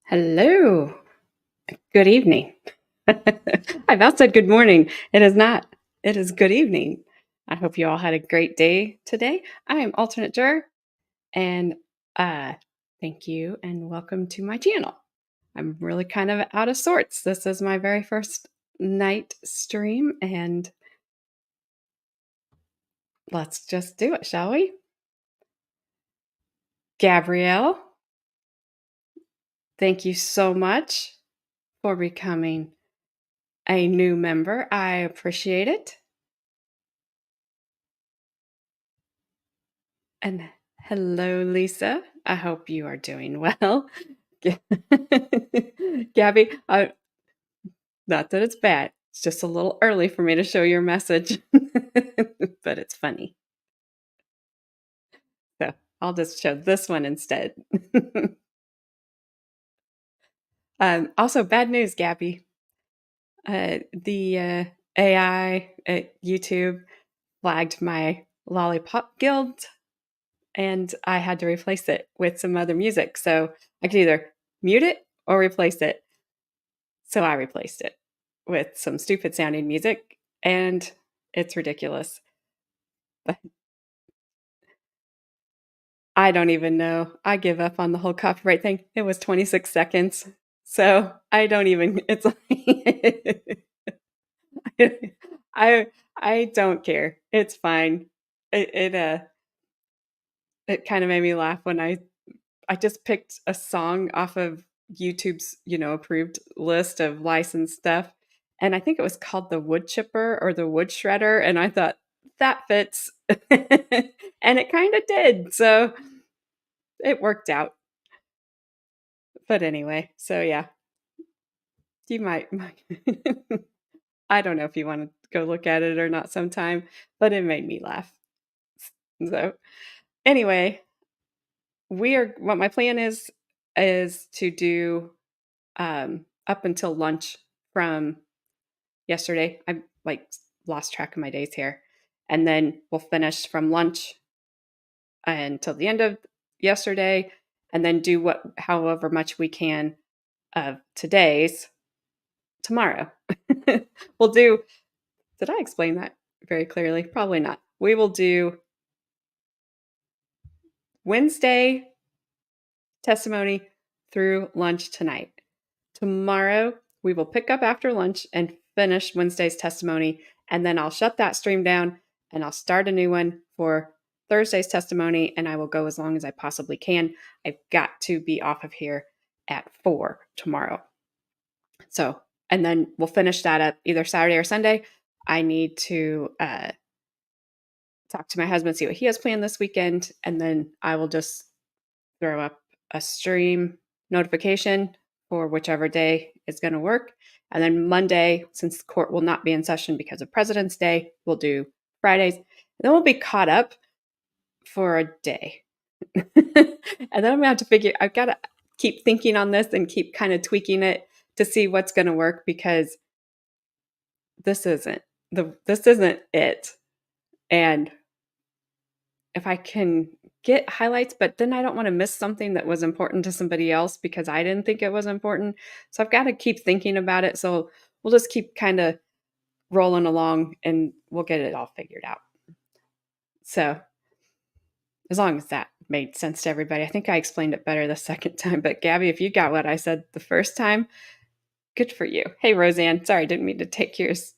Hello. Good evening. I about said good morning. It is not. It is good evening. I hope you all had a great day today. I am alternate juror and uh thank you and welcome to my channel. I'm really kind of out of sorts. This is my very first night stream and let's just do it, shall we? Gabrielle, thank you so much for becoming a new member. I appreciate it. And hello, Lisa. I hope you are doing well. Gabby, not that it's bad. It's just a little early for me to show your message, but it's funny. So I'll just show this one instead. Also, bad news, Gabby. The AI at YouTube flagged my Lollipop Guild and I had to replace it with some other music. So I could either mute it or replace it. So I replaced it with some stupid sounding music and it's ridiculous. But I don't even know. I give up on the whole copyright thing. It was 26 seconds. So I don't even it's like I I don't care. It's fine. It it kind of made me laugh when I just picked a song off of YouTube's, approved list of licensed stuff, and I think it was called The Wood Chipper or The Wood Shredder, and I thought, "That fits." And it kinda did, so it worked out. But anyway, so yeah, you might I don't know if you wanna go look at it or not sometime, but it made me laugh. So, anyway, what my plan is to do up until lunch from yesterday. I like lost track of my days here. And then we'll finish from lunch until the end of yesterday and then do what however much we can of today's tomorrow. We'll do Did I explain that very clearly? Probably not. We will do Wednesday testimony through lunch tonight. Tomorrow, we will pick up after lunch and finish Wednesday's testimony, and then I'll shut that stream down and I'll start a new one for Thursday's testimony, and I will go as long as I possibly can. I've got to be off of here at 4 tomorrow. So, and then we'll finish that up either Saturday or Sunday. I need to talk to my husband, see what he has planned this weekend, and then I will just throw up a stream notification for whichever day is going to work. And then Monday, since the court will not be in session because of President's Day, we'll do Fridays. And then we'll be caught up for a day. And then I'm going to have to I've got to keep thinking on this and keep kind of tweaking it to see what's going to work because this isn't it. And if I can get highlights, but then I don't want to miss something that was important to somebody else because I didn't think it was important. So I've got to keep thinking about it. So we'll just keep kind of rolling along and we'll get it all figured out. So as long as that made sense to everybody, I think I explained it better the second time. But Gabby, if you got what I said the first time, good for you. Hey, Roseanne, sorry, didn't mean to take yours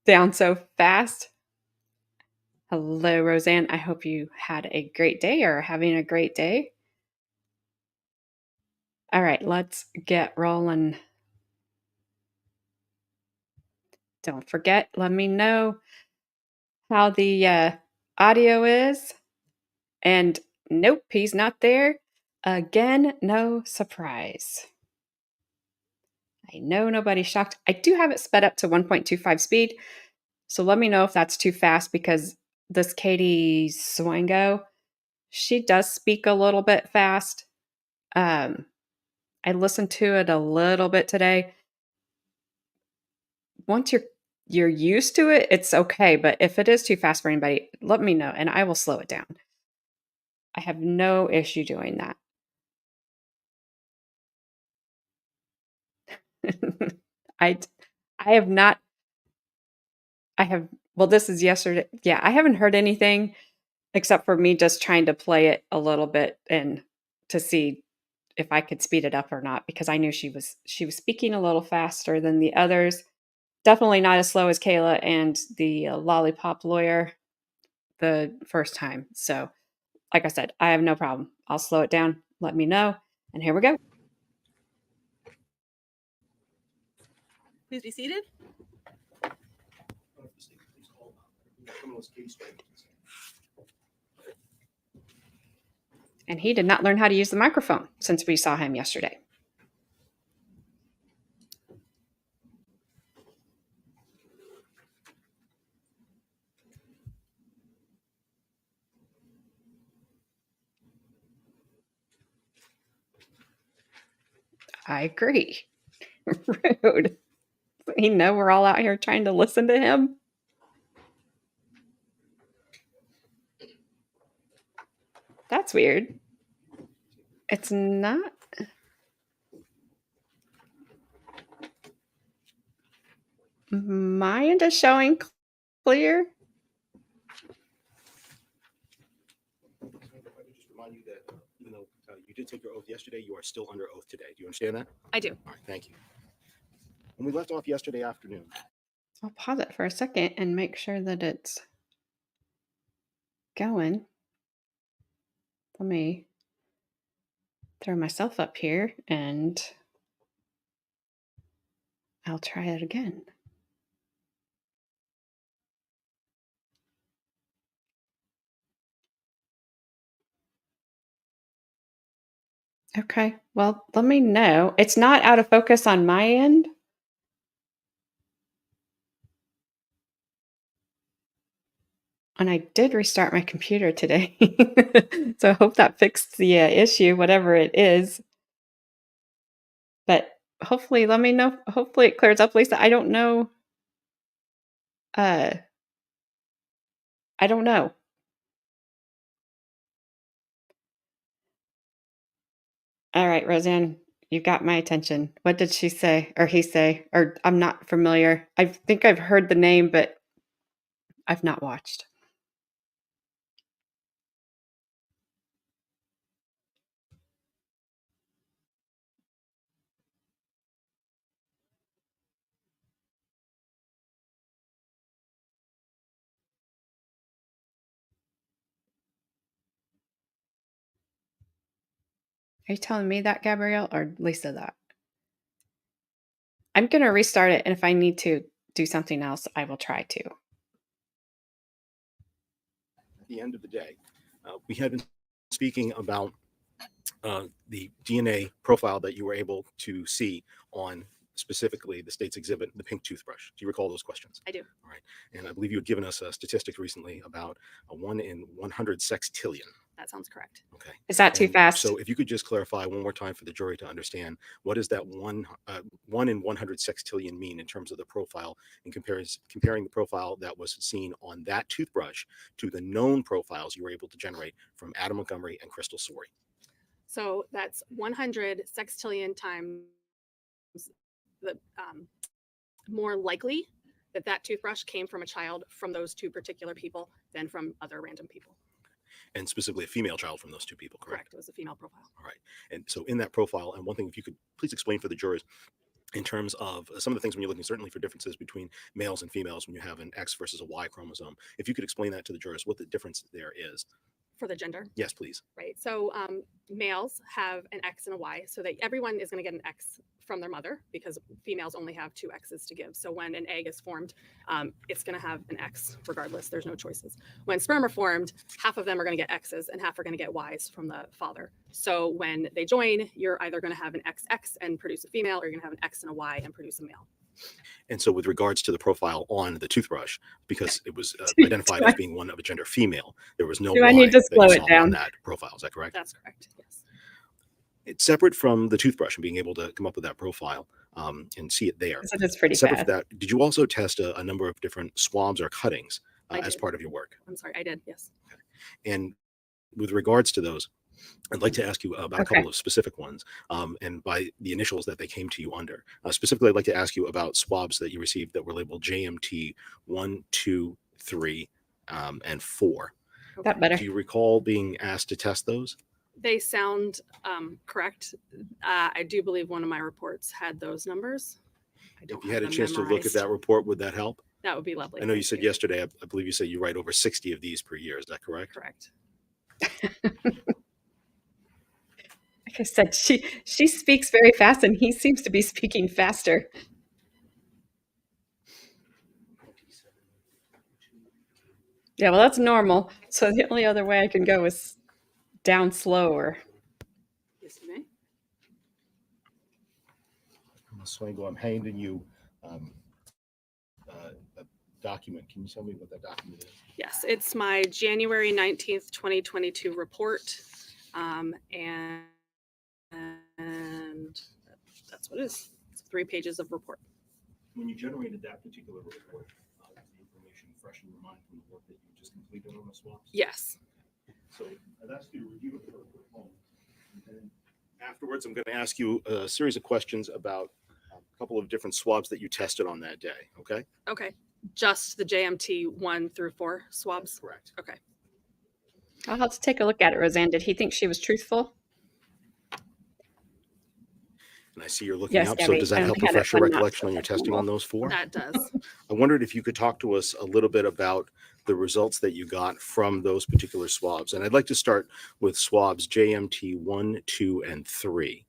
down so fast. Hello, Roseanne. I hope you had a great day or are having a great day. All right, let's get rolling. Don't forget, let me know how the audio is. And nope, he's not there. Again, no surprise. I know nobody's shocked. I do have it sped up to 1.25 speed. So let me know if that's too fast because this Katie Swango, she does speak a little bit fast. I listened to it a little bit today. Once you're used to it, it's okay. But if it is too fast for anybody, let me know and I will slow it down. I have no issue doing that. I I have not I have well, this is yesterday. Yeah, I haven't heard anything except for me just trying to play it a little bit and to see if I could speed it up or not because I knew she was speaking a little faster than the others. Definitely not as slow as Kayla and the lollipop lawyer the first time. So, like I said, I have no problem. I'll slow it down. Let me know. And here we go. Please be seated. And he did not learn how to use the microphone since we saw him yesterday. I agree. Rude. He know we're all out here trying to listen to him. That's weird. It's not. My end is showing clear. Just remind you that even though you did take your oath yesterday, you are still under oath today. Do you understand that? I do. All right, thank you. When we left off yesterday afternoon, I'll pause it for a second and make sure that it's going. Let me throw myself up here and I'll try it again. Okay, well, let me know. It's not out of focus on my end. And I did restart my computer today. So I hope that fixed the issue, whatever it is. But hopefully, let me know. Hopefully, it clears up, Lisa. I don't know. I don't know. All right, Roseanne, you got my attention. What did she say or he say? Or I'm not familiar. I think I've heard the name, but I've not watched. Are you telling me that, Gabrielle, or Lisa that? I'm going to restart it, and if I need to do something else, I will try to. at the end of the day, we had been speaking about the DNA profile that you were able to see on specifically the state's exhibit, the pink toothbrush. Do you recall those questions? I do. All right. And I believe you had given us a statistic recently about a 1 in 100 sextillion. That sounds correct. Okay. Is that too And fast? so if you could just clarify one more time for the jury to understand, what does that 1 in 100 sextillion mean in terms of the profile and comparing the profile that was seen on that toothbrush to the known profiles you were able to generate from Adam Montgomery and Crystal Sorey? So that's 100 sextillion times the more likely that that toothbrush came from a child from those two particular people than from other random people. And specifically a female child from those two people, correct? Correct. It was a female profile. All right. And so in that profile, and one thing, if you could please explain for the jurors in terms of some of the things when you're looking certainly for differences between males and females when you have an X versus a Y chromosome, if you could explain that to the jurors, what the difference there is. For the gender? Yes, please. Right. So males have an X and a Y, so that everyone is going to get an X from their mother because females only have two X's to give. So when an egg is formed, it's going to have an X regardless. There's no choices. When sperm are formed, half of them are going to get X's and half are going to get Y's from the father. So when they join, you're either going to have an XX and produce a female, or you're going to have an X and a Y and produce a male. And so with regards to the profile on the toothbrush, because it was identified as being one of a gender female, there was no Do I Y need to that you slow it saw on down? that profile. Is that correct? That's correct. Yes. It's separate from the toothbrush and being able to come up with that profile and see it there. So that's pretty Separate fast. from that, did you also test a number of different swabs or cuttings I as did. part of your work? I'm sorry. I did. Yes. And with regards to those, I'd like to ask you about a Okay. couple of specific ones, and by the initials that they came to you under. Specifically, I'd like to ask you about swabs that you received that were labeled JMT 1, 2, 3, and 4. That better. Do you recall being asked to test those? They sound correct. I do believe one of my reports had those numbers. I don't If you have had a them chance to look at memorized. that report, would that help? That would be lovely. I know you Thank said yesterday, I believe you said you write over 60 of these per year. Is that correct? Correct. Like I said, she speaks very fast, and he seems to be speaking faster. Yeah, well, that's normal. So the only other way I can go is down slower. Yes, you may. Swango, I'm handing you a document. Can you tell me what that document is? Yes, it's my January 19th, 2022 report. And that's what it is. It's 3 pages of report. When you generated that particular report, was the information fresh in your mind from the work that you just completed on the swaps? Yes. So I'd ask you to review it for a moment. And then afterwards, I'm going to ask you a series of questions about a couple of different swabs that you tested on that day. Okay? Okay. Just the JMT 1 through 4 swabs? Correct. Okay. I'll have to take a look at it, Roseanne. Did he think she was truthful? And I see you're looking Yes, up. So Gabby, does I that only help had it refresh your one, not recollection on your testing on normal. those 4? That does. I wondered if you could talk to us a little bit about the results that you got from those particular swabs. And I'd like to start with swabs JMT 1, 2, and 3.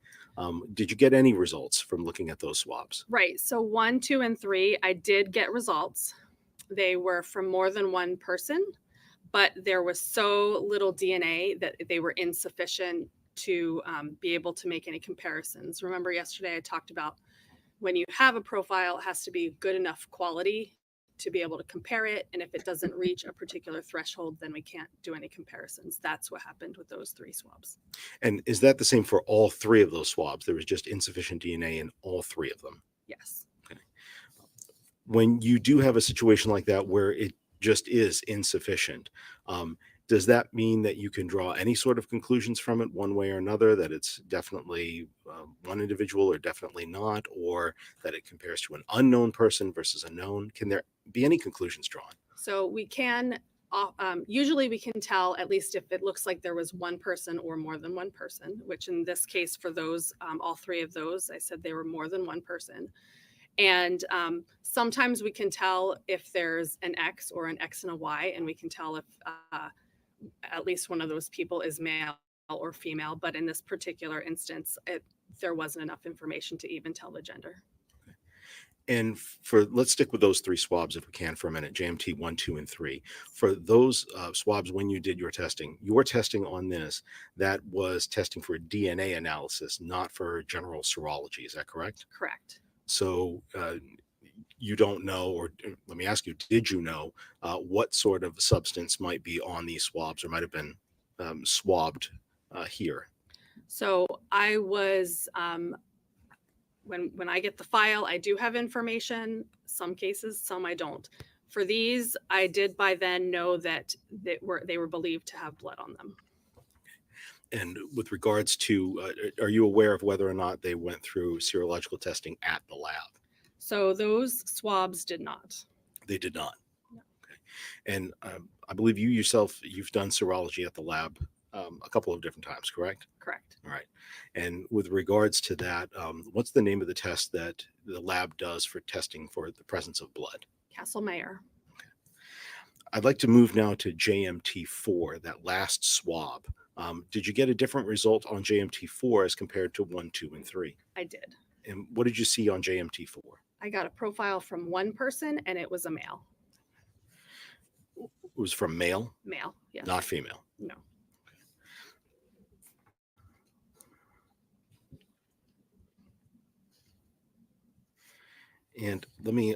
Did you get any results from looking at those swabs? Right. So 1, 2, and 3, I did get results. They were from more than one person, but there was so little DNA that they were insufficient to be able to make any comparisons. Remember yesterday I talked about when you have a profile, it has to be good enough quality to be able to compare it. And if it doesn't reach a particular threshold, then we can't do any comparisons. That's what happened with those 3 swabs. And is that the same for all 3 of those swabs? There was just insufficient DNA in all 3 of them. Yes. Okay. When you do have a situation like that where it just is insufficient, does that mean that you can draw any sort of conclusions from it one way or another, that it's definitely one individual or definitely not, or that it compares to an unknown person versus a known? Can there be any conclusions drawn? So we can, usually we can tell at least if it looks like there was one person or more than one person, which in this case for those, all 3 of those, I said they were more than one person. And sometimes we can tell if there's an X or an X and a Y, and we can tell if at least one of those people is male or female. But in this particular instance, there wasn't enough information to even tell the gender. And let's stick with those 3 swabs if we can for a minute, JMT 1, 2, and 3. For those swabs, when you did your testing on this, that was testing for DNA analysis, not for general serology. Is that correct? Correct. So you don't know, or let me ask you, did you know what sort of substance might be on these swabs or might have been swabbed here? So I was, when I get the file, I do have information, some cases, some I don't. For these, I did by then know that they were believed to have blood on them. And with regards to, are you aware of whether or not they went through serological testing at the lab? So those swabs did not. They did not. No. Okay. And I believe you've done serology at the lab a couple of different times, correct? Correct. All right. And with regards to that, what's the name of the test that the lab does for testing for the presence of blood? Castle-Mayer. Okay. I'd like to move now to JMT4, that last swab. Did you get a different result on JMT4 as compared to 1, 2, and 3? I did. And what did you see on JMT4? I got a profile from one person, and it was a male. It was from male? Male, yes. Not female? No. And let me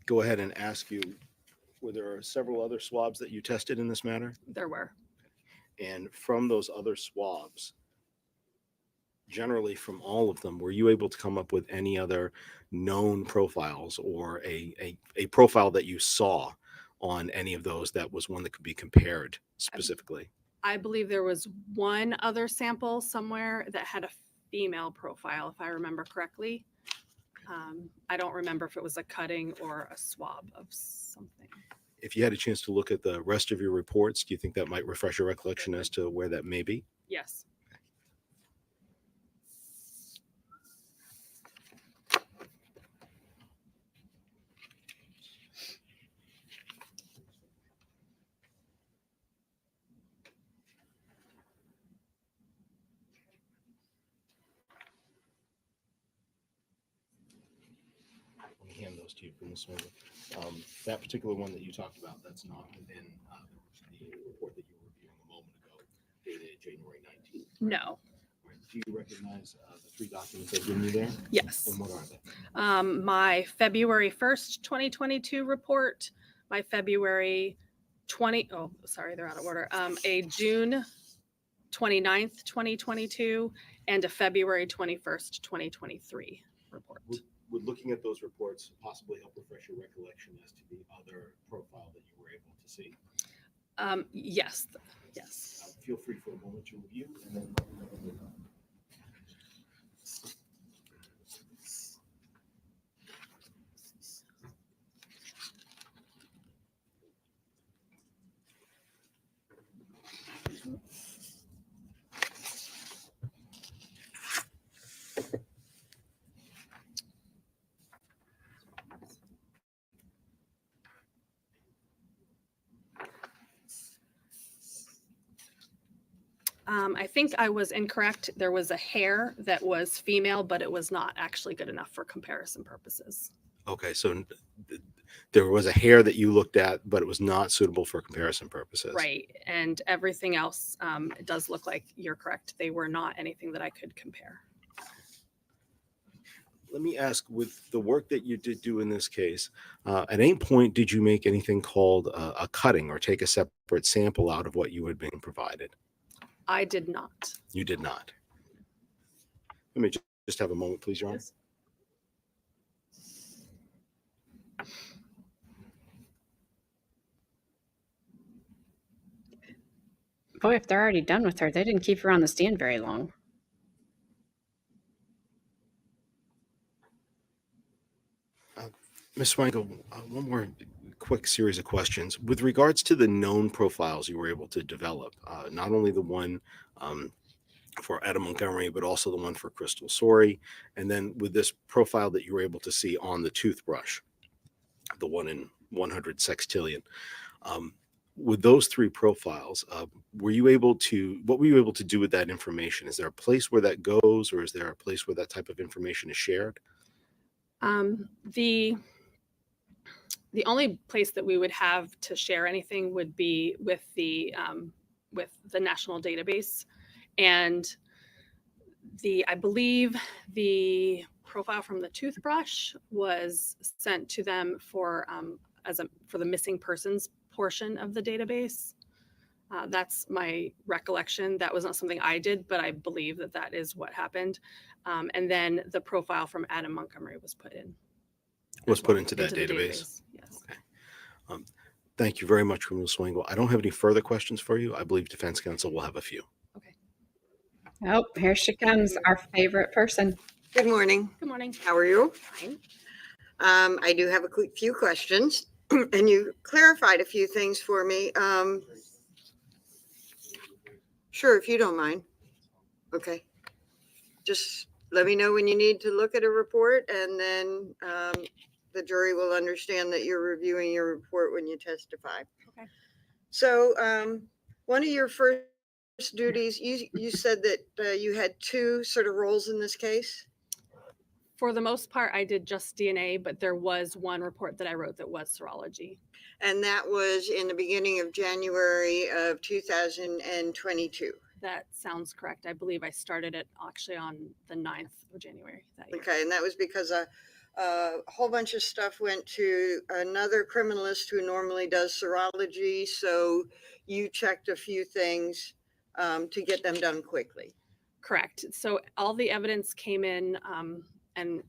go ahead and ask you, were there several other swabs that you tested in this matter? There were. And from those other swabs, generally from all of them, were you able to come up with any other known profiles or a profile that you saw on any of those that was one that could be compared specifically? I believe there was one other sample somewhere that had a female profile, if I remember correctly. I don't remember if it was a cutting or a swab of something. If you had a chance to look at the rest of your reports, do you think that might refresh your recollection as to where that may be? Yes. Let me hand those to you from this one. That particular one that you talked about, that's not within the report that you were reviewing a moment ago, dated January 19th. Right? No. Right. Do you recognize the three documents I've given you there? Yes. And what are they? My February 1st, 2022 report, my February 20, oh, sorry, they're out of order. A June 29th, 2022, and a February 21st, 2023 report. Would looking at those reports possibly help refresh your recollection as to the other profile that you were able to see? Yes. Yes. Feel free for a moment to review and then let me know when you're done. I think I was incorrect. There was a hair that was female, but it was not actually good enough for comparison purposes. Okay, so there was a hair that you looked at, but it was not suitable for comparison purposes. Right. And everything else, it does look like you're correct. They were not anything that I could compare. Let me ask, with the work that you did do in this case, at any point did you make anything called a cutting or take a separate sample out of what you had been provided? I did not. You did not. Let me just have a moment, please, Your Honor. Yes. Boy, if they're already done with her, they didn't keep her on the stand very long. Ms. Swangel, one more quick series of questions. With regards to the known profiles you were able to develop, not only the one for Adam Montgomery, but also the one for Crystal Sorey, and then with this profile that you were able to see on the toothbrush, the 1 in 100 sextillion. With those three profiles, what were you able to do with that information? Is there a place where that goes, or is there a place where that type of information is shared? The only place that we would have to share anything would be with the national database, and I believe the profile from the toothbrush was sent to them for the missing persons portion of the database. That's my recollection. That was not something I did, but I believe that is what happened. And then the profile from Adam Montgomery was put in. Was put into that database. Yes. Okay. Thank you very much, Criminal Swingle. I don't have any further questions for you. I believe defense counsel will have a few. Okay. Oh, here she comes, our favorite person. Good morning. Good morning. How are you? Fine. I do have a few questions, and you clarified a few things for me. Sure, if you don't mind. Okay. Just let me know when you need to look at a report, and then the jury will understand that you're reviewing your report when you testify. Okay. So one of your first duties, you said that you had two sort of roles in this case? For the most part, I did just DNA, but there was one report that I wrote that was serology. And that was in the beginning of January of 2022. That sounds correct. I believe I started it actually on the 9th of January that year. Okay, and that was because a whole bunch of stuff went to another criminalist who normally does serology. So you checked a few things to get them done quickly. Correct. So all the evidence came in and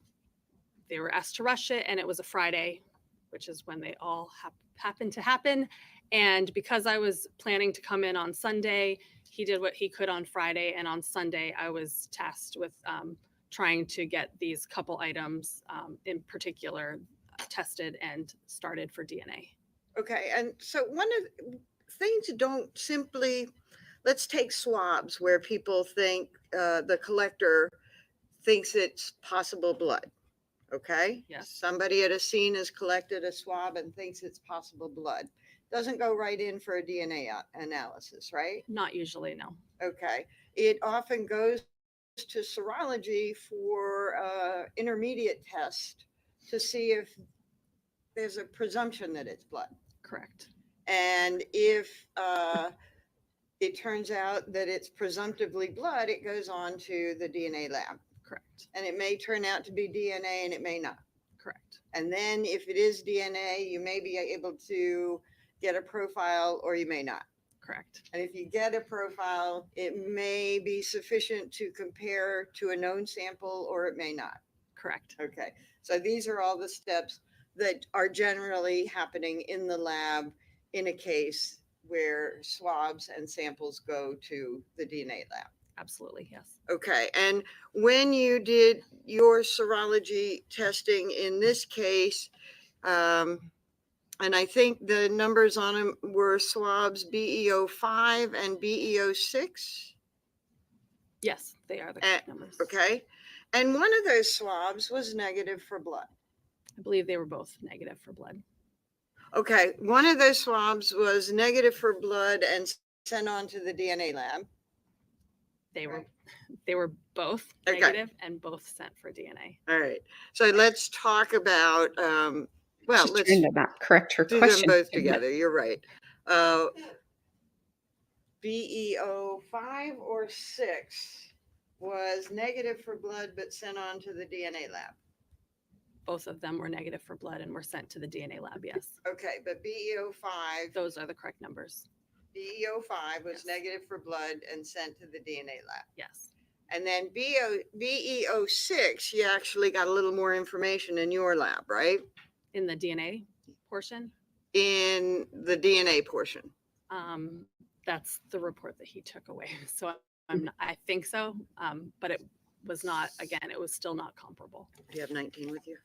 they were asked to rush it, and it was a Friday, which is when they all happened to happen. And because I was planning to come in on Sunday, he did what he could on Friday. And on Sunday, I was tasked with trying to get these couple items in particular tested and started for DNA. Okay, and so one of things don't simply, let's take swabs where people think the collector thinks it's possible blood. Okay. Yes. Somebody at a scene has collected a swab and thinks it's possible blood. Doesn't go right in for a DNA analysis, right? Not usually, no. Okay. It often goes to serology for intermediate test to see if there's a presumption that it's blood. Correct. And if it turns out that it's presumptively blood, it goes on to the DNA lab. Correct. And it may turn out to be DNA and it may not. Correct. And then if it is DNA, you may be able to get a profile or you may not. Correct. And if you get a profile, it may be sufficient to compare to a known sample or it may not. Correct. Okay. So these are all the steps that are generally happening in the lab in a case where swabs and samples go to the DNA lab. Absolutely, yes. Okay, and when you did your serology testing in this case, and I think the numbers on them were swabs BEO5 and BEO6. Yes, they are the correct numbers. Okay, and one of those swabs was negative for blood. I believe they were both negative for blood. Okay, one of those swabs was negative for blood and sent on to the DNA lab. They were both negative and both sent for DNA. All right. So let's talk about well, Just let's trying to not correct her do question. them both together. You're right. BEO5 or 6 was negative for blood but sent on to the DNA lab. Both of them were negative for blood and were sent to the DNA lab, yes. Okay, but BEO5 Those are the correct numbers. BEO5 was Yes. negative for blood and sent to the DNA lab. Yes. And then BEO6, you actually got a little more information in your lab, right? In the DNA portion, In the DNA portion. that's the report that he took away. So I think so, but it was not, again, it was still not comparable. Do you have 19 with you?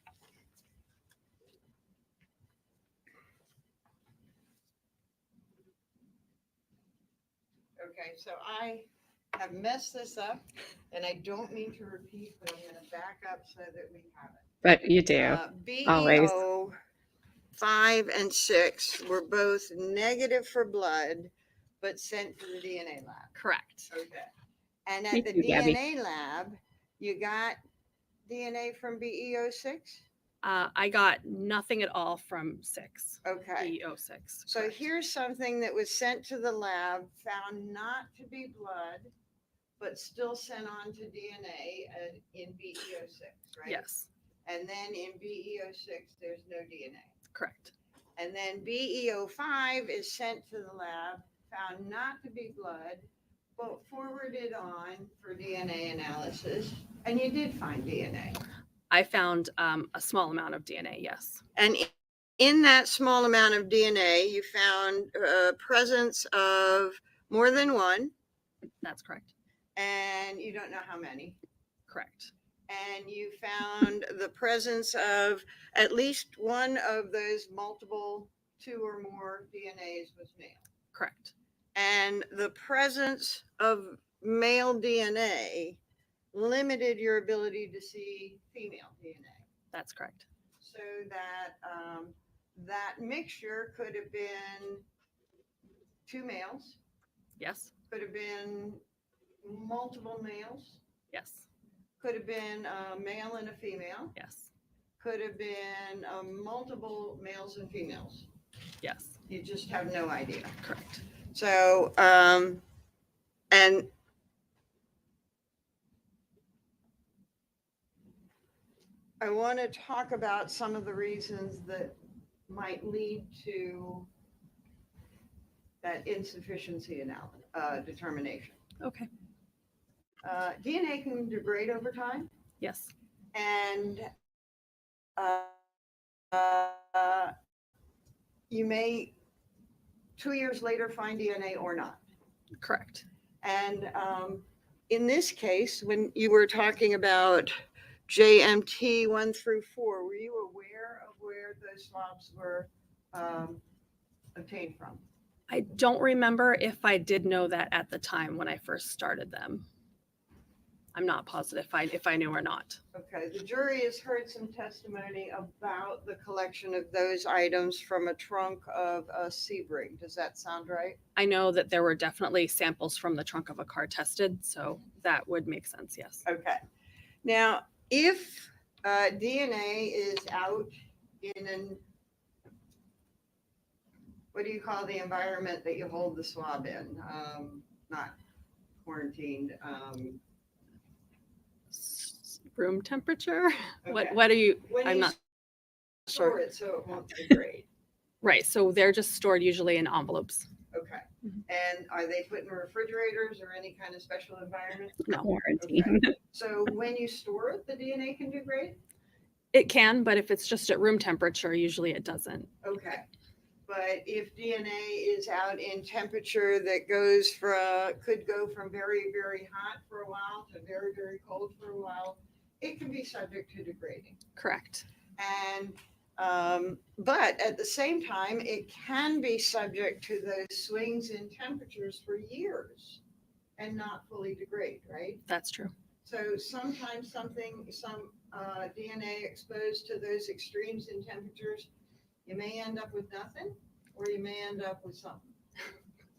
Okay, so I have messed this up and I don't mean to repeat, but I'm going to back up so that we have it. But you do. Always. BEO 5 and 6 were both negative for blood, but sent to the DNA lab. Correct. Okay. And Me at the too, Gabby. DNA lab, you got DNA from BEO 6? I got nothing at all from 6. Okay. BEO6. So correct. here's something that was sent to the lab, found not to be blood, but still sent on to DNA in BEO6, right? Yes, And then in BEO6, there's no DNA. correct. And then BEO5 is sent to the lab, found not to be blood, but forwarded on for DNA analysis. And you did find DNA. I found a small amount of DNA, yes. And in that small amount of DNA, you found presence of more than one, That's correct. and you don't know how many. Correct. And you found the presence of at least one of those multiple 2 or more DNAs was male. Correct. And the presence of male DNA limited your ability to see female DNA. That's correct. So that that mixture could have been 2 males, Yes. could have been multiple males, Yes. could have been a male and a female, Yes. could have been multiple males and females. Yes. You just have no idea. Correct. So, and I want to talk about some of the reasons that might lead to that insufficiency determination. Okay. DNA can degrade over time, Yes. and you may 2 years later find DNA or not. Correct. And in this case, when you were talking about JMT 1 through 4, were you aware of where those swabs were obtained from? I don't remember if I did know that at the time when I first started them. I'm not positive if I knew or not. Okay, the jury has heard some testimony about the collection of those items from a trunk of a Sebring. Does that sound right? I know that there were definitely samples from the trunk of a car tested, so that would make sense, yes. Okay. Now, if DNA is out in an, what do you call the environment that you hold the swab in? Not quarantined. Room temperature? Okay. What are you? When I'm you not store sure. it so it won't degrade. Right, so they're just stored usually in envelopes. Okay. Mhm. And are they put in refrigerators or any kind of special environment? No, Quarantine. Okay. So when you store it, the DNA can degrade? it can, but if it's just at room temperature, usually it doesn't. Okay. But if DNA is out in temperature that goes from, could go from very, very hot for a while to very, very cold for a while, it can be subject to degrading. Correct. And, but at the same time, it can be subject to those swings in temperatures for years and not fully degrade, right? That's true. So sometimes some DNA exposed to those extremes in temperatures, you may end up with nothing, or you may end up with something.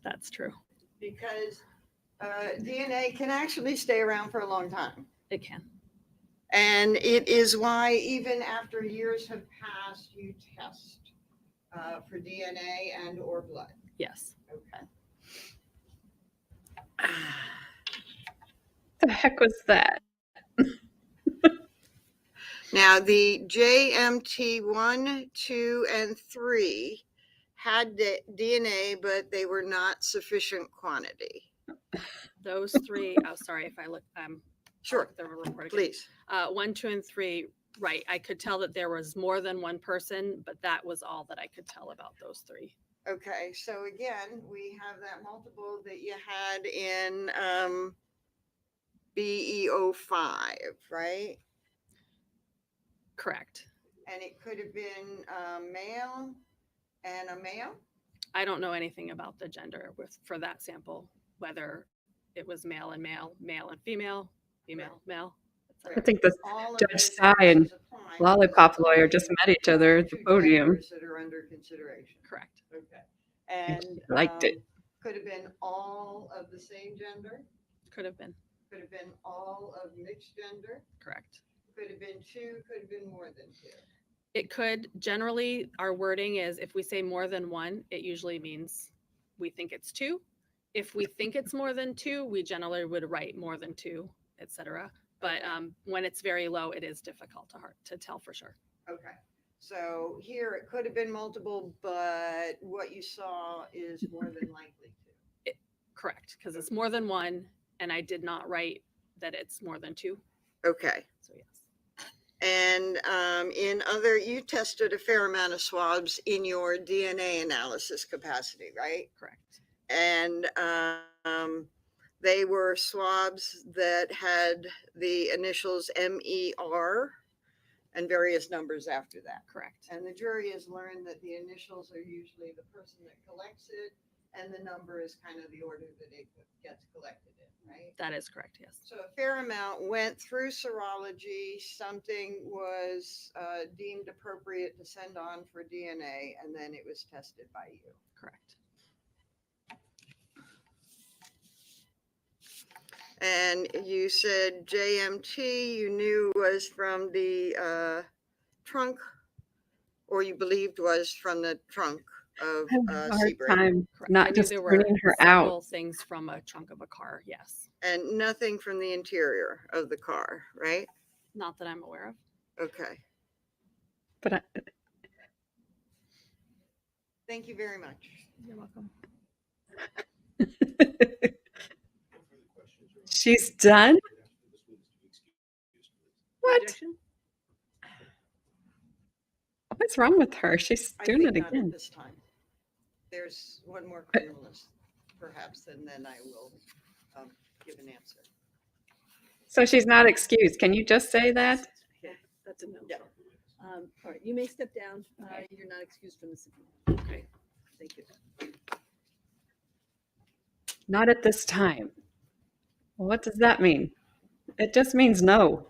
That's true. Because DNA can actually stay around for a long time. It can. And it is why even after years have passed, you test for DNA and or blood. Yes. Okay. The heck was that? Now the JMT 1, 2, and 3 had DNA, but they were not sufficient quantity. Those three, oh, sorry if I look, Sure, the report again. please. 1, 2, and 3, right. I could tell that there was more than one person, but that was all that I could tell about those 3. Okay, so again, we have that multiple that you had in BE05, right? Correct. And it could have been male and a male? I don't know anything about the gender for that sample, whether it was male and male, male and female, female, male. I think the All of Judge those Tsai and factors apply Lollipop because lawyer just met each other at the two podium. genders that are under consideration. Correct. Okay. And Liked it. could have been all of the same gender, Could have been. could have been all of mixed gender, Correct. could have been 2, could have been more than 2. It could, generally, our wording is if we say more than 1, it usually means we think it's 2. If we think it's more than 2, we generally would write more than 2, etc. But when it's very low, it is difficult to tell for sure. Okay. So here it could have been multiple, but what you saw is more than likely 2. Correct, because it's more than 1, and I did not write that it's more than 2. Okay. So yes. And you tested a fair amount of swabs in your DNA analysis capacity, right? Correct. And they were swabs that had the initials MER and various numbers after that. Correct. And the jury has learned that the initials are usually the person that collects it, and the number is kind of the order that it gets collected in, right? That is correct, yes. So a fair amount went through serology, something was deemed appropriate to send on for DNA, and then it was tested by you. Correct. And you said JMT you knew was from the trunk, or you believed was from the trunk of I have a hard Sebring. time Correct. I not knew just there were turning her several out. things from a trunk of a car, yes. And nothing from the interior of the car, right? Not that I'm aware of. Okay. But Thank you very much. You're welcome. She's done? What? Objection? What's wrong with her? She's I doing think it not at again. this time. there's one more criminalist, perhaps, and then I will give an answer. So she's not excused. Can you just say that? Yeah, that's a no. Yeah. All right, you may step down. You're not excused from the subpoena. Okay, thank you. Not at this time. Well, what does that mean? It just means no.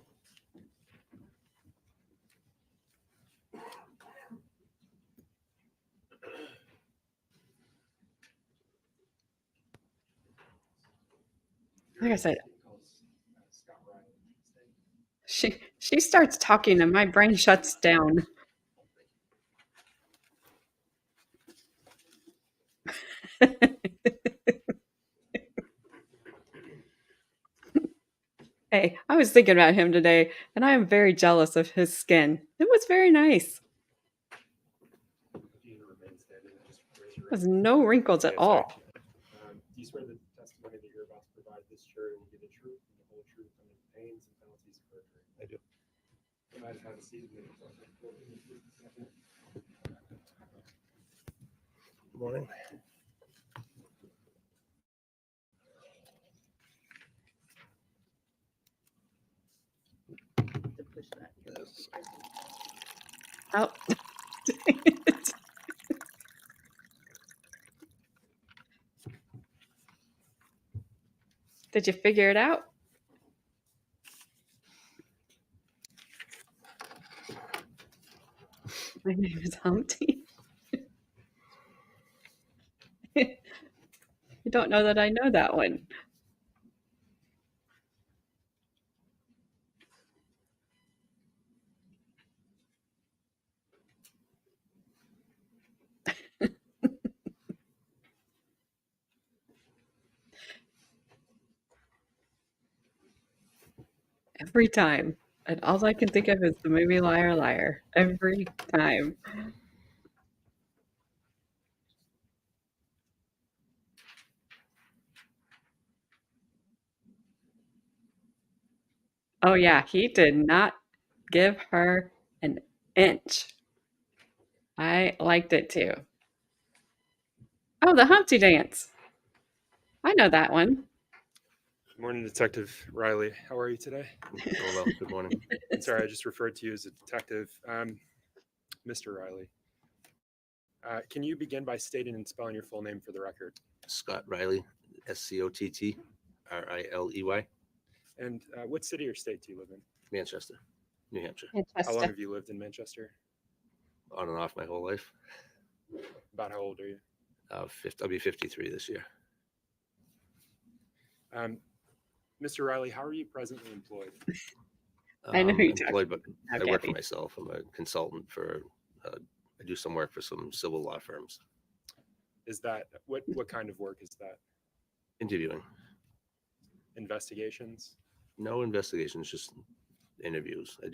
Like I said, she starts talking and my brain shuts down. Hey, I was thinking about him today, and I am very jealous of his skin. It was very nice. There's no wrinkles at all. Do you swear that the testimony that you're about to provide this jury will be the truth and the whole truth under the pains and penalties of perjury? I do. You might have a seat. Good morning. To push that. Yes. Oh. Did you figure it out? My name is Humpty. You don't know that I know that one. Every time. And all I can think of is the movie Liar Liar. Every time. Oh, yeah, he did not give her an inch. I liked it too. Oh, the Humpty Dance. I know that one. Good morning, Detective Riley. How are you today? Oh, well, good morning. I'm sorry, I just referred to you as a detective. Mr. Riley. Can you begin by stating and spelling your full name for the record? Scott Riley, Scottriley. And what city or state do you live in? Manchester, New Hampshire. How long have you lived in Manchester? On and off my whole life. About how old are you? I'll be 53 this year. Mr. Riley, how are you presently employed? I know you're talking employed, but I work for Gabby. myself. I'm a consultant for. I do some work for some civil law firms. Is that what kind of work is that? Interviewing. Investigations? No investigations, just interviews. I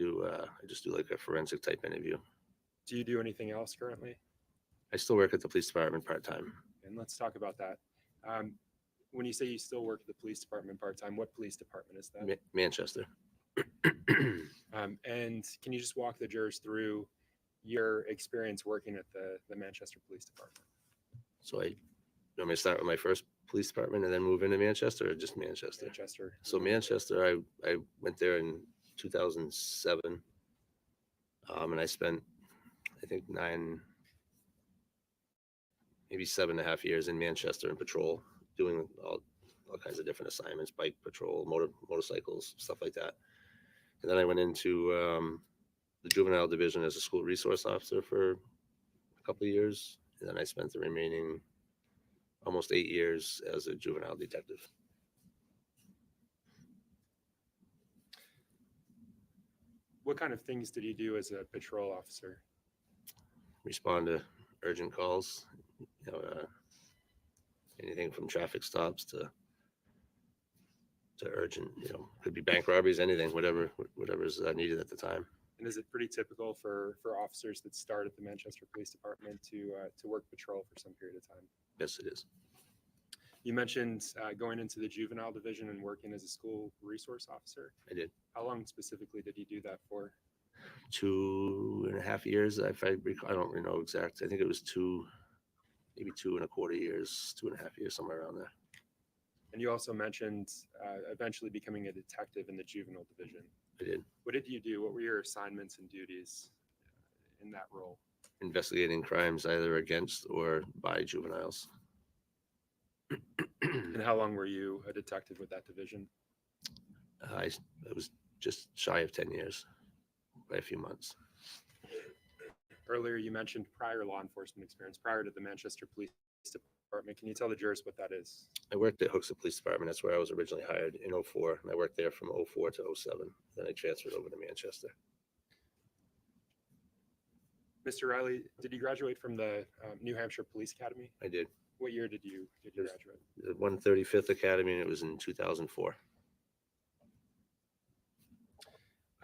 just do like a forensic type interview. Do you do anything else currently? I still work at the police department part-time. And let's talk about that. When you say you still work at the police department part-time, what police department is that? Manchester. And can you just walk the jurors through your experience working at the Manchester Police Department? So you want me to start with my first police department and then move into Manchester, or just Manchester? Manchester. So Manchester, I went there in 2007, and I spent, I think, maybe 7.5 years in Manchester in patrol, doing all kinds of different assignments, bike patrol, motorcycles, stuff like that. And then I went into the juvenile division as a school resource officer for a couple of years. And then I spent the remaining almost 8 years as a juvenile detective. What kind of things did you do as a patrol officer? Respond to urgent calls, anything from traffic stops to urgent, could be bank robberies, anything, whatever's needed at the time. And is it pretty typical for officers that start at the Manchester Police Department to work patrol for some period of time? Yes, it is. You mentioned going into the juvenile division and working as a school resource officer. I did. How long specifically did you do that for? 2.5 years. If I recall, I don't really know exact. I think it was 2 maybe 2.25 years, 2.5 years, somewhere around there. And you also mentioned eventually becoming a detective in the juvenile division. I did. What did you do? What were your assignments and duties in that role? Investigating crimes either against or by juveniles. And how long were you a detective with that division? It was just shy of 10 years by a few months. Earlier, you mentioned prior law enforcement experience prior to the Manchester Police Department. Can you tell the jurors what that is? I worked at Hooksett Police Department. That's where I was originally hired in 04. And I worked there from 04 to 07. Then I transferred over to Manchester. Mr. Riley, did you graduate from the New Hampshire Police Academy? I did. What year did you graduate? The 135th Academy, and it was in 2004.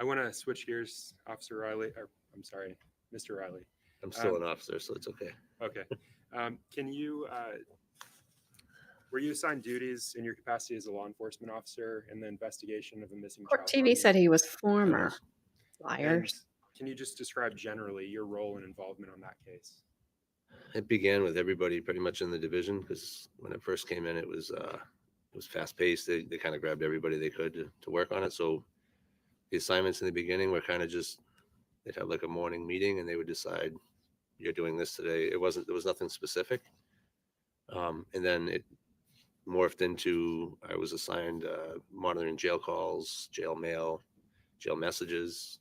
I want to switch gears, Officer Riley, or I'm sorry, Mr. Riley. I'm still an officer, so it's okay. Okay. Can you, were you assigned duties in your capacity as a law enforcement officer in the investigation of a missing Court child? TV said he was former. was. Liars. Can you just describe generally your role and involvement on that case? It began with everybody pretty much in the division because when it first came in, it was fast paced. They kind of grabbed everybody they could to work on it. So the assignments in the beginning were kind of just, they'd have like a morning meeting and they would decide, you're doing this today. There was nothing specific. And then it morphed into, I was assigned monitoring jail calls, jail mail, jail messages.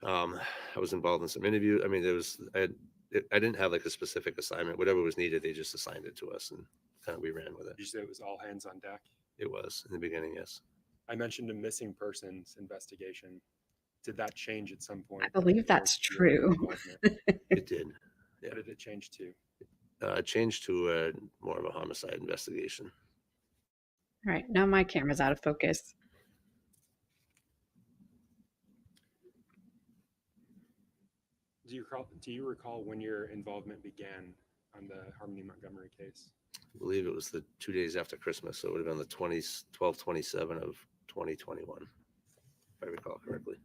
I was involved in some interviews. I mean, I didn't have like a specific assignment. Whatever was needed, they just assigned it to us and kind of we ran with it. Did you say it was all hands on deck? It was in the beginning, yes. I mentioned a missing persons investigation. Did that change at some point? I believe that's true. It did. Yeah. What did it change to? It changed to more of a homicide investigation. All right, now my camera's out of focus. Do you recall when your involvement began on the Harmony Montgomery case? I believe it was the 2 days after Christmas, so it would have been the 12/27 of 2021, if I recall correctly.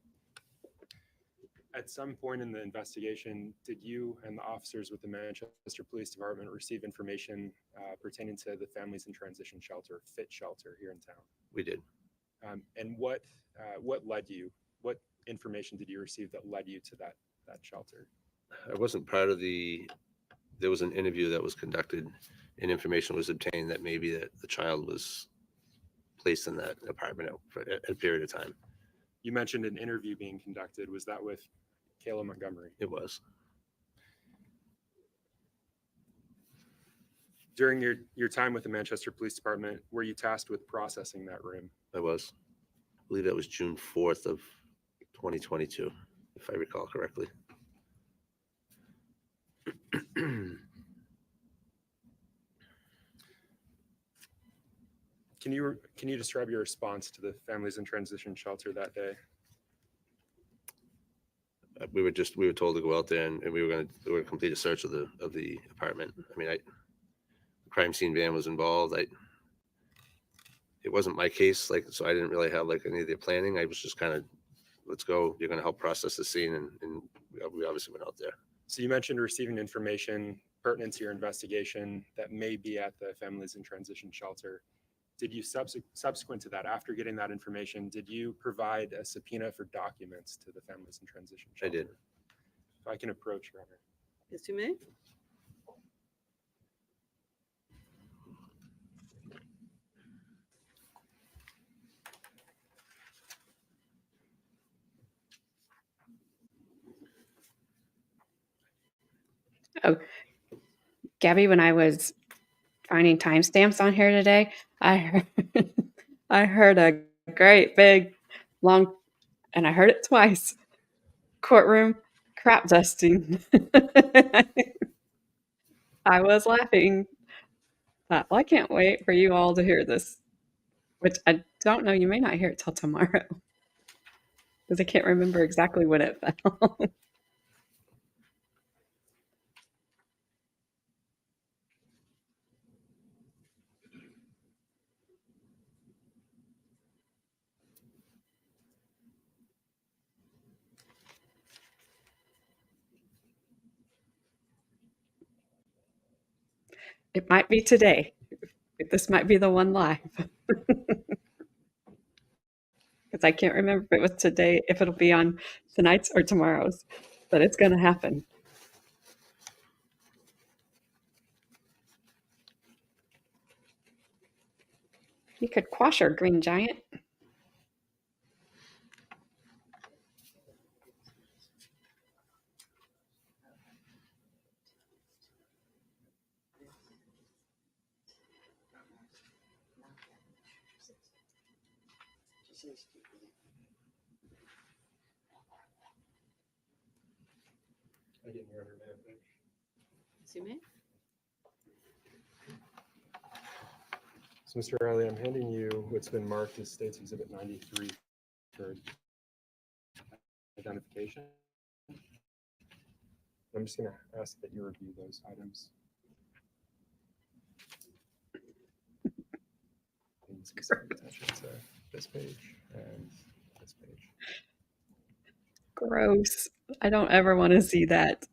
At some point in the investigation, did you and the officers with the Manchester Police Department receive information pertaining to the Families in Transition Shelter, FIT shelter here in town? We did. And what led you? What information did you receive that led you to that shelter? I wasn't part of there was an interview that was conducted and information was obtained that maybe that the child was placed in that apartment for a period of time. You mentioned an interview being conducted. Was that with Kayla Montgomery? It was. During your time with the Manchester Police Department, were you tasked with processing that room? I was. I believe that was June 4th of 2022, if I recall correctly. Can you describe your response to the Families in Transition Shelter that day? We were told to go out there and we were going to complete a search of the apartment. I mean, the crime scene van was involved. It wasn't my case, so I didn't really have any of the planning. I was just kind of, let's go. You're going to help process the scene, and we obviously went out there. So you mentioned receiving information pertinent to your investigation that may be at the Families in Transition Shelter. Did you subsequent to that, after getting that information, did you provide a subpoena for documents to the Families in Transition Shelter? I did. If I can approach, Your Honor. Yes, you may. Oh, Gabby, when I was finding timestamps on here today, I heard a great big long, and I heard it twice, courtroom crap dusting. I was laughing. Thought, well, I can't wait for you all to hear this, which I don't know. You may not hear it till tomorrow because I can't remember exactly when it fell. It might be today. This might be the one live. Because I can't remember if it was today, if it'll be on tonight's or tomorrow's, but it's going to happen. You could quash our green giant. I didn't hear her name. Sume? So, Mr. Riley, I'm handing you what's been marked as State's Exhibit 93 for identification. I'm just going to ask that you review those items. Paying specific attention to this page and this page. Gross. I don't ever want to see that.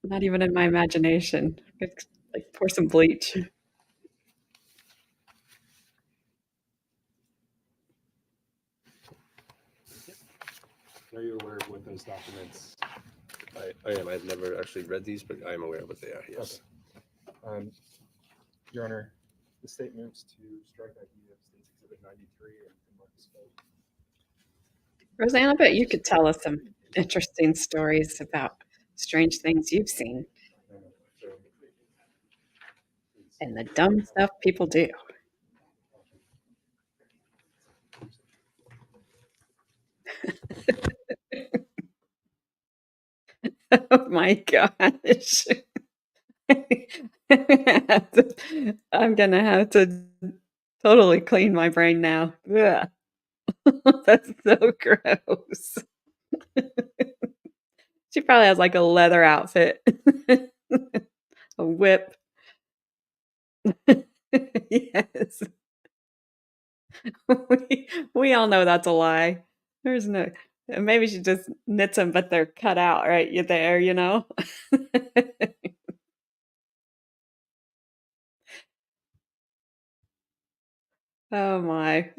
Not even in my imagination. It's like pour some bleach. Are you aware of what those documents? I am. I've never actually read these, but I am aware of what they are. Yes. Okay. Your Honor, the state moves to strike ID of State's Exhibit 93 and mark this vote. Roseanne, I bet you could tell us some interesting stories about strange things you've seen and the dumb stuff people do. Oh my gosh. I'm gonna have to totally clean my brain now. Ugh. That's so gross. She probably has like a leather outfit, a whip. Yes. We all know that's a lie. There's no, maybe she just knits them, but they're cut out right there, you know? Oh my.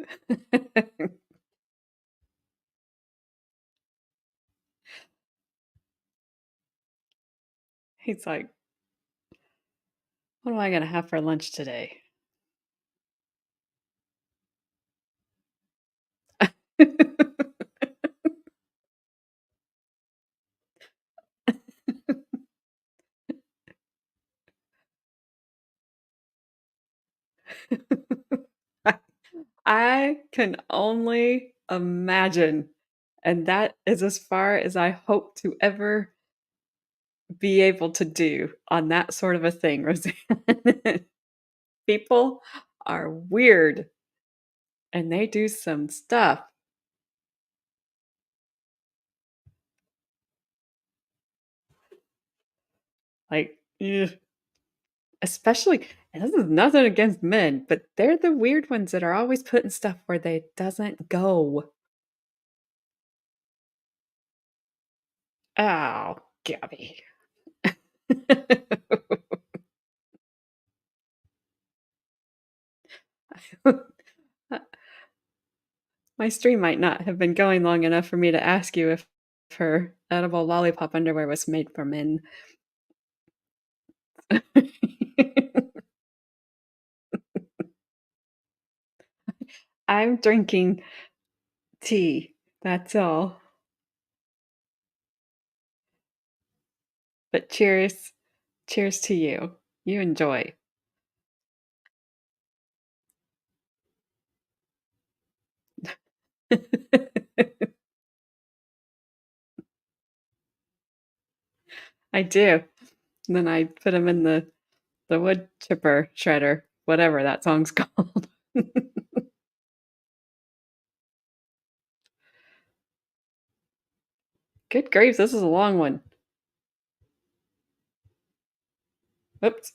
He's like, what am I going to have for lunch today? I can only imagine. And that is as far as I hope to ever be able to do on that sort of a thing, Roseanne. People are weird and they do some stuff. Like, ugh. Especially, and this is nothing against men, but they're the weird ones that are always putting stuff where they doesn't go. Oh, Gabby. My stream might not have been going long enough for me to ask you if her edible lollipop underwear was made for men. I'm drinking tea, that's all. But cheers. Cheers to you. You enjoy. I do. And then I put them in the wood chipper shredder, whatever that song's called. Good grief, this is a long one. Oops.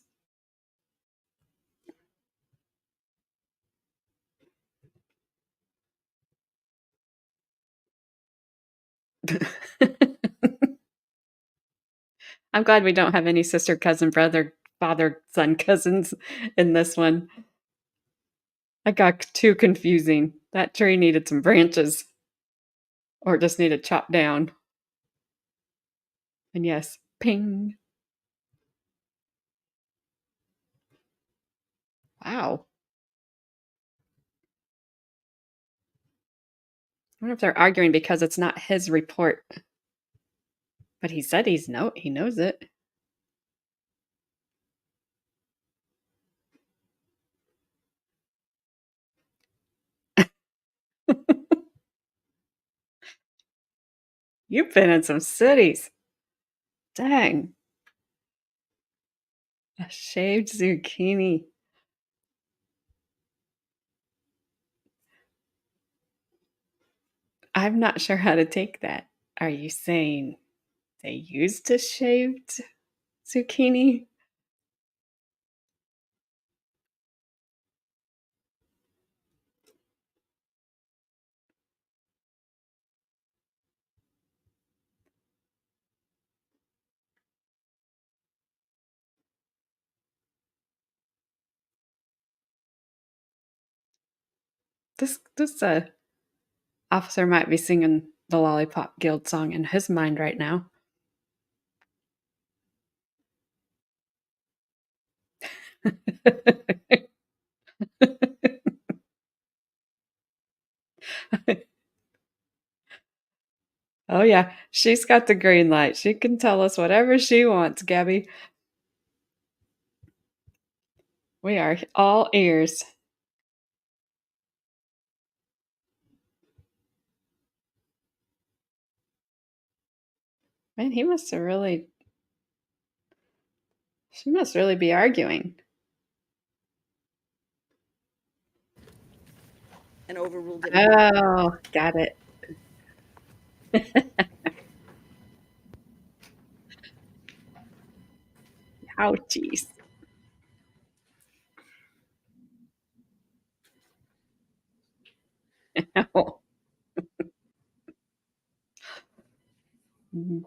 I'm glad we don't have any sister, cousin, brother, father, son, cousins in this one. I got too confusing. That tree needed some branches or just needed chopped down. And yes, ping. Wow. I wonder if they're arguing because it's not his report. But he said he knows it. You've been in some cities. Dang. A shaved zucchini. I'm not sure how to take that. Are you saying they used a shaved zucchini? This officer might be singing the Lollipop Guild song in his mind right now. Oh yeah, she's got the green light. She can tell us whatever she wants, Gabby. We are all ears. Man, she must really be arguing. And overruled it. Oh, got it. Ouchies. Ow. Mhm.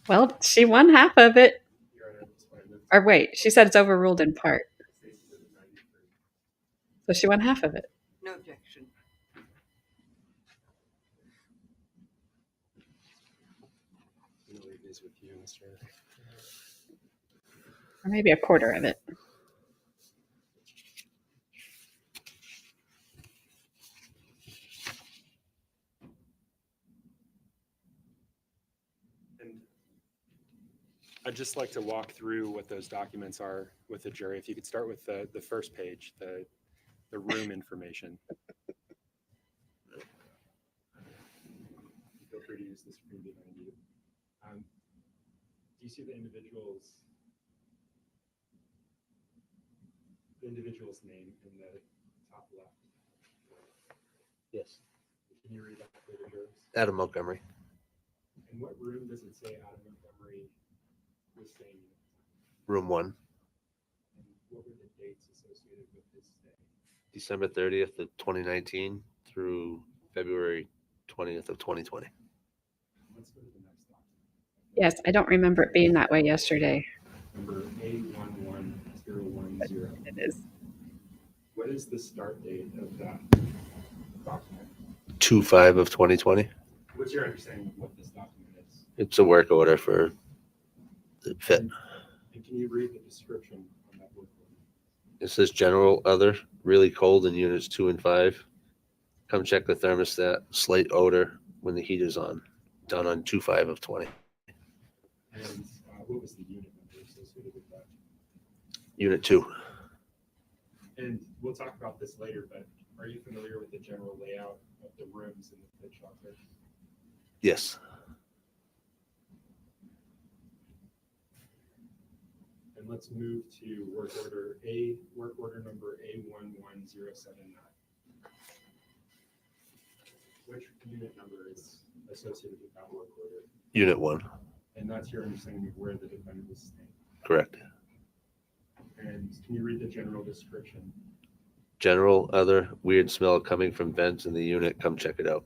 Well, she won half of it. Or wait, she said it's overruled in part. So she won half of it. No objection. We'll leave these with you, Mr. Or maybe a quarter of it. And I'd just like to walk through what those documents are with the jury. If you could start with the first page, the room information. Feel free to use the screen behind you. Do you see the individual's name in the top left? Yes. Can you read that for the jurors? Adam Montgomery. In what room does it say Adam Montgomery was staying in? Room 1. And what were the dates associated with his stay? December 30th of 2019 through February 20th of 2020. Let's go to the next document. Yes, I don't remember it being that way yesterday. Number A11010. It is. What is the start date of that document? 2/5 of 2020. What's your understanding of what this document is? It's a work order for the fit. And can you read the description on that work order? It says general other, really cold in units 2 and 5. Come check the thermostat, slight odor when the heater's on. Done on 2/5 of 20. And what was the unit number associated with that? Unit 2. And we'll talk about this later, but are you familiar with the general layout of the rooms in the fit shelter? Yes. And let's move to work order number A11079. Which unit number is associated with that work order? Unit 1. And that's your understanding of where the defendant was staying. Correct. And can you read the general description? General, other, weird smell coming from vents in the unit. Come check it out.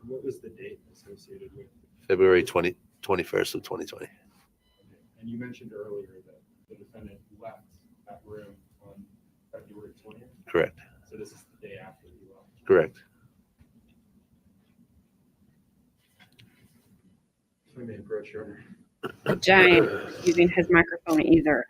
What was the date associated with? February 21st of 2020. Okay. And you mentioned earlier that the defendant left that room on February 20th. Correct. So this is the day after he left. Correct. I may approach your Giant using his microphone either.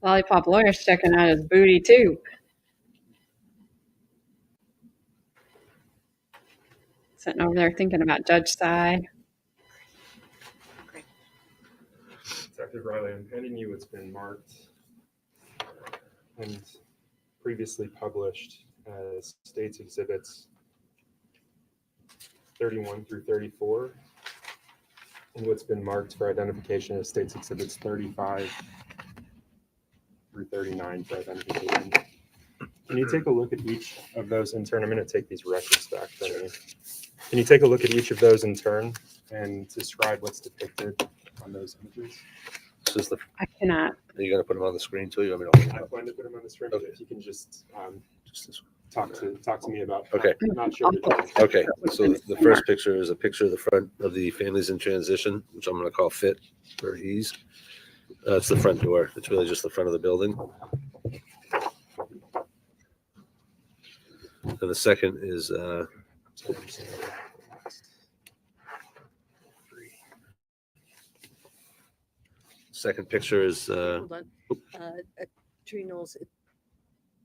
Lollipop lawyer's checking out his booty too. Sitting over there thinking about Judge Sy. Detective Riley, I'm handing you what's been marked and previously published as States Exhibits 31 through 34, and what's been marked for identification as States Exhibits 35 through 39 for identification. Can you take a look at each of those in turn? I'm going to take these records back from you. Can you take a look at each of those in turn and describe what's depicted on those images? This is the. I cannot. Are you gonna put them on the screen too? You want me to hold them I up? plan to put them on the screen, but Okay. if you can just Just this one. talk to me about. Okay. Not sure. Okay, so the first picture is a picture of the front of the families in transition, which I'm gonna call fit for ease. It's the front door. It's really just the front of the building. And the second is second picture is Hold on. Attorney Knowles,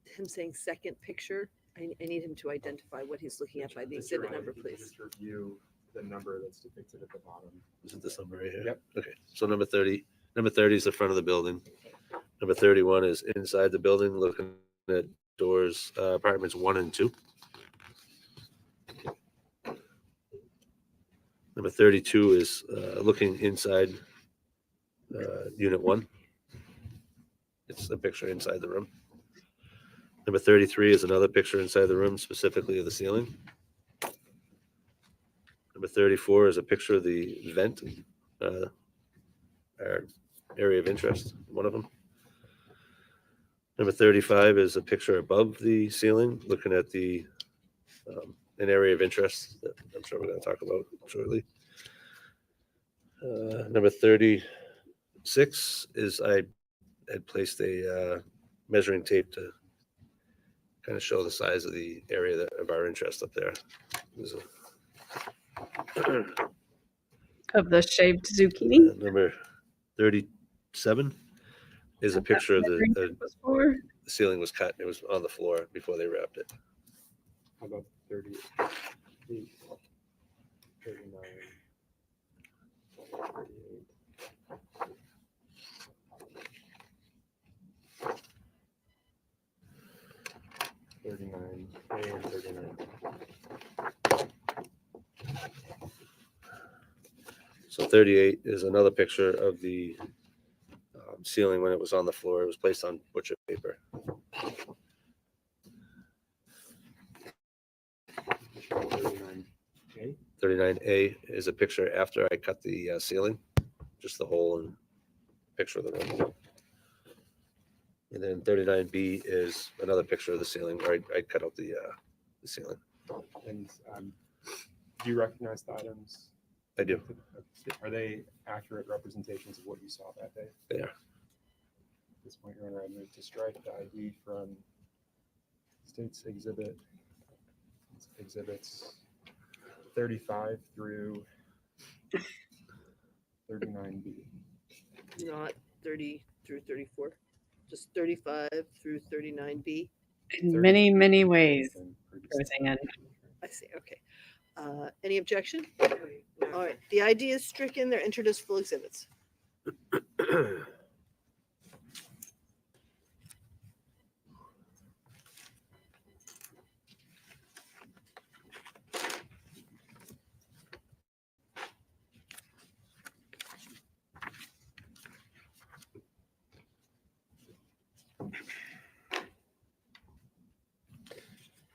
him saying second picture, I need him to identify what he's looking at by the Mr. exhibit Riley, number, if you could please. Just review the number that's depicted at the bottom. is it this number right here? Yep. Okay, so number 30 is the front of the building. Number 31 is inside the building, looking at doors, apartments 1 and 2. Number 32 is looking inside unit 1. It's a picture inside the room. Number 33 is another picture inside the room, specifically of the ceiling. Number 34 is a picture of the vent, our area of interest, one of them. Number 35 is a picture above the ceiling, looking at the an area of interest that I'm sure we're going to talk about shortly. Number 36 is I had placed a measuring tape to kind of show the size of the area of our interest up there. There's Of the shaved zucchini. number 37 is a picture of the ceiling was cut. It was on the floor before they wrapped it. How about 38, 39, 38. A and 39. So 38 is another picture of the ceiling when it was on the floor. It was placed on butcher paper. 39A. 39A is a picture after I cut the ceiling, just the hole and picture of the room. And then 39B is another picture of the ceiling where I cut out the ceiling. And do you recognize the items? I do. Are they accurate representations of what you saw that day? They are. At this point, Your Honor, I move to strike the ID from States Exhibits 35 through 39B. Not 30 through 34, just 35 through 39B. In many, many ways. And previously- Goes in. I see, okay. Any objection? All right, the ID is stricken, they're entered as full exhibits.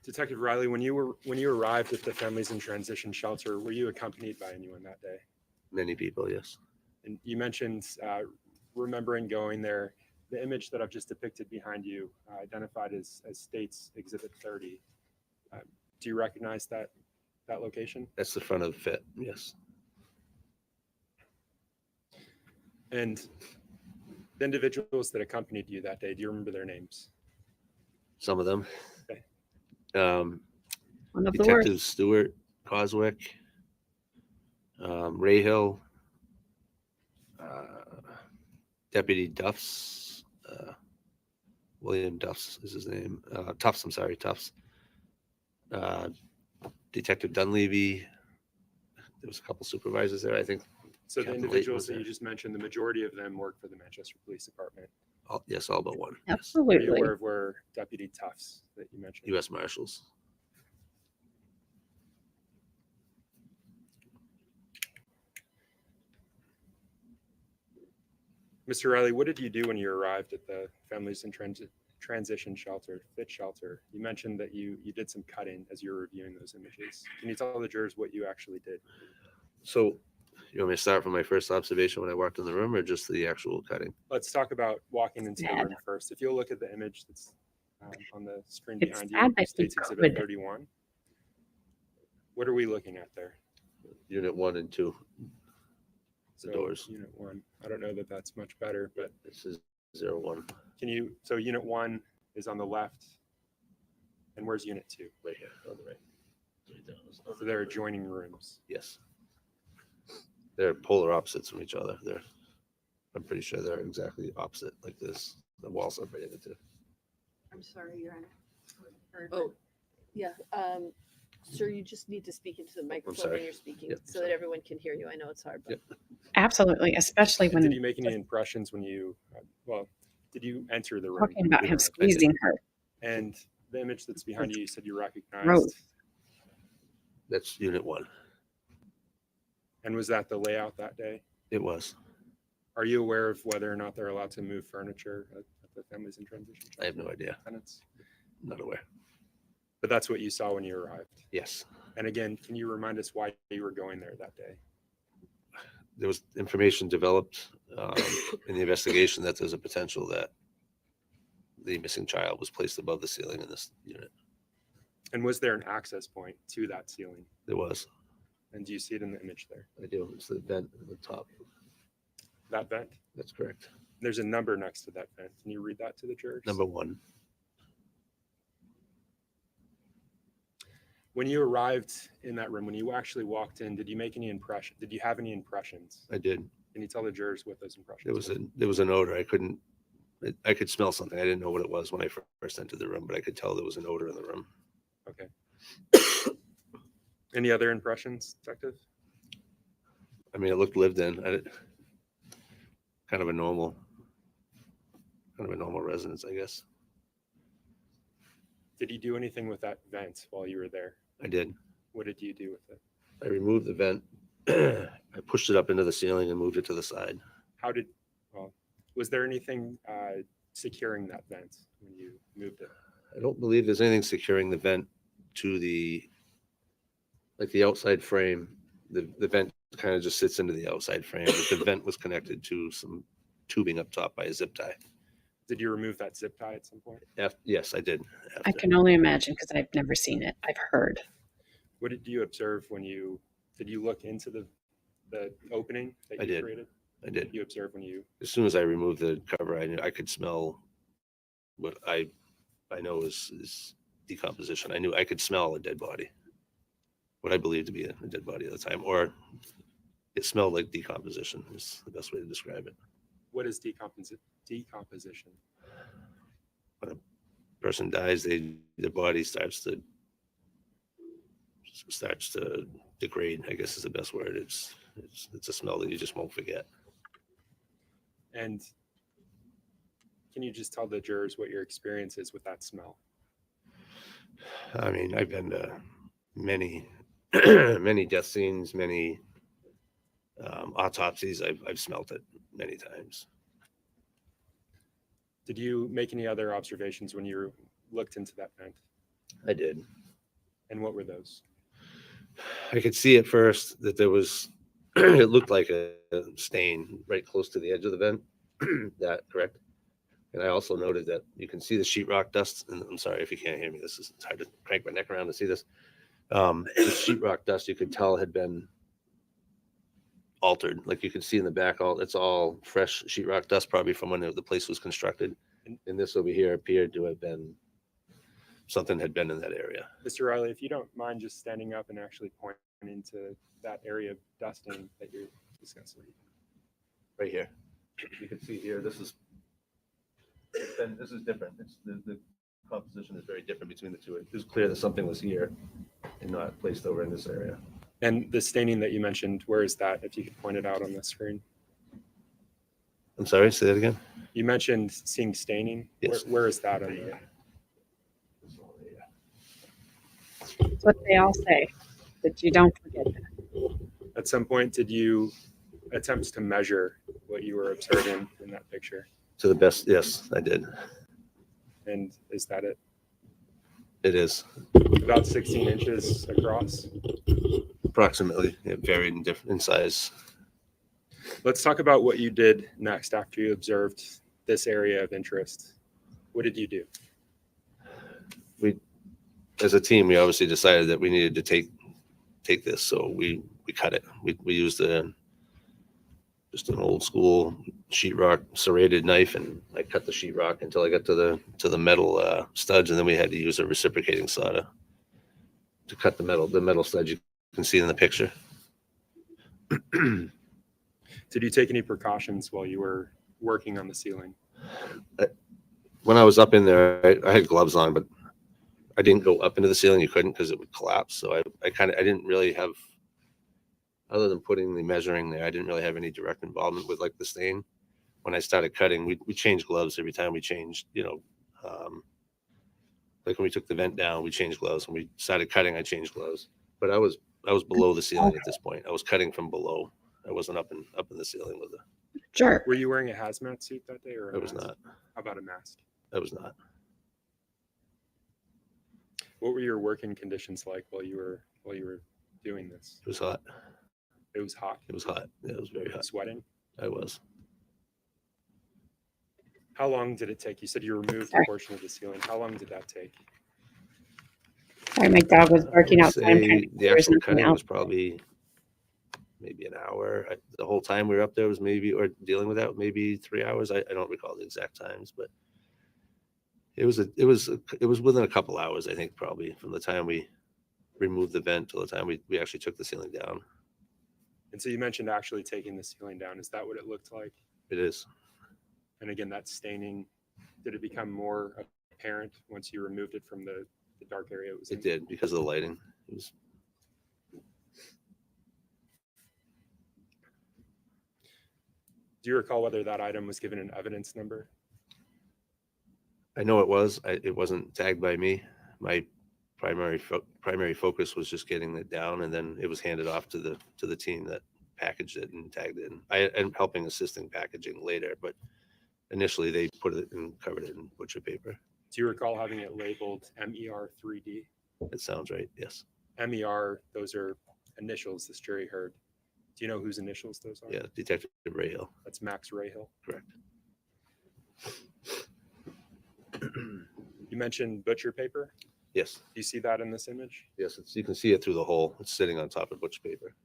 Detective Riley, when you arrived at the Families in Transition Shelter, were you accompanied by anyone that day? Many people, yes. And you mentioned remembering going there. The image that I've just depicted behind you, identified as States Exhibit 30. Do you recognize that location? That's the front of the FIT, yes. And the individuals that accompanied you that day, do you remember their names? Some of them. Okay. One of the Detective worst. Stewart Coswick, Ray Hill, Deputy Duffs, William Duffs is his name. Tufts, I'm sorry, Tufts. Detective Dunleavy. There was a couple supervisors there, I think. So the Captain individuals was that you there. just mentioned, the majority of them work for the Manchester Police Department. Yes, all but one. Yes. Are you Absolutely. aware of where Deputy Tufts that you mentioned? U.S. Marshals. Mr. Riley, what did you do when you arrived at the Families in Transition Shelter, FIT shelter? You mentioned that you did some cutting as you were reviewing those images. Can you tell the jurors what you actually did? So, you want me to start from my first observation when I walked in the room, or just the actual cutting? Let's talk about walking into the Sad. room first. If you'll look at the image that's on the screen It's behind sad you, that you States Exhibit could. 31. What are we looking at there? Unit 1 and 2. So doors. Unit 1. I don't know that that's much better, but This is 01 can you, so Unit 1 is on the left, and where's Unit 2? right here on the right. So they're adjoining rooms. Yes. They're polar opposites from each other. I'm pretty sure they're exactly opposite, like this. The wall separated the two. I'm sorry, Your Honor. Oh, yeah. Sir, you just need to speak into the microphone sorry. when you're speaking Yep, so sorry. that everyone can hear you. I know it's hard, but Yep. Absolutely, especially And when did you make any impressions when you, did you enter the room? talking about did him not. squeezing her. And the image that's behind you, you said you recognized. Gross. That's Unit 1. And was that the layout that day? It was. Are you aware of whether or not they're allowed to move furniture at the Families in Transition? I have no idea. Tenants? Not aware. But that's what you saw when you arrived. Yes. And again, can you remind us why you were going there that day? There was information developed in the investigation that there's a potential that the missing child was placed above the ceiling in this unit. And was there an access point to that ceiling? There was. And do you see it in the image there? I do. It's the vent at the top. That vent? That's correct. There's a number next to that vent. Can you read that to the jurors? Number 1. When you arrived in that room, when you actually walked in, did you make any impression? Did you have any impressions? I did. Can you tell the jurors what those impressions There was an odor. I could smell something. I didn't know what it was when I first entered the room, but I could tell there was an odor in the room. Okay. Any other impressions, Detective? I mean, it looked lived in. Kind of a normal residence, I guess. Did you do anything with that vent while you were there? I did. What did you do with it? I removed the vent. I pushed it up into the ceiling and moved it to the side. Was there anything securing that vent when you moved it? I don't believe there's anything securing the vent to the outside frame. The vent kind of just sits into the outside frame, but the vent was connected to some tubing up top by a zip tie. Did you remove that zip tie at some point? Yes, I did. I can only imagine because I've never seen it. I've heard. What did you observe did you look into the opening that I you did. created? I did. You observed when you, As soon as I removed the cover, I knew I could smell what I know is decomposition. I knew I could smell a dead body, what I believed to be a dead body at the time, or it smelled like decomposition is the best way to describe it. what is decomposition? When a person dies, their body starts to degrade, I guess is the best word. It's a smell that you just won't forget. And can you just tell the jurors what your experience is with that smell? I mean, I've been to many, many death scenes, many autopsies. I've smelt it many times. Did you make any other observations when you looked into that vent? I did. And what were those? I could see at first that there was, it looked like a stain right close to the edge of the vent. That correct? And I also noted that you can see the sheetrock dust. And I'm sorry if you can't hear me. It's hard to crank my neck around to see this. The sheetrock dust you could tell had been altered. Like you could see in the back, it's all fresh sheetrock dust, probably from when the place was constructed. And this over here appeared to have been something had been in that area. Mr. Riley, if you don't mind just standing up and actually pointing to that area of dusting that you're discussing. Right here. You can see here, this is different. It's the composition is very different between the two. It was clear that something was here and not placed over in this area. And the staining that you mentioned, where is that? If you could point it out on the screen. I'm sorry, say that again. You mentioned seeing staining. Yes. Where is that on the? That's what they all say, but you don't forget that. At some point, did you attempt to measure what you were observing in that picture? To the best, yes, I did. And is that it? It is. About 16 inches across? Approximately. It varied in size. Let's talk about what you did next after you observed this area of interest. What did you do? We, as a team, we obviously decided that we needed to take this, so we cut it. We used just an old school sheetrock serrated knife, and I cut the sheetrock until I got to the metal studs, and then we had to use a reciprocating saw to cut the metal studs you can see in the picture. Did you take any precautions while you were working on the ceiling? When I was up in there, I had gloves on, but I didn't go up into the ceiling. You couldn't because it would collapse. So I didn't really have, other than putting the measuring there, I didn't really have any direct involvement with like the stain. When I started cutting, we changed gloves every time we changed, like when we took the vent down, we changed gloves. When we started cutting, I changed gloves. But I was below the ceiling at this point. I was cutting from below. I wasn't up in the ceiling with it. Sure. Were you wearing a hazmat suit that day, or I was not. How about a mask? I was not. What were your working conditions like while you were doing this? It was hot. It was hot. It was hot. Yeah, it was very hot. Sweating? I was. How long did it take? You said you removed a portion of the ceiling. How long did that take? Sorry, my dog was barking I would outside. say the actual nothing cutting else. was probably maybe an hour. The whole time we were up there was or dealing with that, maybe 3 hours. I don't recall the exact times, but it was within a couple hours, I think, probably from the time we removed the vent till the time we actually took the ceiling down. And so you mentioned actually taking the ceiling down. Is that what it looked like? It is. And again, that staining, did it become more apparent once you removed it from the dark area it was in? It did because of the lighting. It was. Do you recall whether that item was given an evidence number? I know it was. It wasn't tagged by me. My primary focus was just getting it down, and then it was handed off to the team that packaged it and tagged it. I am helping assisting packaging later, but initially they put it and covered it in butcher paper. Do you recall having it labeled MER 3D? It sounds right. Yes. MER, those are initials this jury heard. Do you know whose initials those are? Yeah, Detective Rayhill. That's Max Rayhill. Correct. You mentioned butcher paper. Yes. Do you see that in this image? Yes. You can see it through the hole. It's sitting on top of butcher paper.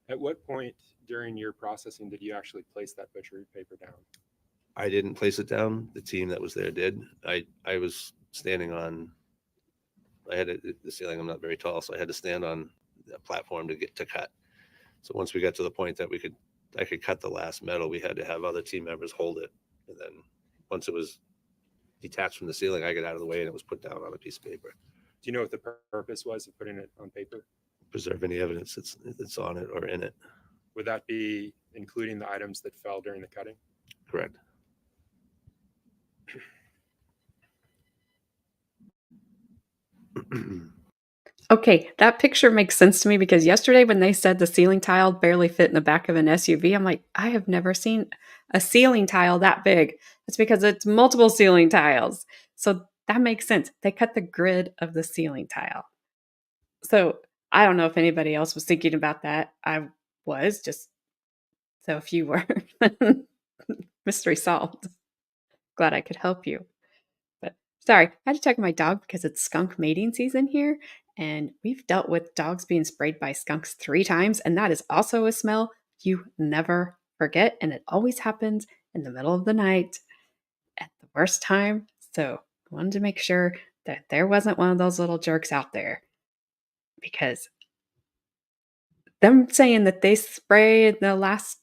At what point during your processing did you actually place that butcher paper down? I didn't place it down. The team that was there did. I was standing on. I had the ceiling. I'm not very tall, so I had to stand on a platform to get to cut. So once we got to the point that I could cut the last metal, we had to have other team members hold it. And then once it was detached from the ceiling, I got out of the way and it was put down on a piece of paper. Do you know what the purpose was of putting it on paper? Preserve any evidence that's on it or in it. Would that be including the items that fell during the cutting? Correct. Okay, that picture makes sense to me because yesterday when they said the ceiling tile barely fit in the back of an SUV, I'm like, I have never seen a ceiling tile that big. It's because it's multiple ceiling tiles. So that makes sense. They cut the grid of the ceiling tile. So I don't know if anybody else was thinking about that. I was just so if you were, mystery solved. Glad I could help you. But sorry, I had to check my dog because it's skunk mating season here. And we've dealt with dogs being sprayed by skunks 3 times. And that is also a smell you never forget. And it always happens in the middle of the night at the worst time. So I wanted to make sure that there wasn't one of those little jerks out there. Because them saying that they spray the last,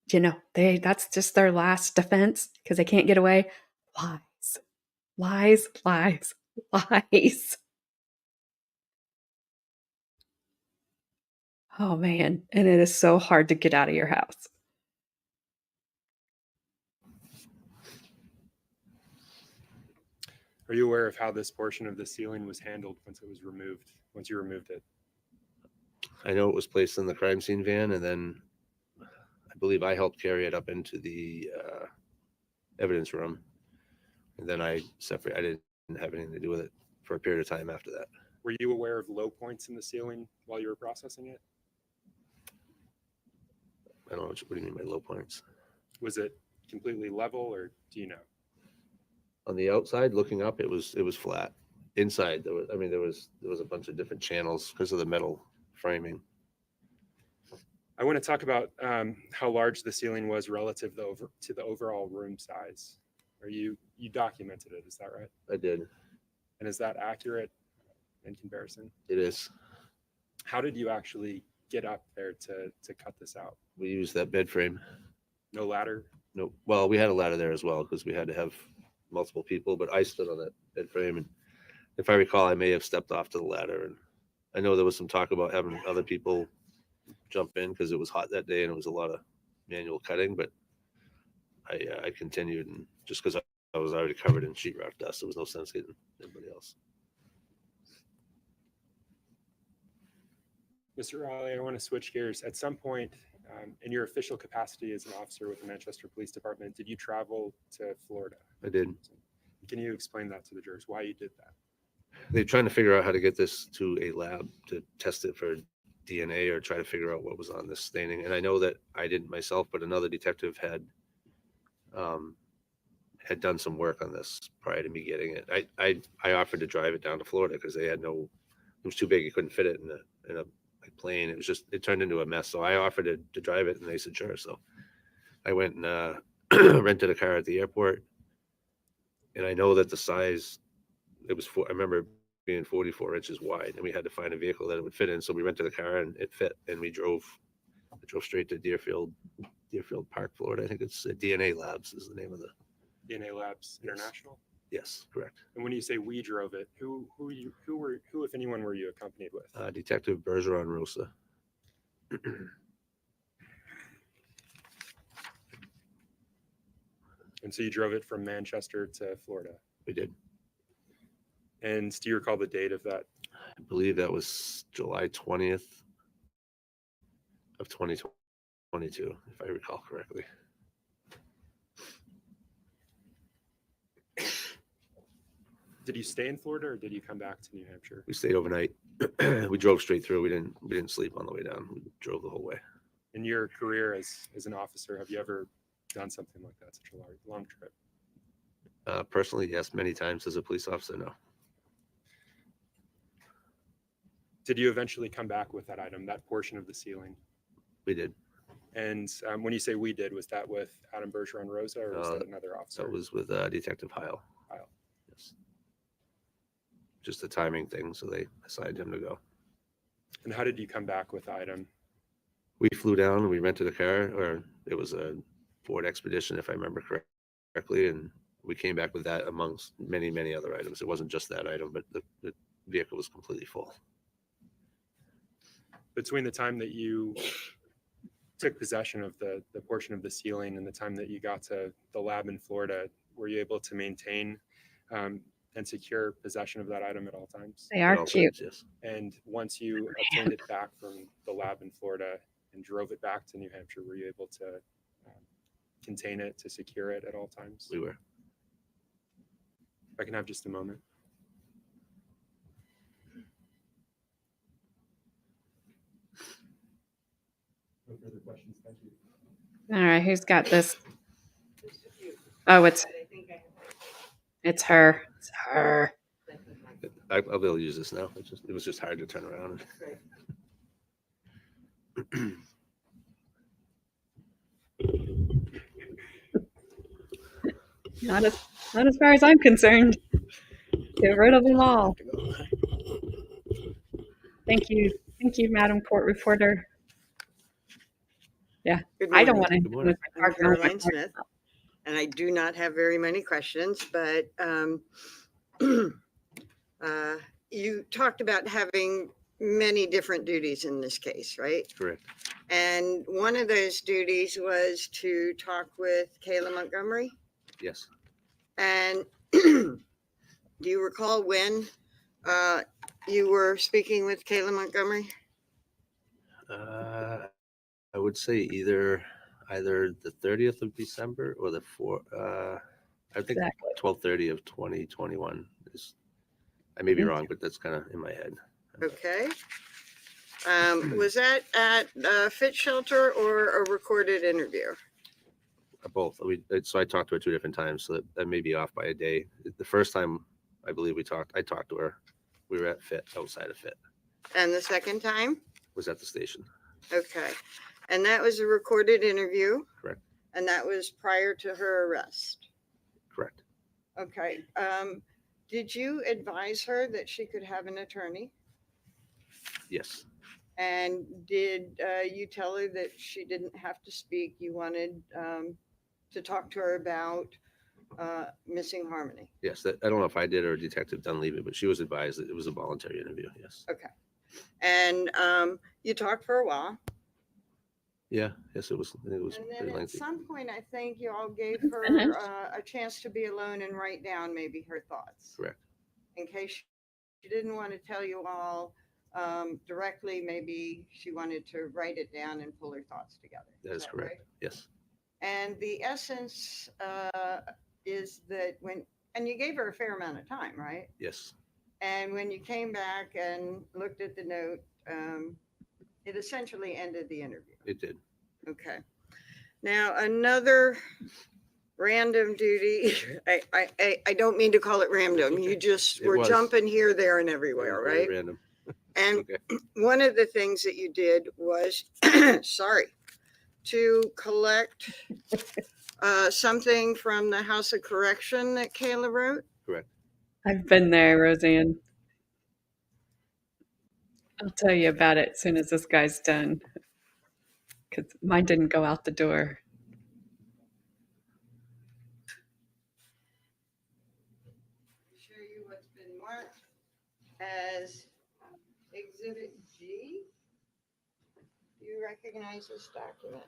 that's just their last defense because they can't get away. Lies, lies, lies, lies. Oh man, and it is so hard to get out of your house. Are you aware of how this portion of the ceiling was handled once it was removed, once you removed it? I know it was placed in the crime scene van, and then I believe I helped carry it up into the evidence room. And then I didn't have anything to do with it for a period of time after that. Were you aware of low points in the ceiling while you were processing it? I don't know what do you mean by low points. Was it completely level, or do you know? On the outside, looking up, it was flat. Inside, there was a bunch of different channels because of the metal framing. I want to talk about how large the ceiling was relative to the overall room size. You documented it, is that right? I did. And is that accurate in comparison? It is. How did you actually get up there to cut this out? We used that bed frame. No ladder? No, well, we had a ladder there as well because we had to have multiple people, but I stood on that bed frame, and if I recall, I may have stepped off to the ladder. And I know there was some talk about having other people jump in because it was hot that day and it was a lot of manual cutting, but I continued, and just because I was already covered in sheetrock dust, there was no sense getting anybody else. Mr. Raleigh, I want to switch gears. At some point in your official capacity as an officer with the Manchester Police Department, did you travel to Florida? I did. Can you explain that to the jurors, why you did that? They're trying to figure out how to get this to a lab to test it for DNA or try to figure out what was on this staining. And I know that I didn't myself, but another detective had done some work on this prior to me getting it. I offered to drive it down to Florida because they had it was too big. You couldn't fit it in a plane. It turned into a mess. So I offered to drive it, and they said, sure. So I went and rented a car at the airport. And I know that the size, I remember being 44 inches wide, and we had to find a vehicle that it would fit in. So we rented a car and it fit, and I drove straight to Deerfield Park, Florida. I think it's DNA Labs is the name of the DNA Labs International? Yes, correct. And when you say we drove it, who, if anyone, were you accompanied with? Detective Bergeron Rosa. And so you drove it from Manchester to Florida? We did. And do you recall the date of that? I believe that was July 20th of 2022, if I recall correctly. Did you stay in Florida or did you come back to New Hampshire? We stayed overnight. We drove straight through. We didn't sleep on the way down. We drove the whole way. In your career as an officer, have you ever done something like that, such a long trip? Personally, yes. Many times as a police officer, no. Did you eventually come back with that item, that portion of the ceiling? We did. And when you say we did, was that with Adam Bergeron Rosa or was that another officer? That was with Detective Heil. Heil. Yes. Just a timing thing, so they assigned him to go. And how did you come back with the item? We flew down and we rented a car, or it was a Ford Expedition, if I remember correctly, and we came back with that amongst many, many other items. It wasn't just that item, but the vehicle was completely full. Between the time that you took possession of the portion of the ceiling and the time that you got to the lab in Florida, were you able to maintain and secure possession of that item at all times? They At are all cute. times, yes. And once you obtained it back from the lab in Florida and drove it back to New Hampshire, were you able to contain it, to secure it at all times? We were. If I can have just a moment. No further questions. Thank you. All right, who's got this? Oh, it's her. It's her. I'll be able to use this now. It was just hard to turn around. Not as far as I'm concerned. Get rid of them all. Thank you, Madam Court Reporter. Yeah, Good I don't morning. want to. Good morning. I'm Caroline Smith, and I do not have very many questions, but you talked about having many different duties in this case, right? Correct. And one of those duties was to talk with Kayla Montgomery. Yes. And do you recall when you were speaking with Kayla Montgomery? I would say either the 30th of December or the 4th. I think Exactly. 12/30 of 2021 is. I may be wrong, but that's kind of in my head. Okay. Was that at a fit shelter or a recorded interview? Both. So I talked to her 2 different times, so that may be off by a day. The first time I believe I talked to her. We were at Fit, outside of Fit. And the second time? Was at the station. Okay. And that was a recorded interview? Correct. And that was prior to her arrest? Correct. Okay. Did you advise her that she could have an attorney? Yes. And did you tell her that she didn't have to speak? You wanted to talk to her about missing Harmony? Yes. I don't know if I did or Detective Dunleavy, but she was advised that it was a voluntary interview. Yes. Okay. And you talked for a while. Yeah. Yes, it was. It was And very then at lengthy. some point, I think you all gave her Finished. a chance to be alone and write down maybe her thoughts. Correct. In case she didn't want to tell you all directly, maybe she wanted to write it down and pull her thoughts together. That is correct. right? Yes. And the essence is that and you gave her a fair amount of time, right? Yes. And when you came back and looked at the note, it essentially ended the interview. It did. Okay. Now, another random duty, I don't mean to call it random. You just It were was. jumping here, there, and It everywhere, was very right? random. And Okay. one of the things that you did was, to collect something from the House of Correction that Kayla wrote. Correct. I've been there, Roseanne. I'll tell you about it as soon as this guy's done. Because mine didn't go out the door. Show you what's been marked as Exhibit G. Do you recognize this document?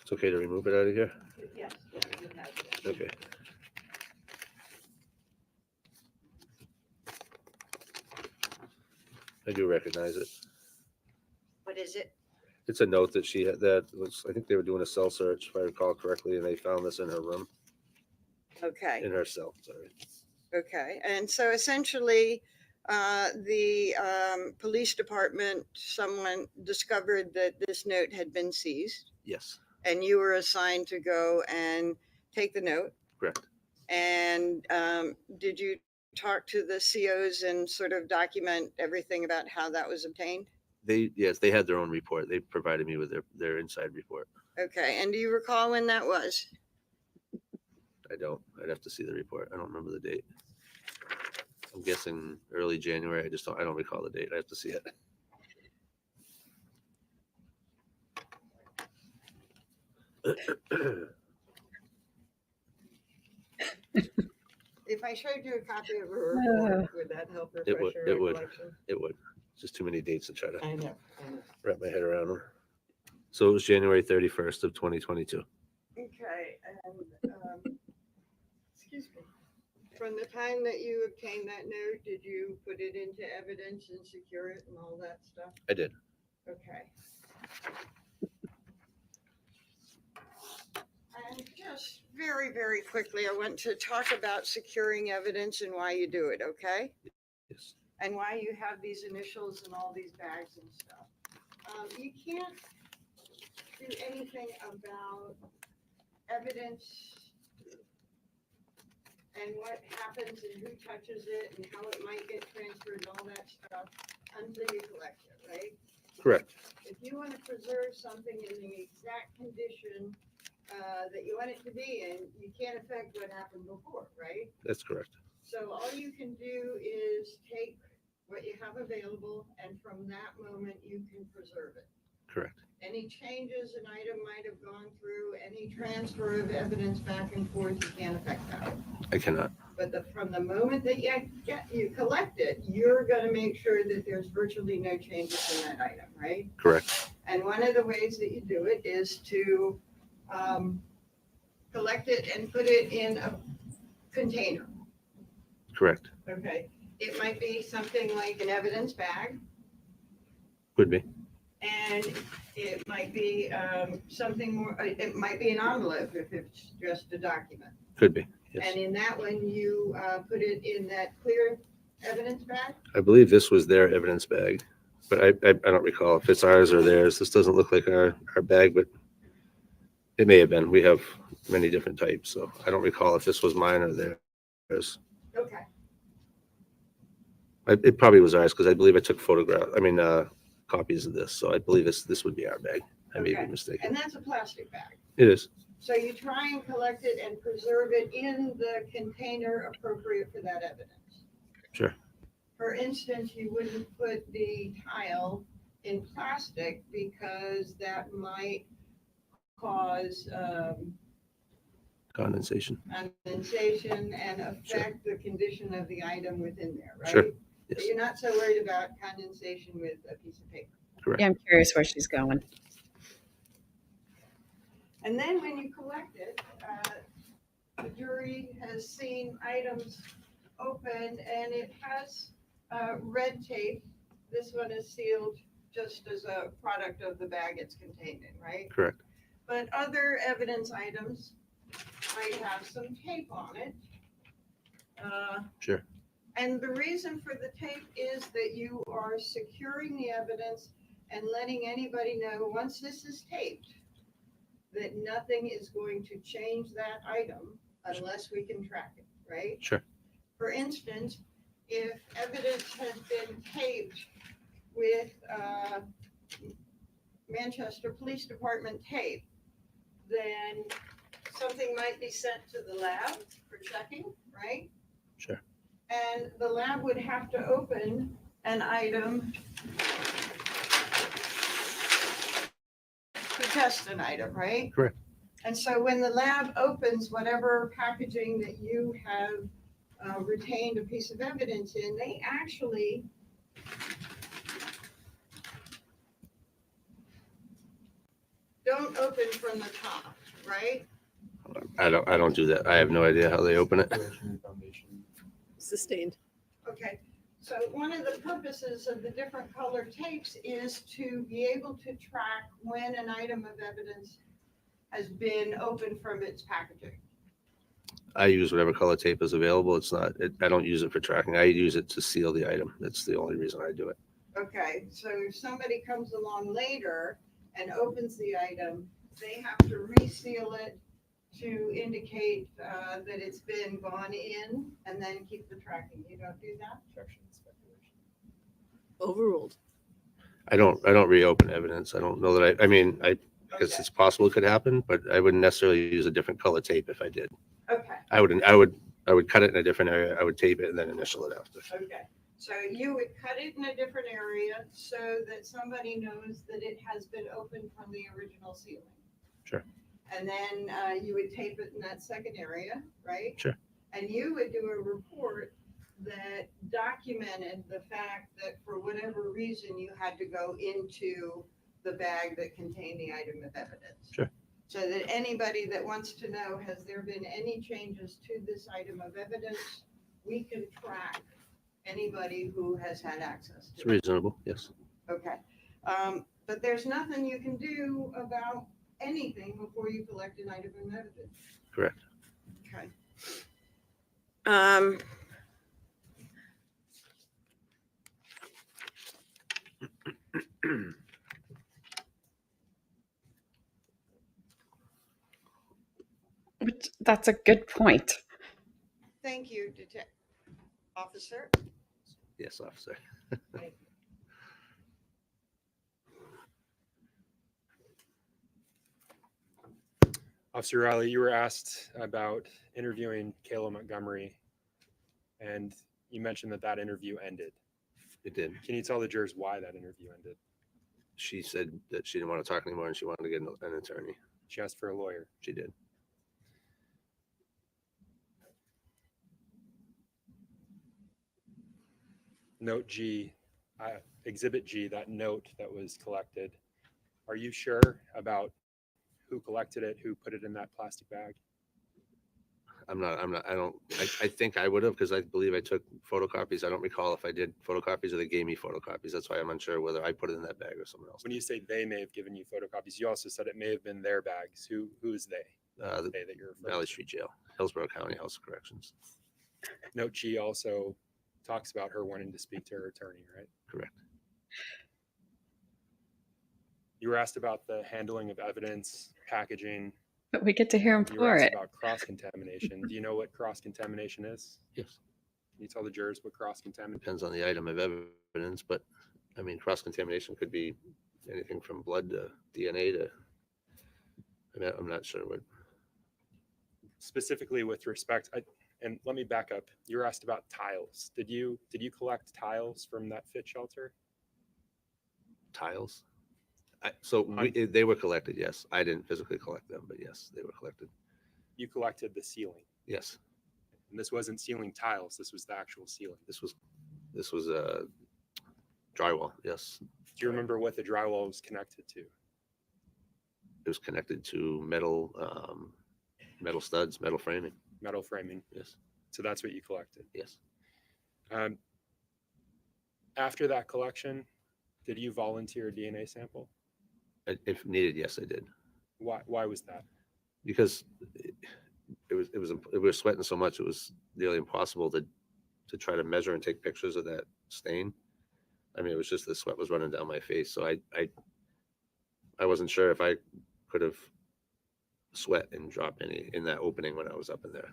It's okay to remove it out of here. Yes. You have it. Okay. I do recognize it. What is it? It's a note that she had that was, I think they were doing a cell search, if I recall correctly, and they found this in her room, Okay. in her cell, sorry. Okay. And so essentially, the police department, someone discovered that this note had been seized, Yes, and you were assigned to go and take the note. correct. And did you talk to the COs and sort of document everything about how that was obtained? Yes, they had their own report. They provided me with their inside report. Okay. And do you recall when that was? I don't. I'd have to see the report. I don't remember the date. I'm guessing early January. I don't recall the date. I have to see it. If I showed you a copy of her report, would that help refresh your It would. recollection? It would. Just too many dates to try to I know. wrap my head around them. So it was January 31st of 2022. Okay, and, excuse me. From the time that you obtained that note, did you put it into evidence and secure it and all that stuff? I did. Okay. And just very, very quickly, I want to talk about securing evidence and why you do it, okay? Yes. And why you have these initials and all these bags and stuff. You can't do anything about evidence and what happens and who touches it and how it might get transferred and all that stuff until you collect it, right? Correct. If you want to preserve something in the exact condition that you want it to be in, you can't affect what happened before, right? That's correct. So all you can do is take what you have available, and from that moment, you can preserve it. Correct. Any changes an item might have gone through, any transfer of evidence back and forth, you can't affect that. I cannot. But from the moment that you collect it, you're gonna make sure that there's virtually no changes in that item, right? Correct. And one of the ways that you do it is to collect it and put it in a container. Correct. Okay, it might be something like an evidence bag, Could be. and it might be something more, it might be an envelope if it's just a document. Could be. Yes. And in that one, you put it in that clear evidence bag? I believe this was their evidence bag, but I don't recall if it's ours or theirs. This doesn't look like our bag, but it may have been. We have many different types, so I don't recall if this was mine or theirs. Okay, It probably was ours because I believe I took copies of this. So I believe this would be our bag. I may be Okay. mistaken. and that's a plastic bag. It is. So you try and collect it and preserve it in the container appropriate for that evidence. Sure. For instance, you wouldn't put the tile in plastic because that might cause Condensation. condensation and affect the condition of the item within there, right? Sure. So Yes. you're not so worried about condensation with a piece of paper. Correct. Yeah, I'm curious where she's going. And then when you collect it, the jury has seen items open and it has red tape. This one is sealed just as a product of the bag it's contained in, right? Correct. But other evidence items might have some tape on it. Sure. And the reason for the tape is that you are securing the evidence and letting anybody know, once this is taped, that nothing is going to change that item unless we can track it, right? Sure. For instance, if evidence has been taped with Manchester Police Department tape, then something might be sent to the lab for checking, right? Sure. And the lab would have to open an item to test an item, right? Correct. And so when the lab opens whatever packaging that you have retained a piece of evidence in, they actually don't open from the top, right? I don't do that. I have no idea how they open it. Sustained. Okay, so one of the purposes of the different color tapes is to be able to track when an item of evidence has been opened from its packaging. I use whatever color tape is available. I don't use it for tracking. I use it to seal the item. That's the only reason I do it. Okay, so if somebody comes along later and opens the item, they have to reseal it to indicate that it's been gone in and then keep the tracking. You don't do that? Overruled. I don't reopen evidence. I don't know that I guess Okay. it's possible it could happen, but I wouldn't necessarily use a different color tape if I did. Okay, I would cut it in a different area. I would tape it and then initial it after. okay. So you would cut it in a different area so that somebody knows that it has been opened from the original sealing. Sure. And then you would tape it in that second area, right? Sure. And you would do a report that documented the fact that for whatever reason you had to go into the bag that contained the item of evidence. Sure. So that anybody that wants to know, has there been any changes to this item of evidence? We can track anybody who has had access It's to it. reasonable, yes. Okay. But there's nothing you can do about anything before you collect an item of evidence. Correct. Okay. That's a good point. Thank you, Officer. Yes, officer. Officer Riley, you were asked about interviewing Kayla Montgomery, and you mentioned that that interview ended. It did. Can you tell the jurors why that interview ended? She said that she didn't want to talk anymore and she wanted to get an attorney. She asked for a lawyer. She did. Note G, Exhibit G, that note that was collected. Are you sure about who collected it, who put it in that plastic bag? I think I would have, because I believe I took photocopies. I don't recall if I did photocopies or they gave me photocopies. That's why I'm unsure whether I put it in that bag or someone else. When you say they may have given you photocopies, you also said it may have been their bags. Who is they? The They that you're referring Valley to? Street Jail, Hillsborough County House of Corrections. Note G also talks about her wanting to speak to her attorney, right? Correct. You were asked about the handling of evidence, packaging. But we get to hear him You were for asked it. about cross-contamination. Do you know what cross-contamination is? Yes. Can you tell the jurors what cross-contamination? Depends on the item of evidence, but I mean, cross-contamination could be anything from blood to DNA to, I mean, I'm not sure what. Specifically with respect, and let me back up. You were asked about tiles. Did you collect tiles from that fit shelter? Tiles. They were collected, yes. I didn't physically collect them, but yes, they were collected. You collected the ceiling. Yes, And this wasn't ceiling tiles. This was the actual ceiling. this was drywall. Yes, Do you remember what the drywall was connected to? it was connected to metal, metal studs, metal framing. Metal framing. Yes, So that's what you collected. yes. After that collection, did you volunteer a DNA sample? If needed, yes, I did, Why was that? because it was sweating so much it was nearly impossible to try to measure and take pictures of that stain. I mean, it was just the sweat was running down my face, so I wasn't sure if I could have sweat and dropped any in that opening when I was up in there.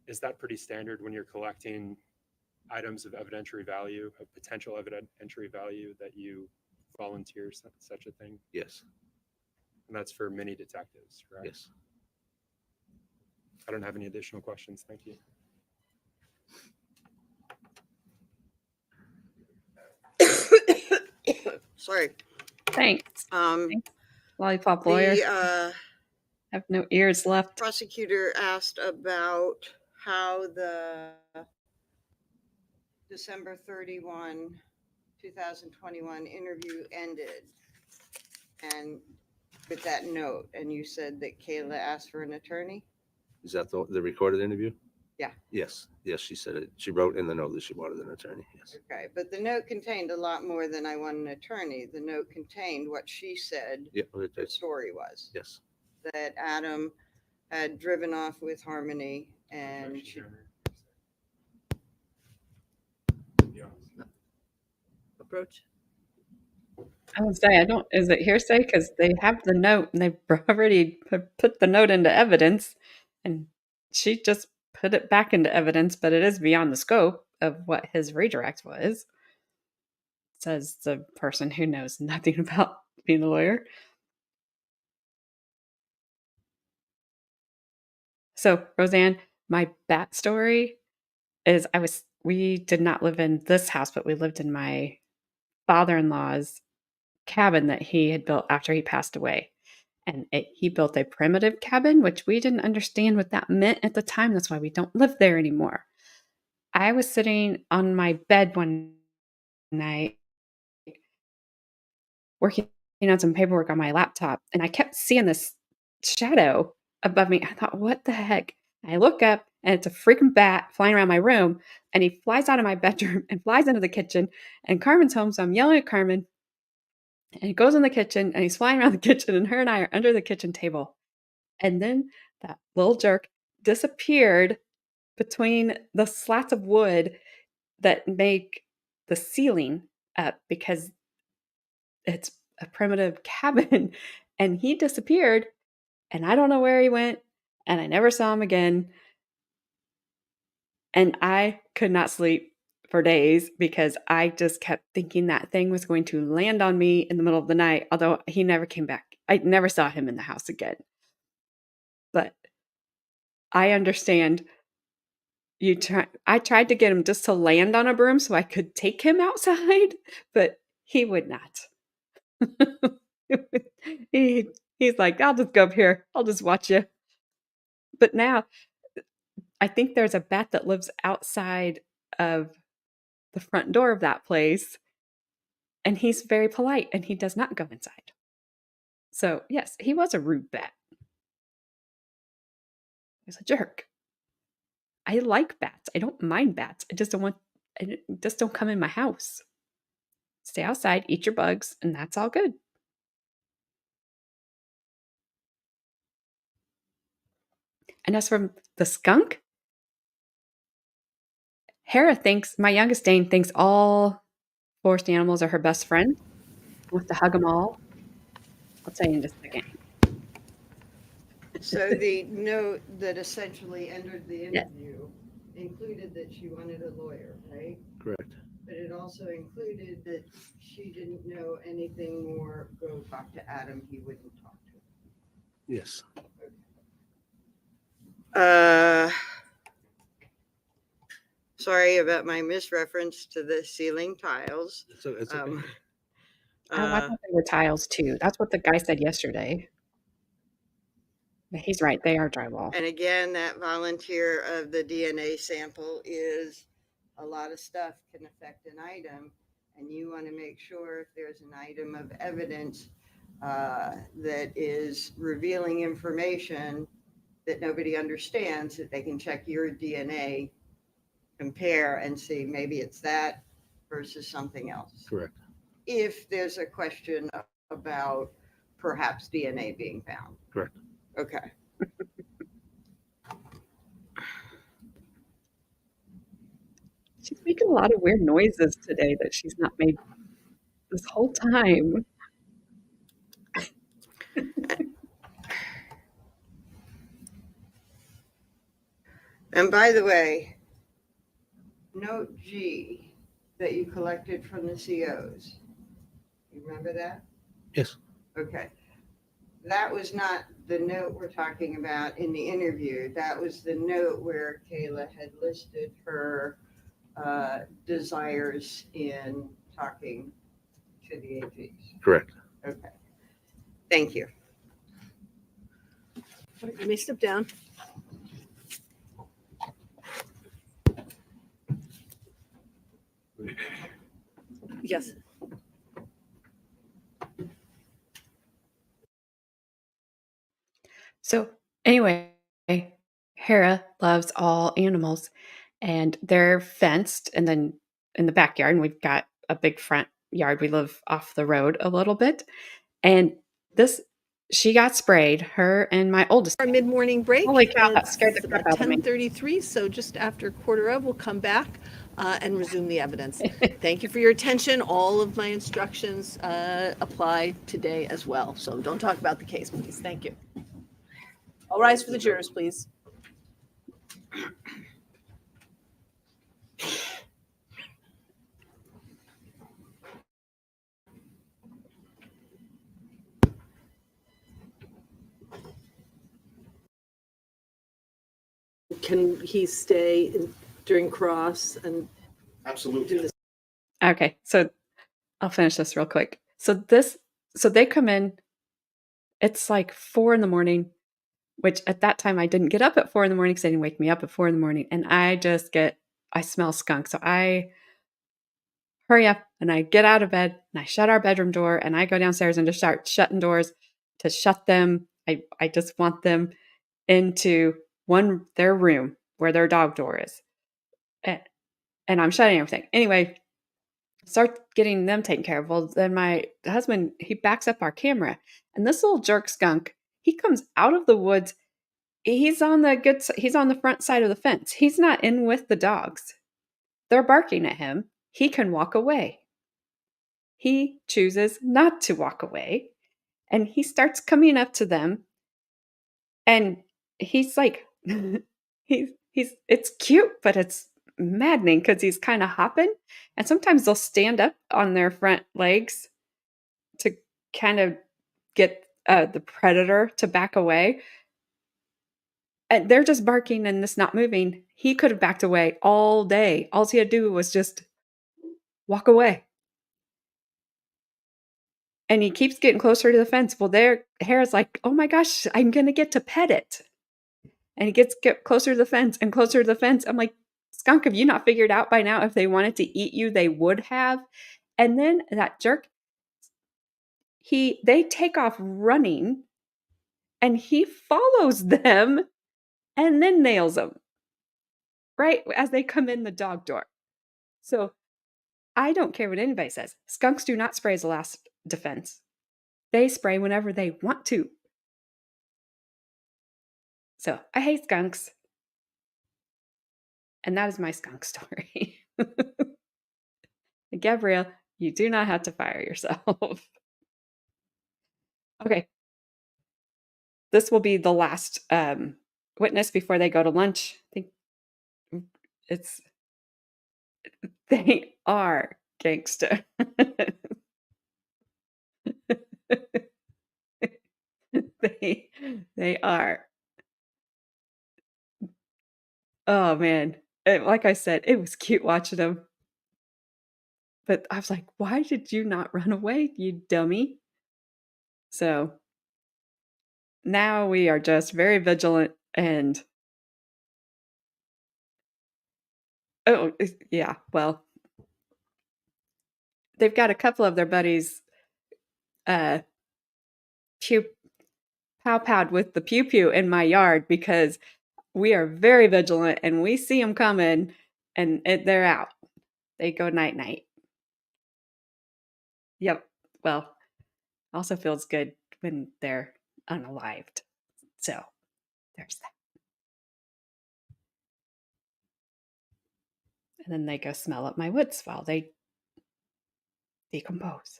Is that pretty standard when you're collecting items of evidentiary value, of potential evidentiary value, that you volunteer such a thing? Yes, And that's for many detectives, right? yes. I don't have any additional questions. Thank you. Sorry. Thanks. Um, Lollipop lawyer. the Have no ears left. prosecutor asked about how the December 31, 2021 interview ended. And with that note, and you said that Kayla asked for an attorney? Is that the recorded interview? Yeah. Yes, yes, she said it. She wrote in the note that she wanted an attorney. Yes. Okay, but the note contained a lot more than I want an attorney. The note contained what she said Yeah. her story was. Yes. That Adam had driven off with Harmony and she, Approach. I would say I don't. Is it hearsay? Because they have the note and they've already put the note into evidence, and she just put it back into evidence. But it is beyond the scope of what his redirect was. Says the person who knows nothing about being a lawyer. So Roseanne, my bat story is we did not live in this house, but we lived in my father-in-law's cabin that he had built after he passed away. And he built a primitive cabin, which we didn't understand what that meant at the time. That's why we don't live there anymore. I was sitting on my bed one night working working on some paperwork on my laptop, and I kept seeing this shadow above me. I thought, what the heck? I look up, and it's a freaking bat flying around my room, and he flies out of my bedroom and flies into the kitchen. And Carmen's home, so I'm yelling at Carmen, and he goes in the kitchen, and he's flying around the kitchen, and her and I are under the kitchen table. And then that little jerk disappeared between the slats of wood that make the ceiling up, because it's a primitive cabin. And he disappeared, and I don't know where he went, and I never saw him again. And I could not sleep for days because I just kept thinking that thing was going to land on me in the middle of the night, although he never came back. I never saw him in the house again. But I understand. I tried to get him just to land on a broom so I could take him outside, but he would not. He's like, I'll just go up here. I'll just watch you. But now I think there's a bat that lives outside of the front door of that place, and he's very polite, and he does not go inside. So yes, he was a rude bat. He's a jerk. I like bats. I don't mind bats. I just don't come in my house. Stay outside, eat your bugs, and that's all good. And as for the skunk, Hera thinks, my youngest Dane thinks all forest animals are her best friend. Wants to hug them all. I'll tell you in just a second. So the note that essentially entered the interview included that she wanted a lawyer, right? Correct. But it also included that she didn't know anything more. Go talk to Adam. He wouldn't talk to her. Yes. Sorry about my misreference to the ceiling tiles. So it's okay. I thought they were tiles too. That's what the guy said yesterday. But he's right. They are drywall. And again, that volunteer of the DNA sample is a lot of stuff can affect an item. And you want to make sure if there's an item of evidence that is revealing information that nobody understands, that they can check your DNA, compare, and see maybe it's that versus something else. Correct. If there's a question about perhaps DNA being found. Correct. Okay. She's making a lot of weird noises today that she's not made this whole time. And by the way, note G that you collected from the COs. You remember that? Yes. Okay. That was not the note we're talking about in the interview. That was the note where Kayla had listed her desires in talking to the AGs. Correct. Okay. Thank you. You may step down. Yes. So anyway, Hera loves all animals, and they're fenced, and then in the backyard, and we've got a big front yard. We live off the road a little bit, and she got sprayed, her and my oldest. Our mid-morning break. Holy cow, that It's scared the crap out of me. 10:33, so just after 1:15, we'll come back and resume the evidence. Thank you for your attention. All of my instructions apply today as well. So don't talk about the case, please. Thank you. All rise for the jurors, please. Can he stay during cross and Absolutely. do this? Okay, so I'll finish this real quick. So they come in, it's like 4 a.m, which at that time I didn't get up at 4 a.m. because they didn't wake me up at 4 a.m, and I smell skunk. So I hurry up. And I get out of bed and I shut our bedroom door and I go downstairs and just start shutting doors to shut them. I just want them into their room where their dog door is. And I'm shutting everything. Anyway, start getting them taken care of. Well, then my husband, he backs up our camera, and this little jerk skunk, he comes out of the woods. He's on the front side of the fence. He's not in with the dogs. They're barking at him. He can walk away. He chooses not to walk away, and he starts coming up to them, and he's like, it's cute, but it's maddening because he's kind of hopping, and sometimes they'll stand up on their front legs to kind of get the predator to back away. And they're just barking and this not moving. He could have backed away all day. All he had to do was just walk away. And he keeps getting closer to the fence. Well, their hair is like, oh my gosh, I'm going to get to pet it. And he get closer to the fence and closer to the fence. I'm like, skunk, have you not figured out by now if they wanted to eat you, they would have? And then that jerk, they take off running and he follows them and then nails them right as they come in the dog door. So I don't care what anybody says. Skunks do not spray as a last defense. They spray whenever they want to. So I hate skunks. And that is my skunk story. Gabrielle, you do not have to fire yourself. Okay. This will be the last witness before they go to lunch. I think they are gangster. They are. Oh man. Like I said, it was cute watching them. But I was like, why did you not run away, you dummy? So now we are just very vigilant and yeah, well, they've got a couple of their buddies pow-powed with the pew-pew in my yard because we are very vigilant and we see them coming and they're out. They go night-night. Yep. Well, also feels good when they're unalived. So there's that. And then they go smell up my woods while they decompose.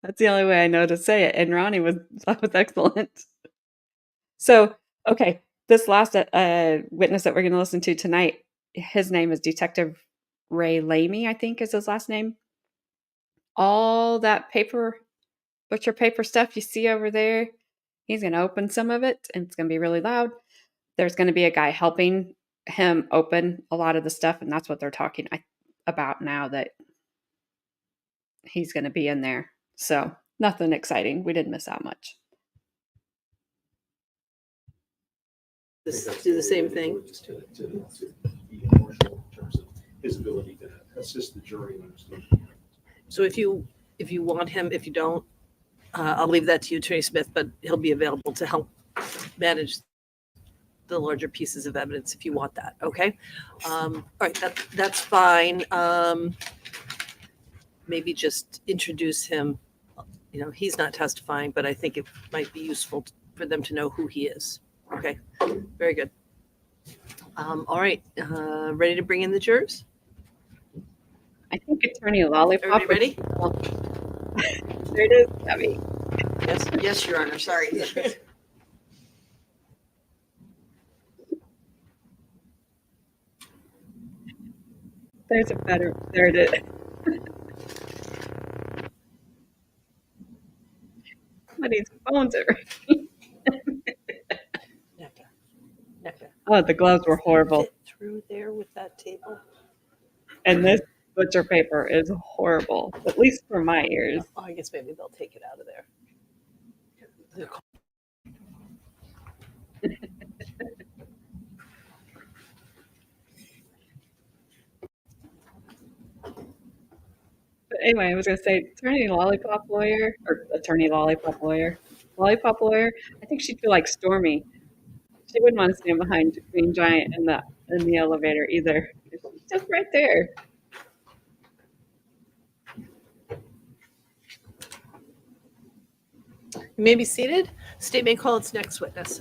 That's the only way I know to say it. And Ronnie that was excellent. So, okay, this last witness that we're going to listen to tonight, his name is Detective Ray Lamy, I think is his last name. All that butcher paper stuff you see over there, he's going to open some of it and it's going to be really loud. There's going to be a guy helping him open a lot of the stuff, and that's what they're talking about now, that he's going to be in there. So nothing exciting. We didn't miss out much. Do the same thing. To be impartial in terms of his ability to assist the jury in understanding. So if you want him, if you don't, I'll leave that to you, Attorney Smith, but he'll be available to help manage the larger pieces of evidence if you want that. Okay. All right. That's fine. Maybe just introduce him. You know, he's not testifying, but I think it might be useful for them to know who he is. Okay. Very good. All right. Ready to bring in the jurors? I think Attorney Lollipop. Everybody ready? There it is, Abby. Yes, Your Honor, sorry. There it is. Somebody's phones are ringing. Oh, the gloves were horrible. Fit through there with that table. And this butcher paper is horrible, at least for my ears. Oh, I guess maybe they'll take it out of there. Anyway, I was going to say attorney lollipop lawyer or attorney lollipop lawyer. Lollipop lawyer. I think she'd feel like Stormy. She wouldn't want to stand behind Green Giant in the elevator either. She's just right there. You may be seated. State may call its next witness.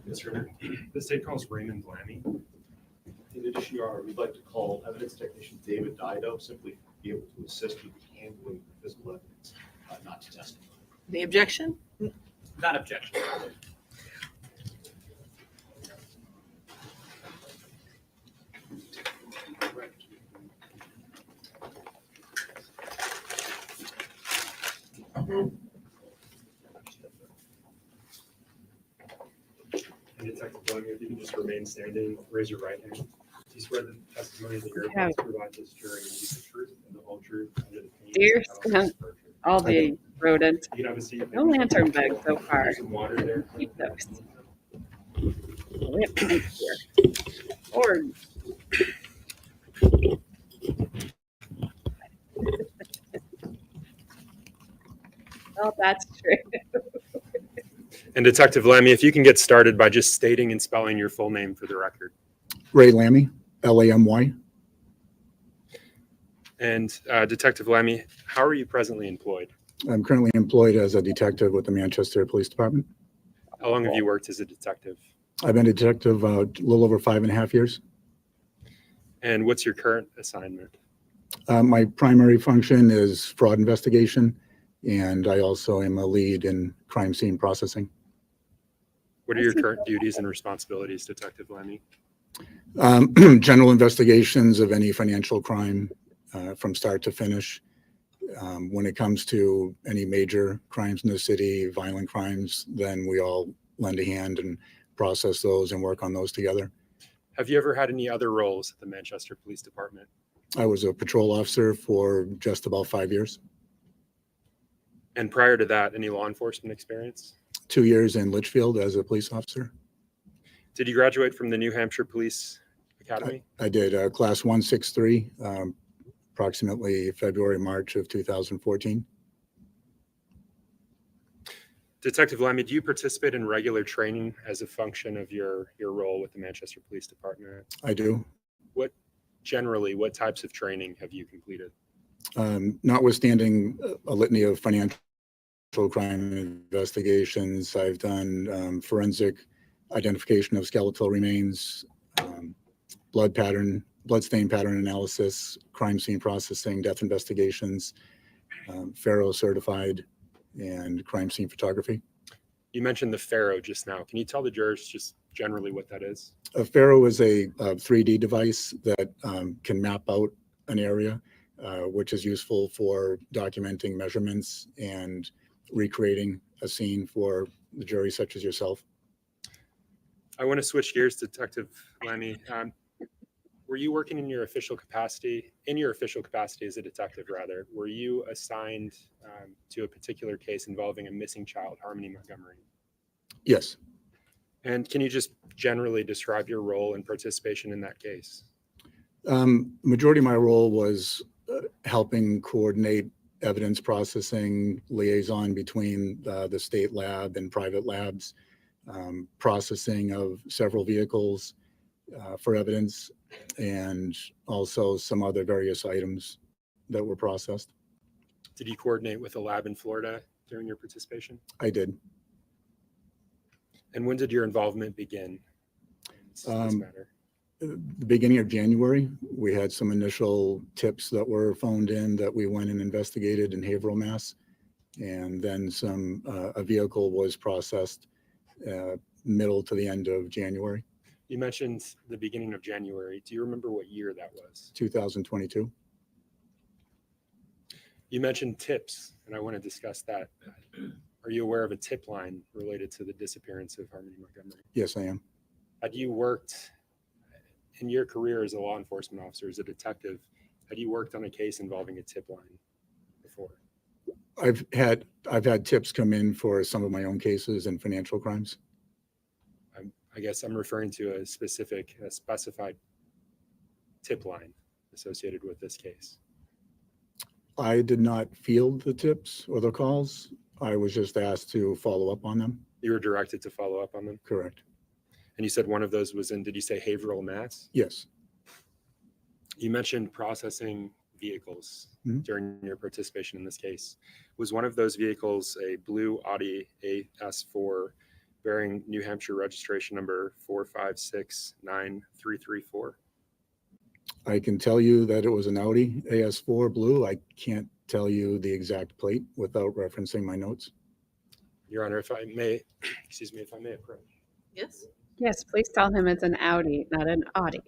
Yes, Your Honor. The state calls Raymond Blammy. In addition, Your Honor, we'd like to call evidence technician David Dido, simply be able to assist with the handling of physical evidence, not to testify. The objection? Not objection. And Detective Blammy, if you can just remain standing, raise your right hand. Do you swear the testimony that you're Yeah. about to provide this jury will be the truth and the whole truth under the pains Dear and penalties of perjury? All the rodent. You can have a seat. No lantern bag so far. There's some water there. Keep those. We have plenty here. Or oh, that's true. And Detective Lammy, if you can get started by just stating and spelling your full name for the record. Ray Lammy, Lamy. And Detective Lammy, how are you presently employed? I'm currently employed as a detective with the Manchester Police Department. How long have you worked as a detective? I've been a detective a little over 5.5 years. And what's your current assignment? My primary function is fraud investigation, and I also am a lead in crime scene processing. What are your current duties and responsibilities, Detective Lammy? General investigations of any financial crime from start to finish. When it comes to any major crimes in the city, violent crimes, then we all lend a hand and process those and work on those together. Have you ever had any other roles at the Manchester Police Department? I was a patrol officer for just about 5 years. And prior to that, any law enforcement experience? 2 years in Litchfield as a police officer. Did you graduate from the New Hampshire Police Academy? I did class 163, approximately February, March of 2014. Detective Lammy, do you participate in regular training as a function of your role with the Manchester Police Department? I do. What types of training have you completed? Notwithstanding a litany of financial crime investigations, I've done forensic identification of skeletal remains, blood stain pattern analysis, crime scene processing, death investigations, FARO certified, and crime scene photography. You mentioned the FARO just now. Can you tell the jurors just generally what that is? A FARO is a 3D device that can map out an area, which is useful for documenting measurements and recreating a scene for the jury, such as yourself. I want to switch gears, Detective Lammy. Were you working in your official capacity as a detective, rather? Were you assigned to a particular case involving a missing child, Harmony Montgomery? Yes. And can you just generally describe your role and participation in that case? Majority of my role was helping coordinate evidence processing, liaison between the state lab and private labs, processing of several vehicles for evidence, and also some other various items that were processed. Did you coordinate with a lab in Florida during your participation? I did. And when did your involvement begin in this matter? The beginning of January, we had some initial tips that were phoned in that we went and investigated in Haverhill, Mass. And then a vehicle was processed middle to the end of January. You mentioned the beginning of January. Do you remember what year that was? 2022. You mentioned tips, and I want to discuss that. Are you aware of a tip line related to the disappearance of Harmony Montgomery? Yes, I am. Had you worked in your career as a law enforcement officer, as a detective, had you worked on a case involving a tip line before? I've had tips come in for some of my own cases and financial crimes. I guess I'm referring to a specified tip line associated with this case. I did not field the tips or the calls. I was just asked to follow up on them. You were directed to follow up on them? Correct. And you said one of those was in, did you say Haverhill, Mass? Yes. You mentioned processing vehicles Mhm. during your participation in this case. Was one of those vehicles a blue Audi AS4 bearing New Hampshire registration number 4569334? I can tell you that it was an Audi AS4 blue. I can't tell you the exact plate without referencing my notes. Your Honor, if I may, excuse me, if I may approach. Yes? Yes, please tell him it's an Audi, not an Audi.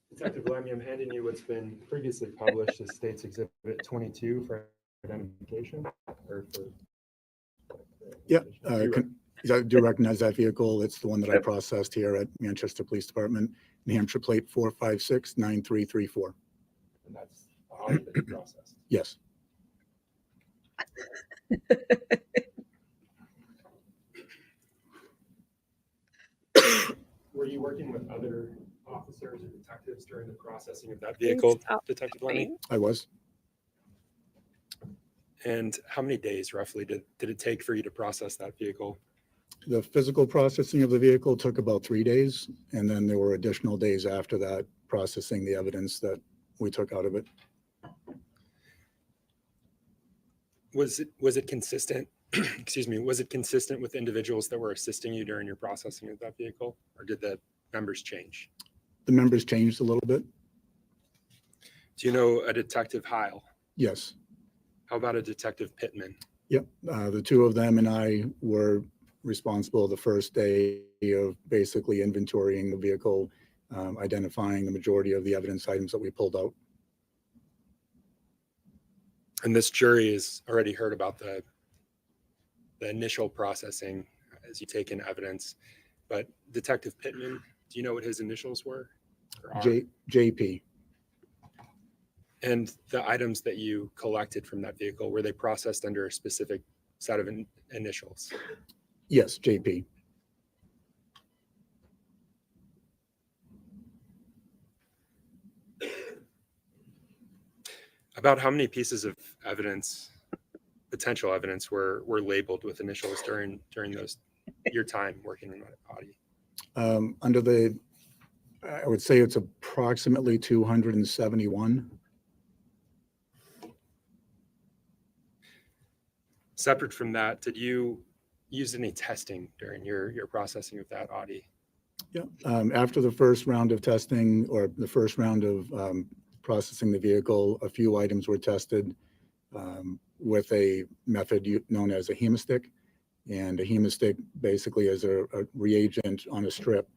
Detective Lemmy, I'm handing you what's been previously published as State's Exhibit 22 for identification or for. Yeah, You I do recognize that vehicle. It's the one that I processed here at Manchester Police Department, New Hampshire plate 4569334. And that's the Audi that you processed. Yes. Were you working with other officers or detectives during the processing of that vehicle, stop Detective Lemmy? I was. And how many days roughly did it take for you to process that vehicle? The physical processing of the vehicle took about 3 days, and then there were additional days after that processing the evidence that we took out of it. Was it consistent? Excuse me. Was it consistent with individuals that were assisting you during your processing of that vehicle, or did the numbers change? The members changed a little bit. Do you know a Detective Heil? Yes. How about a Detective Pittman? Yep. The two of them and I were responsible the first day of basically inventorying the vehicle, identifying the majority of the evidence items that we pulled out. And this jury has already heard about the initial processing as you take in evidence. But Detective Pittman, do you know what his initials were? or are? JP. And the items that you collected from that vehicle, were they processed under a specific set of initials? Yes, JP. About how many pieces of evidence, potential evidence, were labeled with initials during those your time working in Audi? Under the, I would say it's approximately 271. Separate from that, did you use any testing during your processing of that Audi? Yeah. After the first round of testing, or the first round of processing the vehicle, a few items were tested with a method known as a hemistick. And a hemistick basically is a reagent on a strip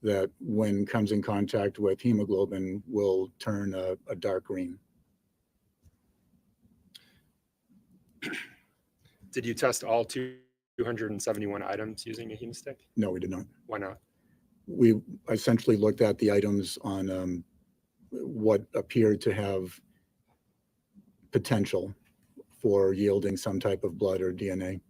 that, when comes in contact with hemoglobin, will turn a dark green. Did you test all 271 items using a hemistick? No, we did not. Why not? We essentially looked at the items on what appeared to have potential for yielding some type of blood or DNA.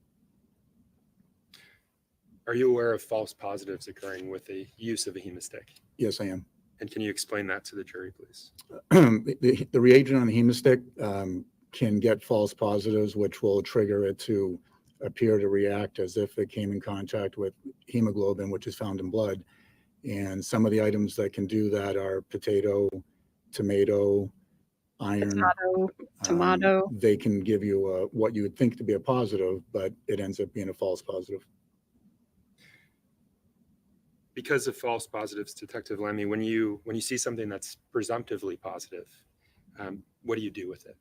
Are you aware of false positives occurring with the use of a hemistick? Yes, I am. And can you explain that to the jury, please? The reagent on the hemistick can get false positives, which will trigger it to appear to react as if it came in contact with hemoglobin, which is found in blood. And some of the items that can do that are potato, tomato, iron. Tomato. They can give you what you would think to be a positive, but it ends up being a false positive. Because of false positives, Detective Lemmy, when you see something that's presumptively positive, what do you do with it?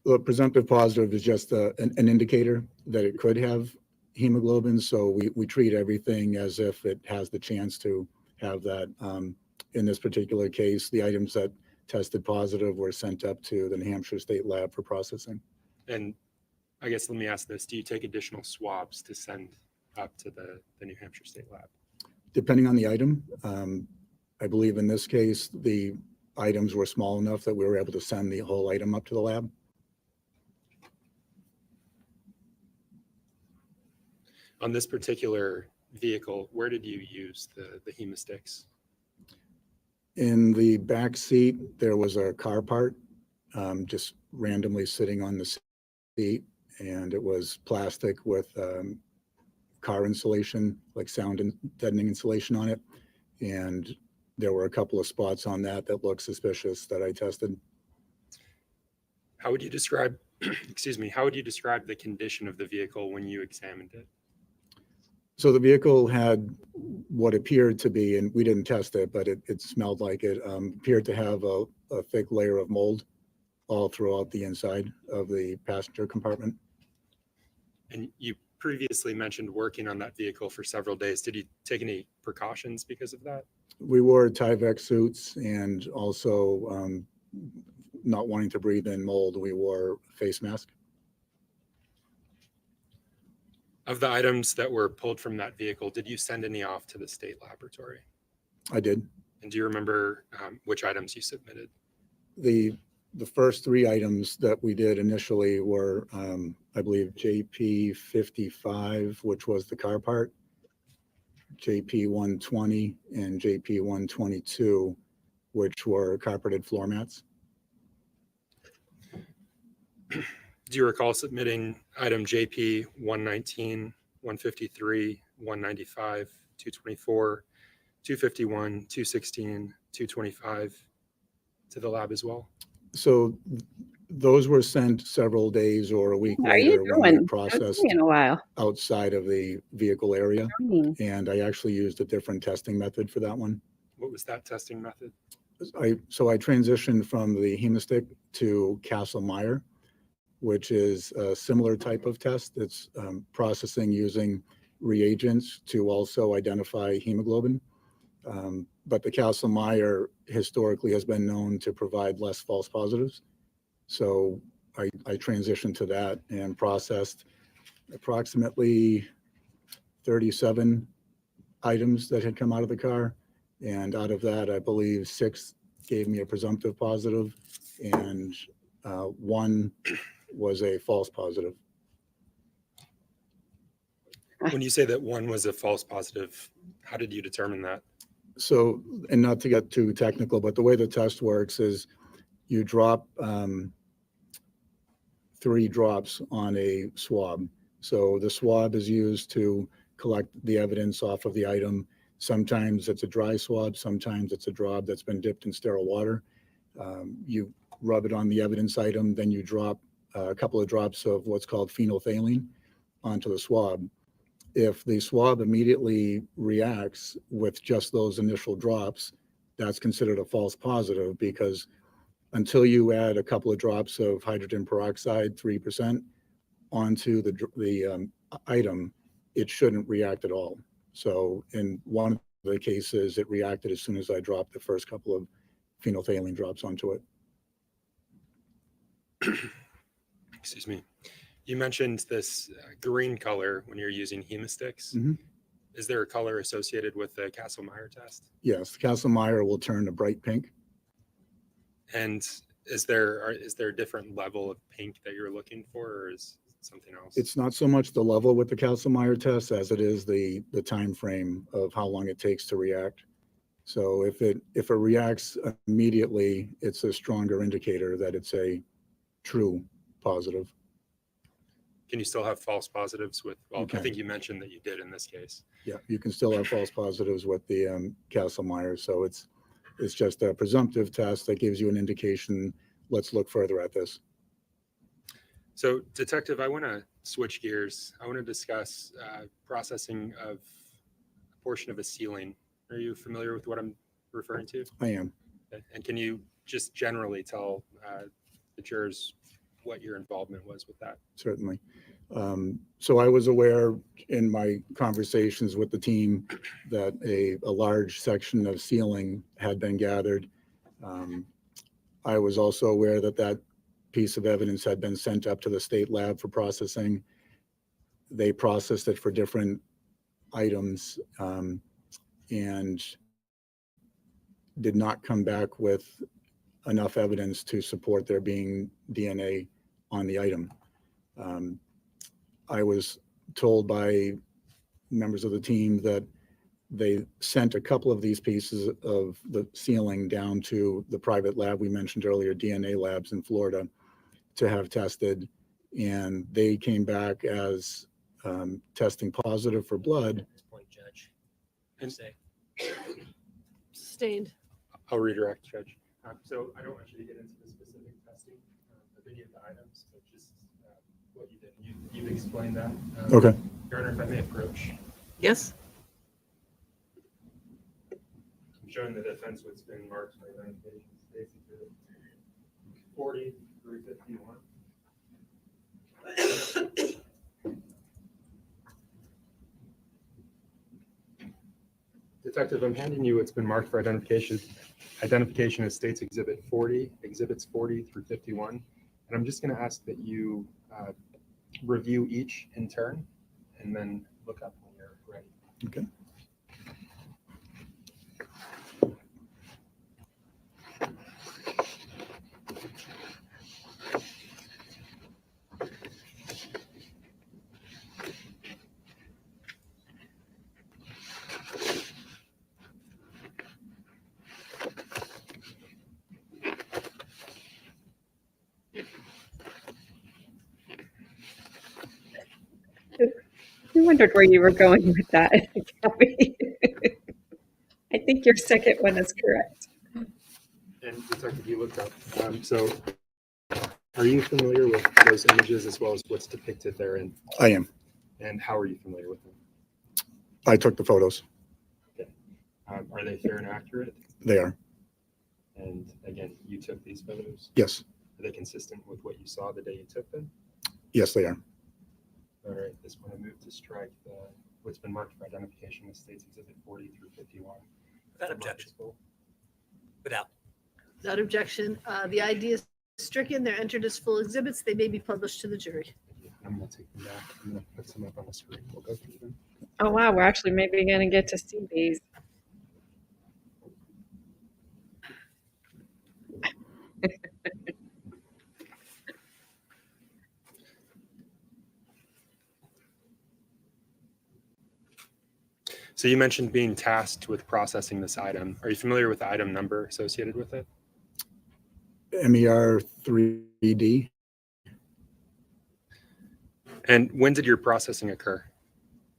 Well, presumptive positive is just an indicator that it could have hemoglobin. So we treat everything as if it has the chance to have that. In this particular case, the items that tested positive were sent up to the New Hampshire State Lab for processing. And I guess, let me ask this, do you take additional swabs to send up to the New Hampshire State Lab? Depending on the item, I believe in this case, the items were small enough that we were able to send the whole item up to the lab. On this particular vehicle, where did you use the hemosticks? In the back seat, there was a car part just randomly sitting on the seat, and it was plastic with car insulation, like sound and deadening insulation on it. And there were a couple of spots on that that looked suspicious that I tested. How would you describe, excuse me, how would you describe the condition of the vehicle when you examined it? So the vehicle had what appeared to be, and we didn't test it, but it smelled like it, appeared to have a thick layer of mold all throughout the inside of the passenger compartment. And you previously mentioned working on that vehicle for several days. Did you take any precautions because of that? We wore Tyvek suits, and also not wanting to breathe in mold, we wore a face mask. Of the items that were pulled from that vehicle, did you send any off to the state laboratory? I did. And do you remember which items you submitted? The first three items that we did initially were, I believe, JP 55, which was the car part, JP 120, and JP 122, which were carpeted floor mats. Do you recall submitting item JP 119, 153, 195, 224, 251, 216, 225 to the lab as well? So those were sent several days or a week How are you later when we doing? processed In a while. outside of the vehicle area. Morning. And I actually used a different testing method for that one. What was that testing method? So I transitioned from the hemostic to Kastle-Meyer, which is a similar type of test. It's processing using reagents to also identify hemoglobin. But the Kastle-Meyer historically has been known to provide less false positives. So I transitioned to that and processed approximately 37 items that had come out of the car. And out of that, I believe 6 gave me a presumptive positive, and 1 was a false positive. When you say that 1 was a false positive, how did you determine that? So, and not to get too technical, but the way the test works is you drop 3 drops on a swab. So the swab is used to collect the evidence off of the item. Sometimes it's a dry swab, sometimes it's a drop that's been dipped in sterile water. You rub it on the evidence item, then you drop a couple of drops of what's called phenolphthalein onto the swab. If the swab immediately reacts with just those initial drops, that's considered a false positive, because until you add a couple of drops of hydrogen peroxide, 3%, onto the item, it shouldn't react at all. So in one of the cases, it reacted as soon as I dropped the first couple of phenolphthalein drops onto it. Excuse me. You mentioned this green color when you're using hemosticks. Mhm. Is there a color associated with the Kastle-Meyer test? Yes, Kastle-Meyer will turn a bright pink. And is there a different level of pink that you're looking for, or is it something else? It's not so much the level with the Kastle-Meyer test as it is the time frame of how long it takes to react. So if it reacts immediately, it's a stronger indicator that it's a true positive. Can you still have false positives with, well, I Okay. think you mentioned that you did in this case. Yeah, you can still have false positives with the Kastle-Meyer. So it's just a presumptive test that gives you an indication. Let's look further at this. So Detective, I want to switch gears. I want to discuss processing of a portion of a ceiling. Are you familiar with what I'm referring to? I am. And can you just generally tell the jurors what your involvement was with that? Certainly. So I was aware in my conversations with the team that a large section of ceiling had been gathered. I was also aware that that piece of evidence had been sent up to the state lab for processing. They processed it for different items and did not come back with enough evidence to support there being DNA on the item. I was told by members of the team that they sent a couple of these pieces of the ceiling down to the private lab we mentioned earlier, DNA labs in Florida, to have tested. And they came back as testing positive for blood. At this point, Judge. And- Say. Sustained. I'll redirect, Judge. So I don't want you to get into the specific testing of any of the items, but just what you did. You've explained that. Okay. Your Honor, if I may approach. Yes. I'm showing the defense what's been marked by identification. States Exhibit 40 through 51. Detective, I'm handing you what's been marked for identification. Identification as States Exhibit 40, Exhibits 40 through 51. And I'm just going to ask that you review each in turn and then look up when you're ready. Okay. I wondered where you were going with that, Gabby. I think your second one is correct. And Detective, you looked up. So are you familiar with those images as well as what's depicted therein? I am. And how are you familiar with them? I took the photos. Are they fair and accurate? They are. And again, you took these photos. Yes. Are they consistent with what you saw the day you took them? Yes, they are. All right, this one I move to strike what's been marked for identification as States Exhibit 40 through 51. Without objection. Without. Without objection. The ID is stricken. They're entered as full exhibits. They may be published to the jury. I'm going to take them back. I'm going to put some up on the screen. We'll go through them. Oh, wow. We're actually maybe going to get to see these. So you mentioned being tasked with processing this item. Are you familiar with the item number associated with it? MER 3D, And when did your processing occur?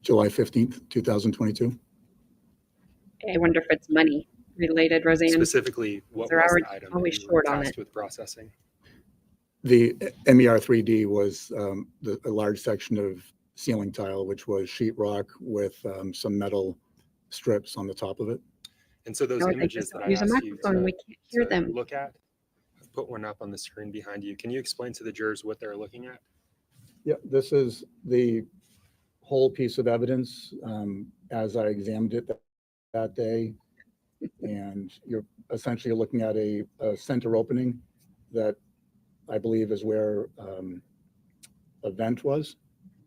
July 15th, 2022. I wonder if it's money related, Roseanne. Specifically, what They're was already the item always that you were short on tasked it. with processing? The MER 3D was a large section of ceiling tile, which was sheetrock with some metal strips on the top of it. And so those No, they images just that I use a asked you microphone. We can't hear to them. look at, I've put one up on the screen behind you. Can you explain to the jurors what they're looking at? Yeah, this is the whole piece of evidence as I examined it that day. And you're essentially looking at a center opening that I believe is where a vent was,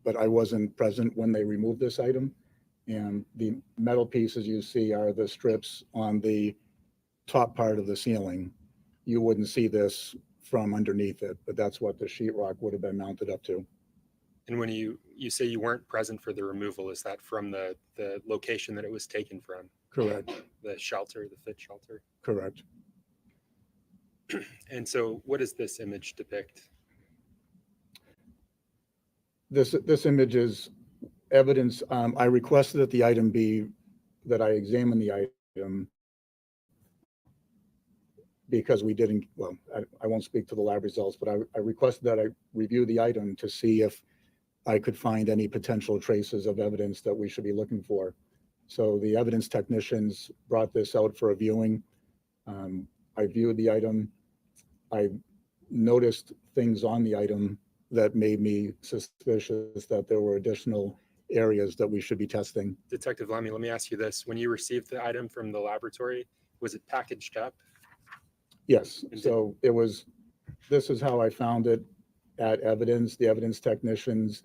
but I wasn't present when they removed this item. And the metal pieces you see are the strips on the top part of the ceiling. You wouldn't see this from underneath it, but that's what the sheetrock would have been mounted up to. And when you say you weren't present for the removal, is that from the location that it was taken from? Correct, The shelter, the fit shelter? correct. And so what does this image depict? This image is evidence. I requested that the item be, that I examine the item because we didn't, well, I won't speak to the lab results, but I requested that I review the item to see if I could find any potential traces of evidence that we should be looking for. So the evidence technicians brought this out for a viewing. I viewed the item. I noticed things on the item that made me suspicious that there were additional areas that we should be testing. Detective Lemmy, let me ask you this. When you received the item from the laboratory, was it packaged up? Yes, so it was, this is how I found it at evidence. The evidence technicians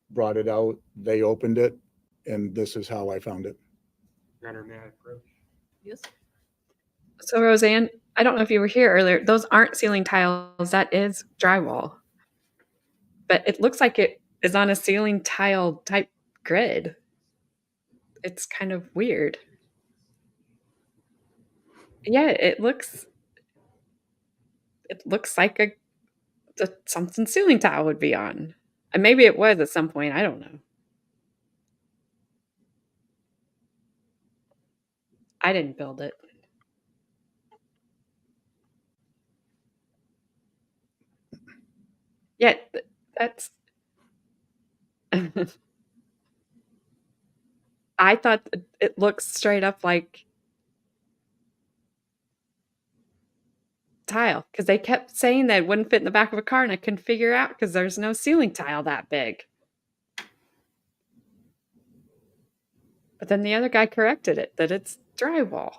brought it out, they opened it, and this is how I found it. Your Honor, may I approach? Yes. So, Roseanne, I don't know if you were here earlier. Those aren't ceiling tiles. That is drywall. But it looks like it is on a ceiling tile type grid. it's kind of weird. Yeah, it looks like something ceiling tile would be on. And maybe it was at some point, I don't know. I didn't build it. Yeah, that's I thought it looks straight up like tile because they kept saying that it wouldn't fit in the back of a car, and I couldn't figure out because there's no ceiling tile that big. But then the other guy corrected it that it's drywall.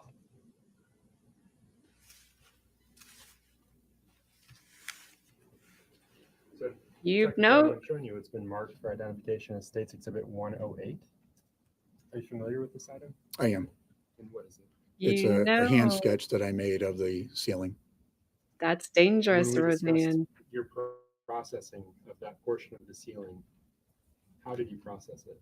So You Secretary, know, I'm showing you it's been marked for identification as States Exhibit 108. Are you familiar with this item? I am. And what is it? It's you a hand know sketch that I made of the ceiling. that's dangerous, When we discussed Roseanne. your processing of that portion of the ceiling, how did you process it?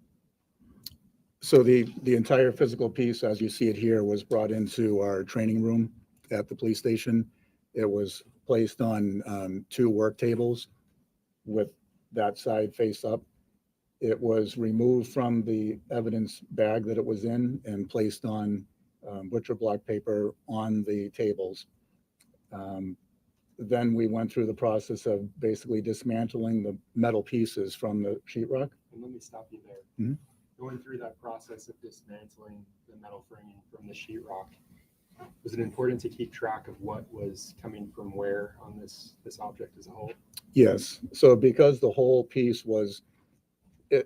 So the entire physical piece, as you see it here, was brought into our training room at the police station. It was placed on 2 work tables with that side face up. It was removed from the evidence bag that it was in and placed on butcher block paper on the tables. Then we went through the process of basically dismantling the metal pieces from the sheetrock. And let me stop you there. Mhm. Going through that process of dismantling the metal framing from the sheetrock, was it important to keep track of what was coming from where on this object as a whole? Yes, so because the whole piece was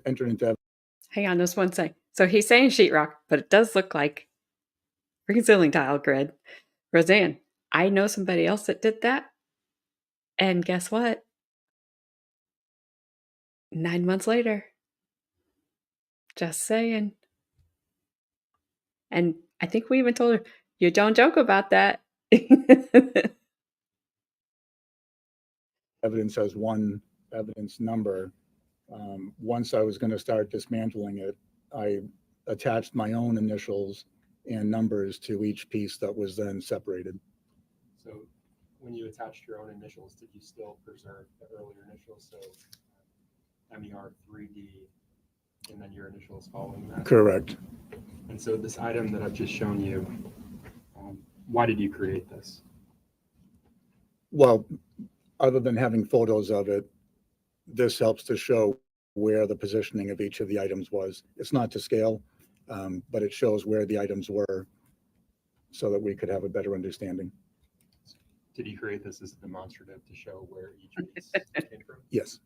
entered into Hang on just one sec. So he's saying sheetrock, but it does look like freaking ceiling tile grid. Roseanne, I know somebody else that did that. And guess what? 9 months later. Just saying. And I think we even told her, you don't joke about that. evidence as one evidence number. Once I was going to start dismantling it, I attached my own initials and numbers to each piece that was then separated. So when you attached your own initials, did you still preserve the earlier initials? So MER 3D and then your initials following that? Correct. And so this item that I've just shown you, why did you create this? Well, other than having photos of it, this helps to show where the positioning of each of the items was. It's not to scale, but it shows where the items were so that we could have a better understanding. Did you create this as a demonstrative to show where each piece came from? Yes.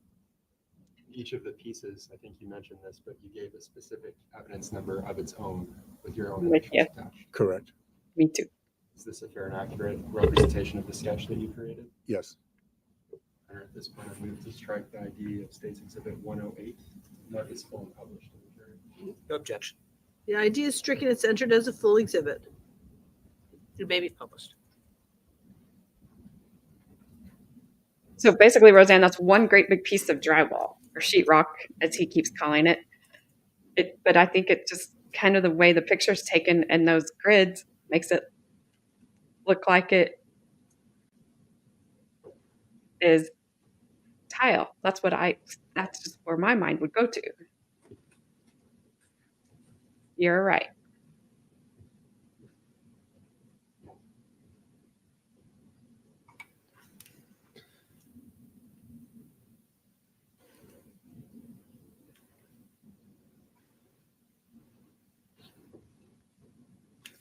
Each of the pieces, I think you mentioned this, but you gave a specific evidence number of its own with your own With initials you. attached. Correct. Me too. Is this a fair and accurate representation of the sketch that you created? Yes. And at this point, I move to strike the ID of States Exhibit 108. Mark is full and published in the jury. No objection. The ID is stricken, it's entered as a full exhibit. It may be published. So basically, Roseanne, that's one great big piece of drywall or sheetrock, as he keeps calling it. But I think it just kind of the way the picture's taken and those grids makes it look like it is tile. That's just where my mind would go to. You're right.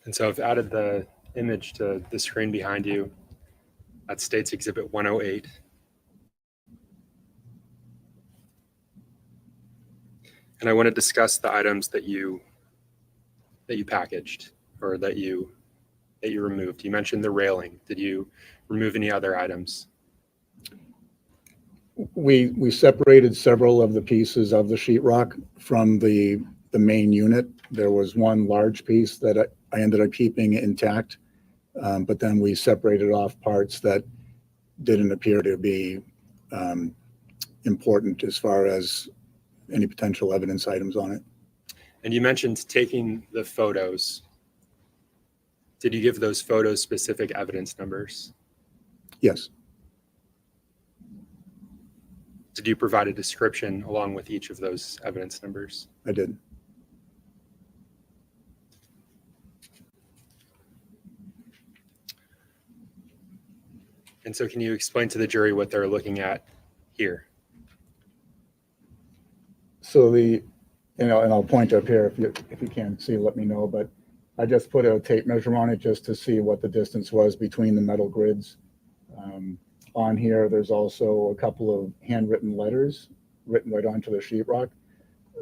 And so I've added the image to the screen behind you. That's States Exhibit 108. And I want to discuss the items that you packaged or that you removed. You mentioned the railing. Did you remove any other items? We separated several of the pieces of the sheetrock from the main unit. There was one large piece that I ended up keeping intact, but then we separated off parts that didn't appear to be important as far as any potential evidence items on it. And you mentioned taking the photos. Did you give those photos specific evidence numbers? Yes, Did you provide a description along with each of those evidence numbers? I did. And so can you explain to the jury what they're looking at here? So and I'll point up here if you can't see, let me know, but I just put a tape measure on it just to see what the distance was between the metal grids. On here, there's also a couple of handwritten letters written right onto the sheetrock.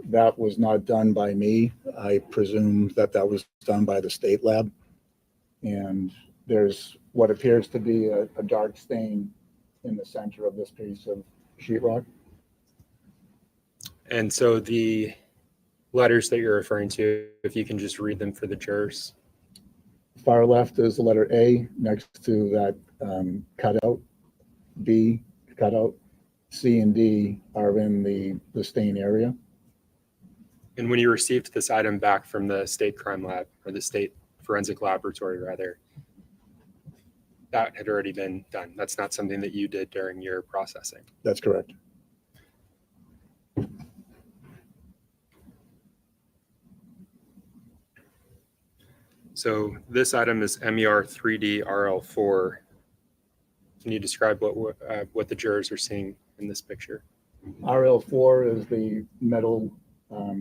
That was not done by me. I presume that was done by the state lab. And there's what appears to be a dark stain in the center of this piece of sheetrock. And so the letters that you're referring to, if you can just read them for the jurors. Far left is the letter A next to that cutout. B cutout. C and D are in the stain area. And when you received this item back from the state crime lab, or the state forensic laboratory rather, that had already been done. That's not something that you did during your processing. That's correct. So this item is MER 3D RL4. Can you describe what the jurors are seeing in this picture? RL4 is the metal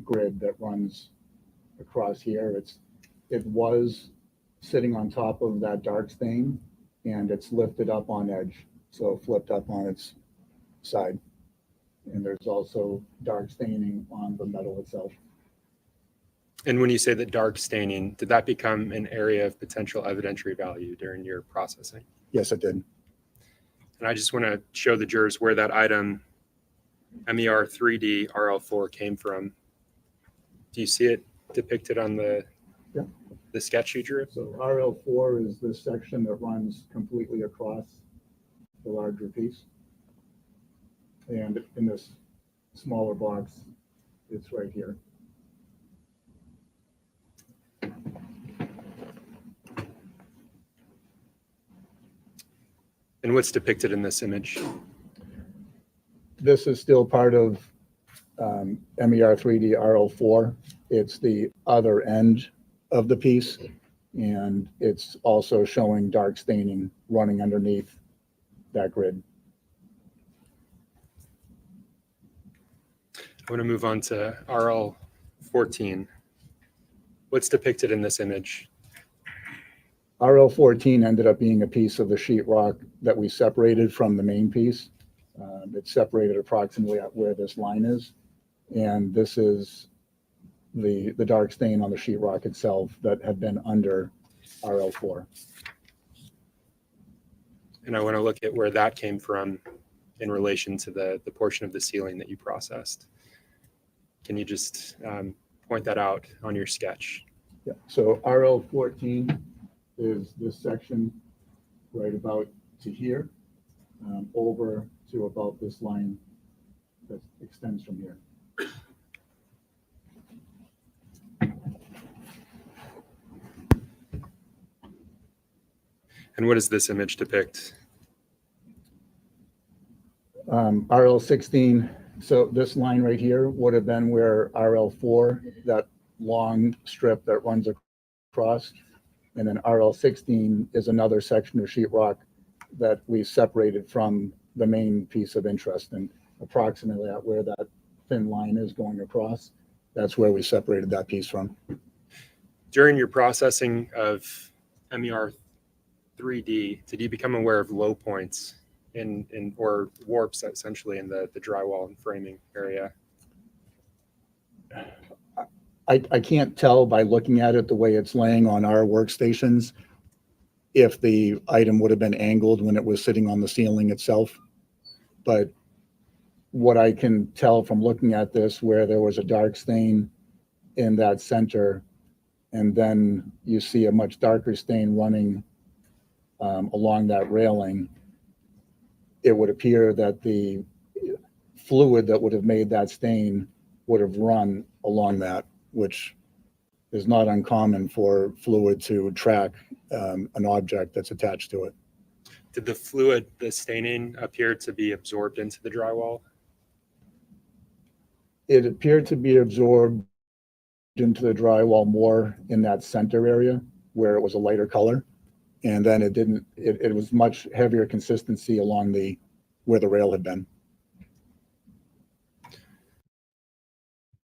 grid that runs across here. It was sitting on top of that dark stain, and it's lifted up on edge, so flipped up on its side. And there's also dark staining on the metal itself. And when you say that dark staining, did that become an area of potential evidentiary value during your processing? Yes, it did. And I just want to show the jurors where that item, MER 3D RL4, came from. Do you see it depicted on the sketch you drew? So RL4 is this section that runs completely across the larger piece. And in this smaller box, it's right here. And what's depicted in this image? This is still part of MER 3D RL4. It's the other end of the piece, and it's also showing dark staining running underneath that grid. I want to move on to RL14. What's depicted in this image? RL14 ended up being a piece of the sheetrock that we separated from the main piece. It's separated approximately at where this line is. And this is the dark stain on the sheetrock itself that had been under RL4. And I want to look at where that came from in relation to the portion of the ceiling that you processed. Can you just point that out on your sketch? Yeah. So RL14 is this section right about to here, over to about this line that extends from here. And what does this image depict? RL16, so this line right here would have been where RL4, that long strip that runs across, and then RL16 is another section of sheetrock that we separated from the main piece of interest, and approximately at where that thin line is going across, that's where we separated that piece from. During your processing of MER 3D, did you become aware of low points in or warps essentially in the drywall and framing area? I can't tell by looking at it the way it's laying on our workstations if the item would have been angled when it was sitting on the ceiling itself. But what I can tell from looking at this, where there was a dark stain in that center, and then you see a much darker stain running along that railing, it would appear that the fluid that would have made that stain would have run along that which is not uncommon for fluid to track an object that's attached to it. Did the fluid, the staining, appear to be absorbed into the drywall? It appeared to be absorbed into the drywall more in that center area where it was a lighter color. And then it didn't, it was much heavier consistency along where the rail had been.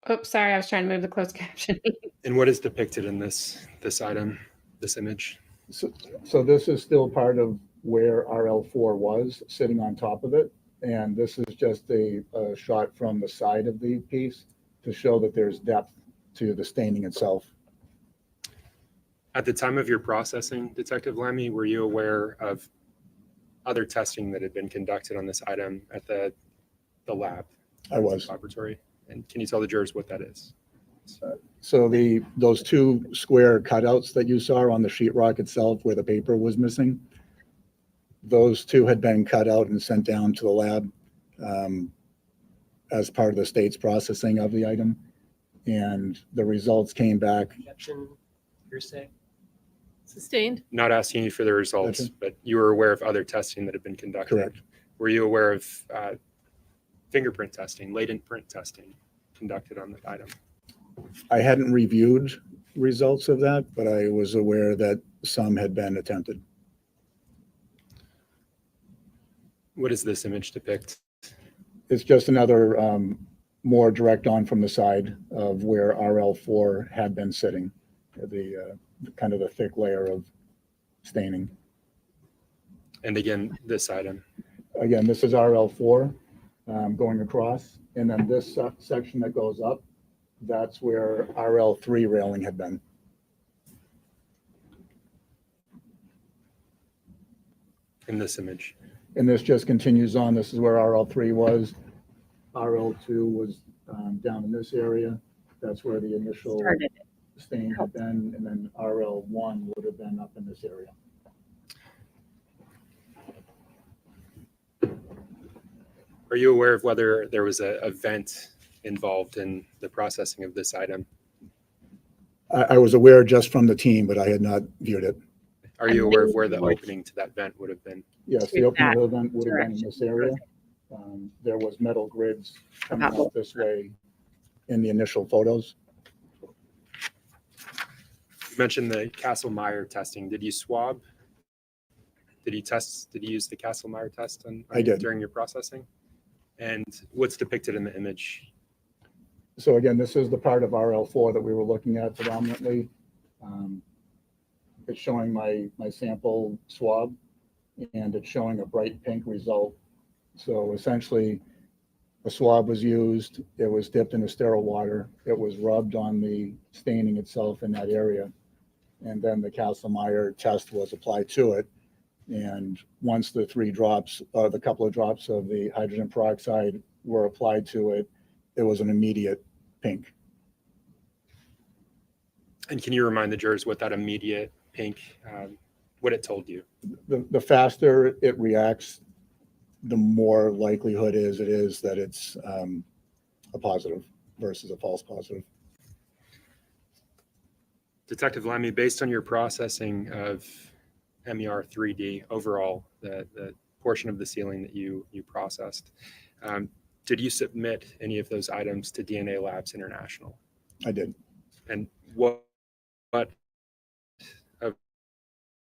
Oh, sorry, I was trying to move the closed captioning. And what is depicted in this item, this image? So this is still part of where RL4 was, sitting on top of it. And this is just a shot from the side of the piece to show that there's depth to the staining itself. At the time of your processing, Detective Lemmy, were you aware of other testing that had been conducted on this item at the lab? I was. Laboratory. And can you tell the jurors what that is? So those two square cutouts that you saw on the sheetrock itself where the paper was missing, those two had been cut out and sent down to the lab as part of the state's processing of the item. And the results came back. Objection, hearsay. Sustained. Not asking you for the results, Gotcha. but you were aware of other testing that had been conducted. Correct. Were you aware of fingerprint testing, latent print testing conducted on the item? I hadn't reviewed results of that, but I was aware that some had been attempted. What does this image depict? It's just another more direct on from the side of where RL4 had been sitting, the kind of the thick layer of staining. And again, this item. Again, this is RL4 going across, and then this section that goes up, that's where RL3 railing had been. In this image. And this just continues on. This is where RL3 was. RL2 was down in this area. That's where the initial Started it. stain had been, and then RL1 would have been up in this area. Are you aware of whether there was a vent involved in the processing of this item? I was aware just from the team, but I had not viewed it. Are you aware of where the opening to that vent would have been? Yes, the opening of the vent would have been in this area. There was metal grids coming out this way in the initial photos. You mentioned the Castle-Meyer testing. Did you swab? Did you use the Castle-Meyer test I did. during your processing? And what's depicted in the image? So again, this is the part of RL4 that we were looking at predominantly. It's showing my sample swab, and it's showing a bright pink result. So essentially, a swab was used, it was dipped in sterile water, it was rubbed on the staining itself in that area, and then the Castle-Meyer test was applied to it. And once the the couple of drops of the hydrogen peroxide were applied to it, it was an immediate pink. And can you remind the jurors what that immediate pink, what it told you? The faster it reacts, the more likelihood it is that it's a positive versus a false positive. Detective Lemmy, based on your processing of MER 3D overall, the portion of the ceiling that you processed, did you submit any of those items to DNA Labs International? I did. And what of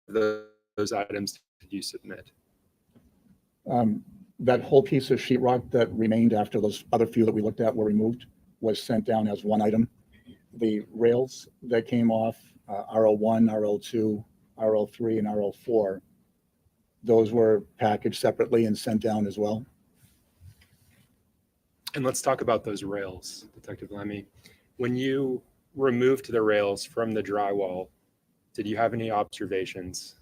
those items did you submit? That whole piece of sheetrock that remained after those other few that we looked at were removed was sent down as one item. The rails that came off, RL1, RL2, RL3, and RL4, those were packaged separately and sent down as well. And let's talk about those rails, Detective Lemmy. When you removed the rails from the drywall, did you have any observations?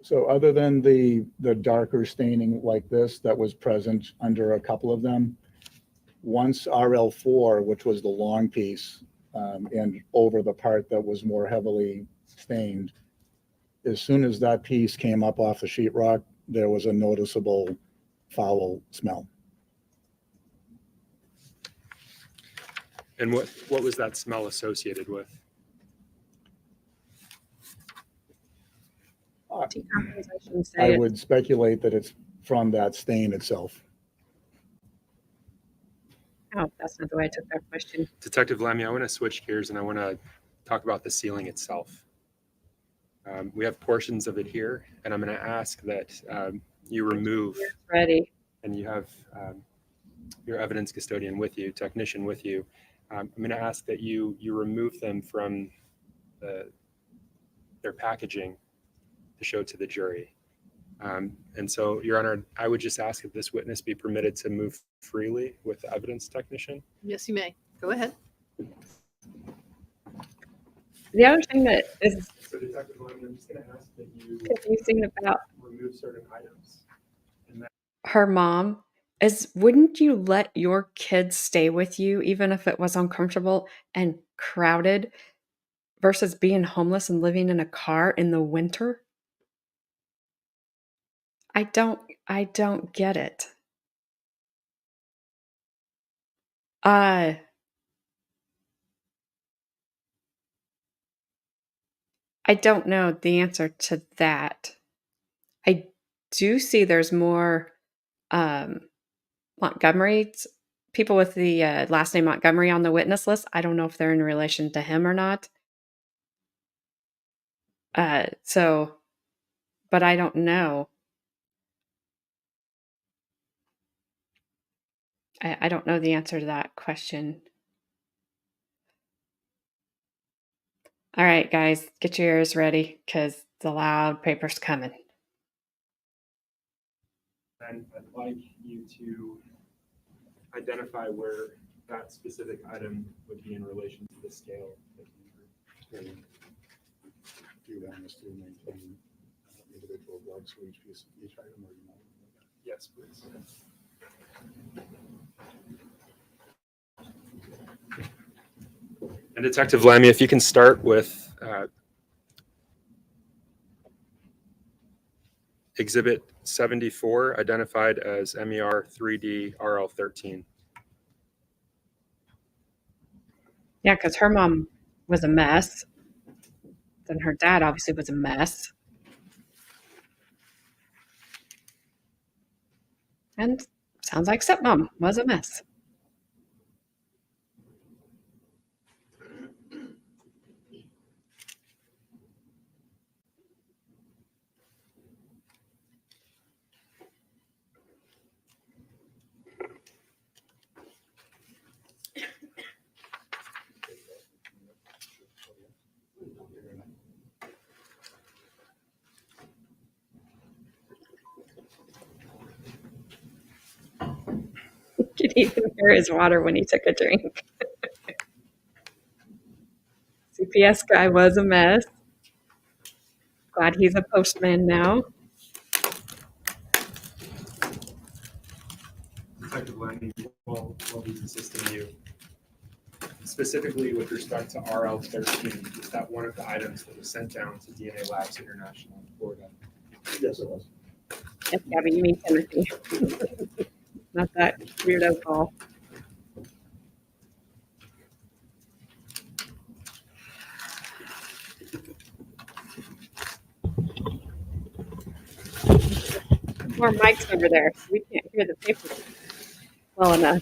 So other than the darker staining like this that was present under a couple of them, once RL4, which was the long piece, and over the part that was more heavily stained, as soon as that piece came up off the sheetrock, there was a noticeable foul smell. And what was that smell associated with? Decomposition, I say it. would speculate that it's from that stain itself. Oh, that's not the way I took that question. Detective Lammy, I want to switch gears and I want to talk about the ceiling itself. We have portions of it here, and I'm going to ask that you remove, Ready. and you have your evidence custodian with you, technician with you. I'm going to ask that you remove them from their packaging to show to the jury. And so, Your Honor, I would just ask that this witness be permitted to move freely with the evidence technician. Yes, you may. Go ahead. The other thing that is So, Detective Lammy, I'm just going to ask that you confusing about remove certain items. her mom is, wouldn't you let your kids stay with you even if it was uncomfortable and crowded versus being homeless and living in a car in the winter? I don't get it. I don't know the answer to that. I do see there's more Montgomery people with the last name Montgomery on the witness list. I don't know if they're in relation to him or not. So, but I don't know. I don't know the answer to that question. All right, guys, get your ears ready because the loud paper's coming. And I'd like you to identify where that specific item would be in relation to the scale that you were. Do you want us to maintain individual logs for each piece, each item, or you want? Yes, please. And Detective Lammy, if you can start with Exhibit 74, identified as MER 3D RL 13. Yeah, because her mom was a mess. Then her dad obviously was a mess. And sounds like stepmom was a mess. You could even hear his water when he took a drink. CPS guy was a mess. Glad he's a postman now. Detective Lammy, we'll be assisting you. Specifically with respect to RL 13, is that one of the items that was sent down to DNA Labs International in Florida? Yes, it was. Yes, Gabby, you mean Timothy. Not that weirdo Paul. More mics over there. So we can't hear the paper well enough.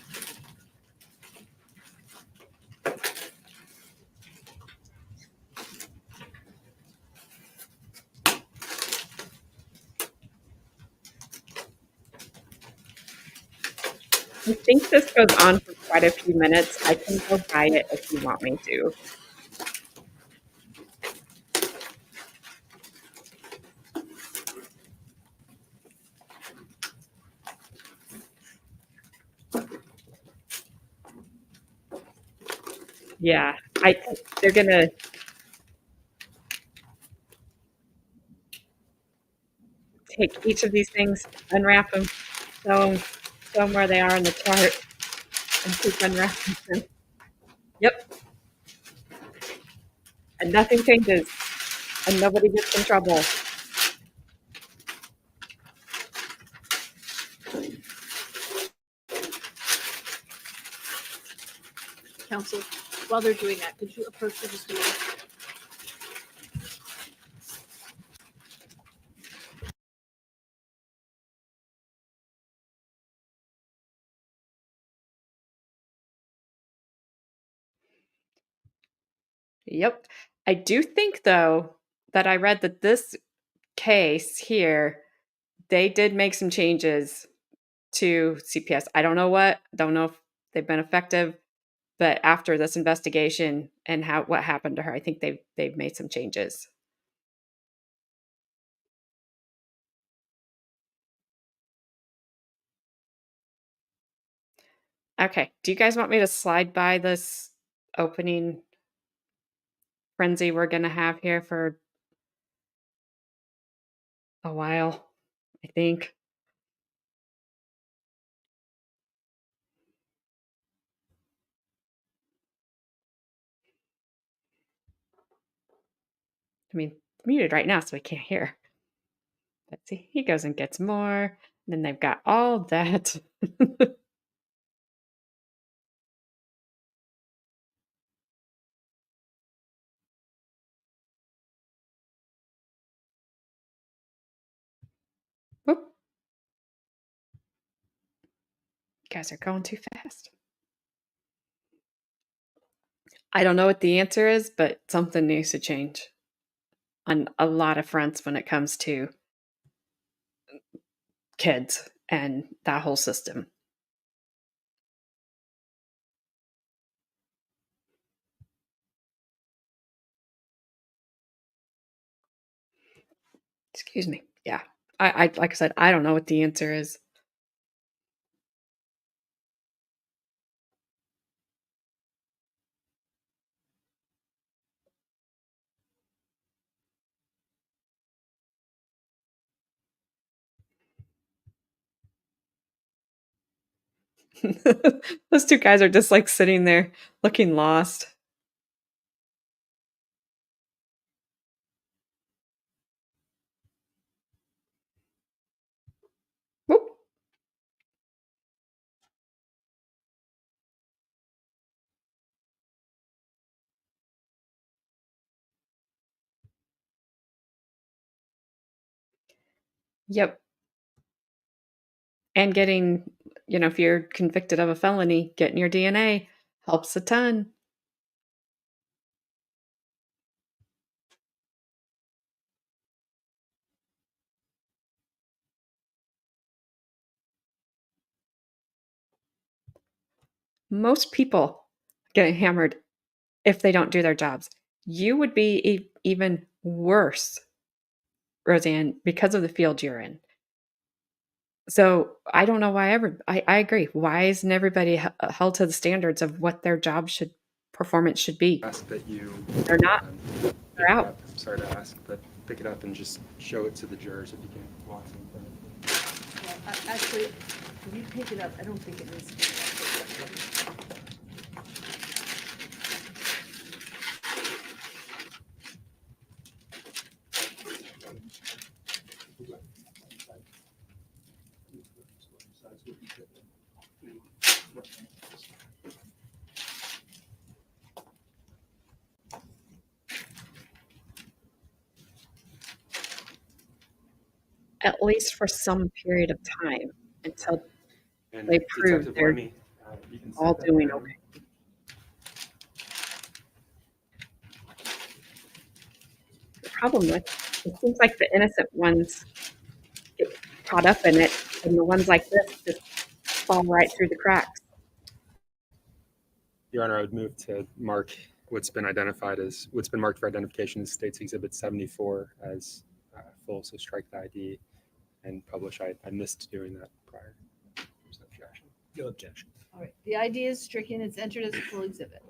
I think this goes on for quite a few minutes. I can go buy it if you want me to. Yeah, they're gonna take each of these things, unwrap them, show them where they are in the chart, and keep unwrapping them. Yep. And nothing changes, and nobody gets in trouble. Counsel, while they're doing that, could you approach her just a minute? Yep. I do think, though, that I read that this case here, they did make some changes to CPS. I don't know what, don't know if they've been effective, but after this investigation and what happened to her, I think they've made some changes. Okay. Do you guys want me to slide by this opening frenzy we're going to have here for a while, I think? I mean, it's muted right now, so I can't hear. But see, he goes and gets more. And then they've got all that. Whoop. You guys are going too fast. I don't know what the answer is, but something needs to change on a lot of fronts when it comes to kids and that whole system. Excuse me. Yeah. I like I said, I don't know what the answer is. Those two guys are just like sitting there looking lost. Whoop. Yep. And getting, if you're convicted of a felony, getting your DNA helps a ton. Most people get hammered if they don't do their jobs. You would be even worse, Roseanne, because of the field you're in. So I don't know why I agree. Why isn't everybody held to the standards of what their job performance should be? Ask that you. They're not. Pick They're it out. up. I'm sorry to ask, but pick it up and just show it to the jurors if you can. Walk in front of them. Well, actually, when you pick it up, I don't think it needs to be. At least for some period of time until And they prove Detective they're Lemmy, you can all set that doing down. okay. The problem with it seems like the innocent ones get caught up in it, and the ones like this just fall right through the cracks. Your Honor, I would move to mark what's been marked for identification as State's Exhibit 74 as full, so strike the ID and publish. I missed doing that prior. There's no objection. No objection. All right, the ID is stricken, it's entered as a full exhibit.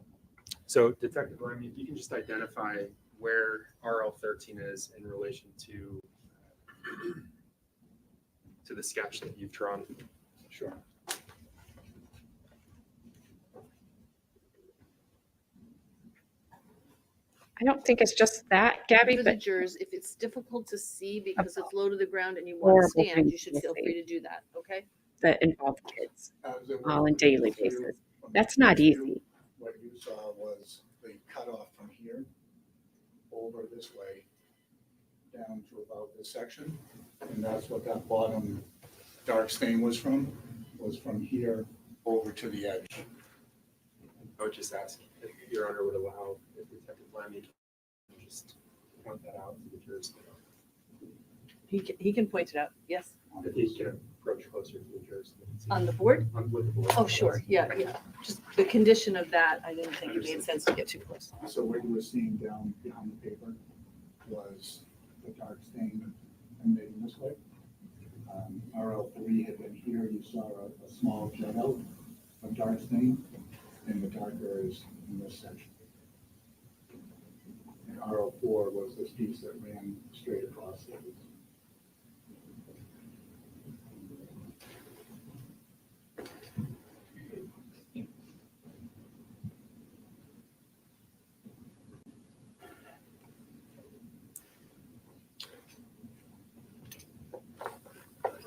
So Detective Lemmy, you can just identify where RL13 is in relation to the sketch that you've drawn. Sure. I don't think it's just that, Gabby, For the but jurors, if it's difficult to see because it's low to the ground and you want to horrible stand, things you should to feel see. free to do that, okay? that involve kids on a daily basis. That's not easy. what you saw was the cutoff from here over this way down to about this section. And that's what that bottom dark stain was from here over to the edge. I would just ask if Your Honor would allow, if Detective Lammy can just point that out to the jurors. He can point it out, yes. If he can approach closer to the jurors. On the board? With the board. Oh, sure, yeah. Just the condition of that, I didn't think it made sense to get too close. So what you were seeing down behind the paper was the dark stain emanating this way. RL3 had been here, you saw a small jet out of dark stain, and the darker is in this section. And RL4 was this piece that ran straight across it.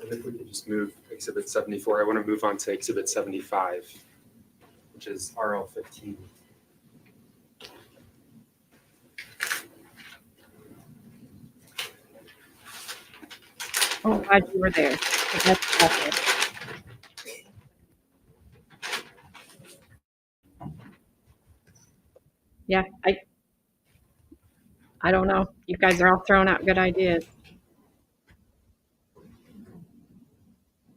And if we could just move Exhibit 74, I want to move on to Exhibit 75, which is RL 15. Oh, glad you were there. That's awful. Yeah, I don't know. You guys are all throwing out good ideas.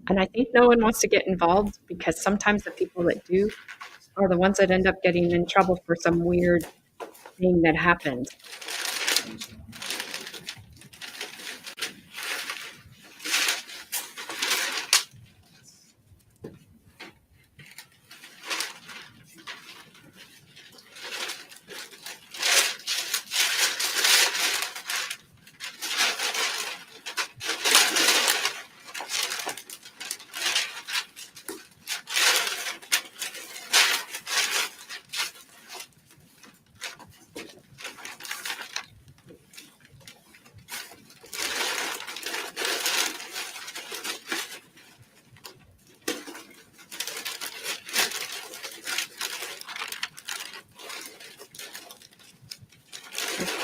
And I think no one wants to get involved because sometimes the people that do are the ones that end up getting in trouble for some weird thing that happened.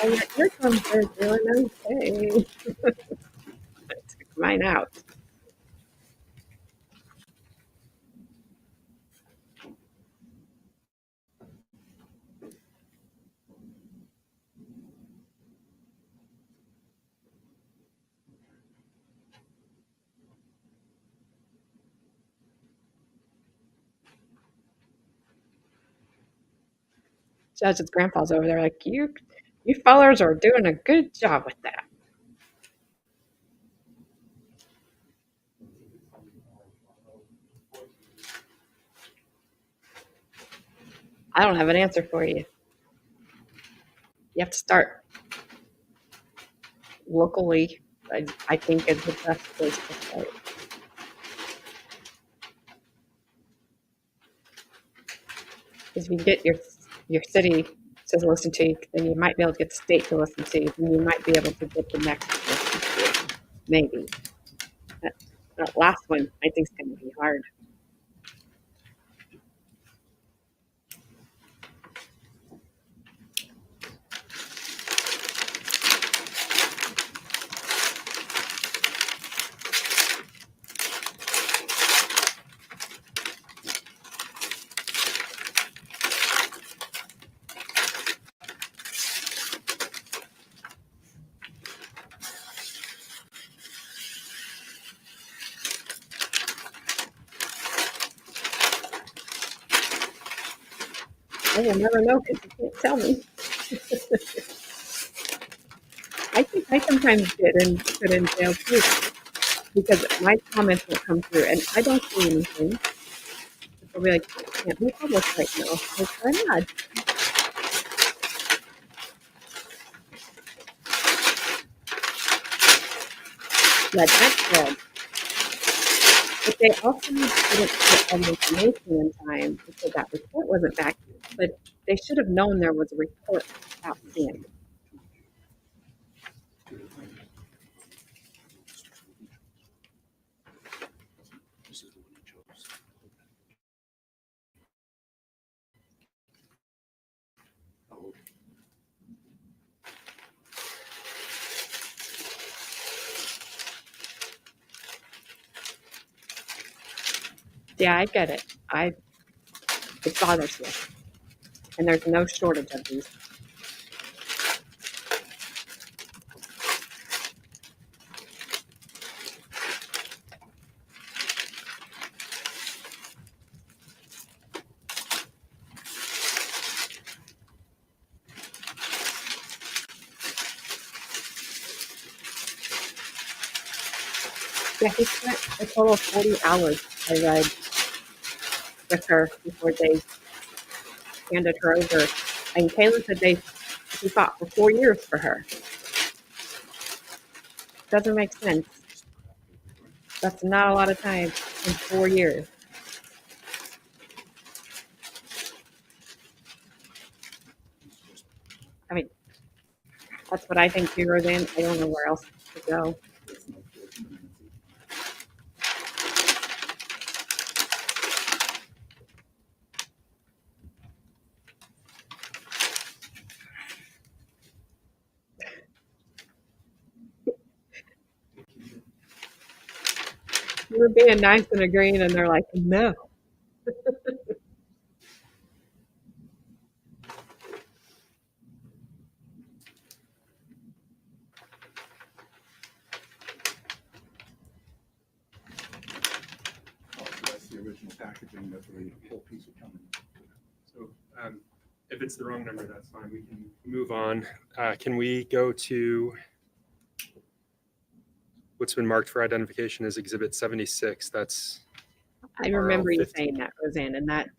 Oh, yeah, here comes the really nice day. Took mine out. Judge's grandpa's over there like, you fellers are doing a good job with that. I don't have an answer for you. You have to start locally, I think is the best place to start. Because if you get your city to listen to you, then you might be able to get the state to listen to you, and you might be able to get the next to listen to you. Maybe. That last one, I think, is going to be hard. I will never know because you can't tell me. I think I sometimes get put in jail too because my comments will come through and I don't see anything. They'll be like, it can't be published right now. Like, why not? Yeah, that's good. But they also didn't put all the information in time because that report wasn't back. But they should have known there was a report outstanding. Yeah, I get it. It bothers me. And there's no shortage of these. Yeah, he spent a total of 40 hours, I read, with her before they handed her over. And Kayla said he fought for 4 years for her. Doesn't make sense. That's not a lot of time in 4 years. I mean, that's what I think too, Roseanne. I don't know where else to go. You were being nice and agreeing, and they're like, no. Oh, that's the original packaging that the whole piece would come in. So if it's the wrong number, that's fine. We can move on. Can we go to what's been marked for identification as Exhibit 76? That's I remember you RL15. saying that, Roseanne, and that's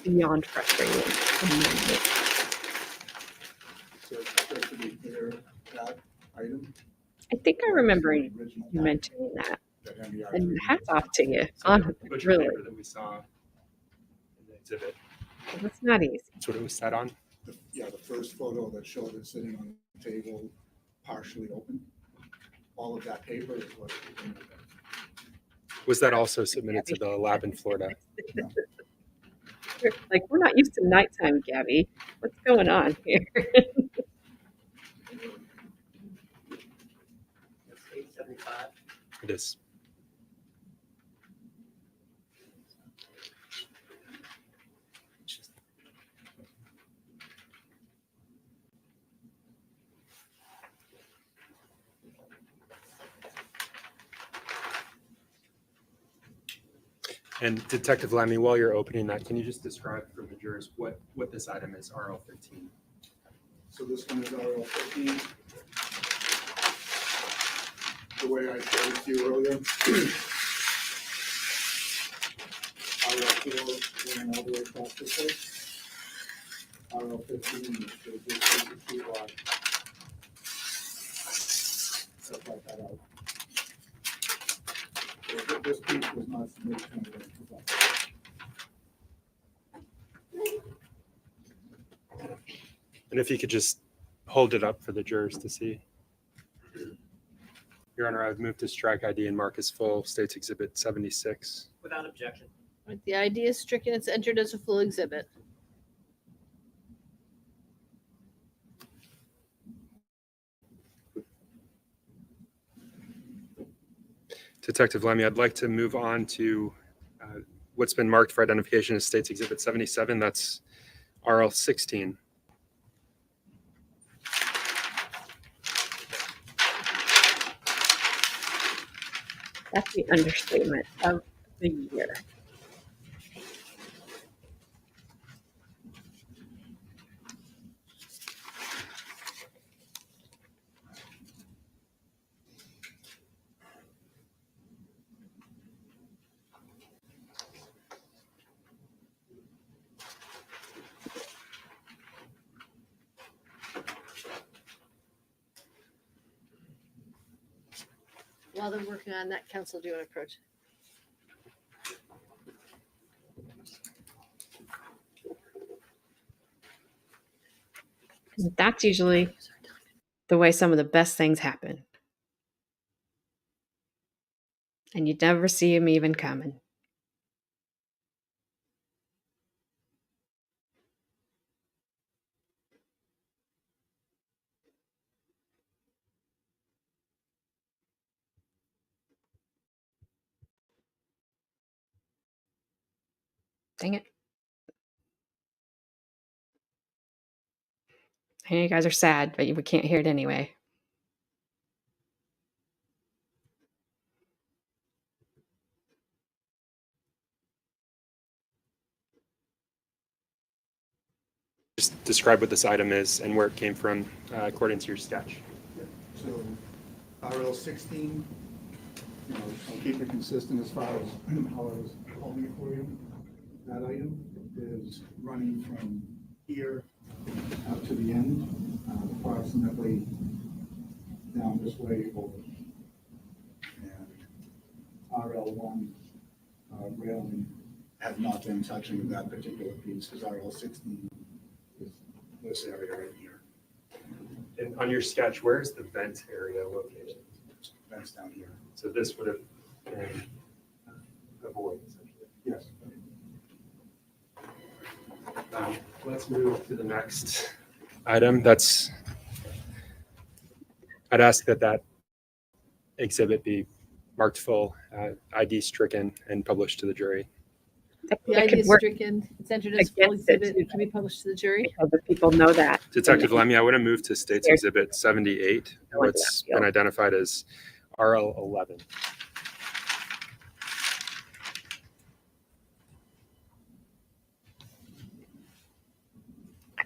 beyond frustrating. So just to be clear, that item. I think I remember you Original mentioning that. that MER And hats off to you. So On the butcher really, paper that we saw in the exhibit. that's not easy. That's what it was set on. Yeah, the first photo that showed it sitting on the table, partially open. All of that paper is what. Was that also submitted to the lab in Florida? Like, we're not used to nighttime, Gabby. What's going on here? That's 875. It is. And Detective Lemmy, while you're opening that, can you just describe for the jurors what this item is, RL15? So this one is RL15. The way I showed it to you earlier. RL4 going all the way across this way. RL15 is the big two wide. Stuff like that out. So this piece was not submitted to me. And if you could just hold it up for the jurors to see. Your Honor, I would move to strike ID and mark as full, States Exhibit 76. Without objection. Right, the ID is stricken, it's entered as a full exhibit. Detective Lemmy, I'd like to move on to what's been marked for identification as States Exhibit 77. That's RL16. That's the understatement of the year. While they're working on that, counsel, do you want to approach? That's usually the way some of the best things happen. And you never see them even coming. Dang it. I know you guys are sad, but we can't hear it anyway. Just describe what this item is and where it came from, according to your sketch. So RL 16, you know, I'll keep it consistent as far as how I was holding it for you. That item is running from here out to the end, approximately down this way over. And RL1 railing has not been touching that particular piece because RL 16 is this area right here. And on your sketch, where's the vent area located? That's down here. So this would have been a void, essentially. Yes. Let's move to the next item. I'd ask that exhibit be marked full, ID stricken, and published to the jury. The That ID could is work stricken, it's entered as full against it, exhibit, too, it can be published to the jury. because the people know that. Detective Lemmy, I want to move to State's There's- Exhibit 78, Go into what's that field. been identified as RL 11.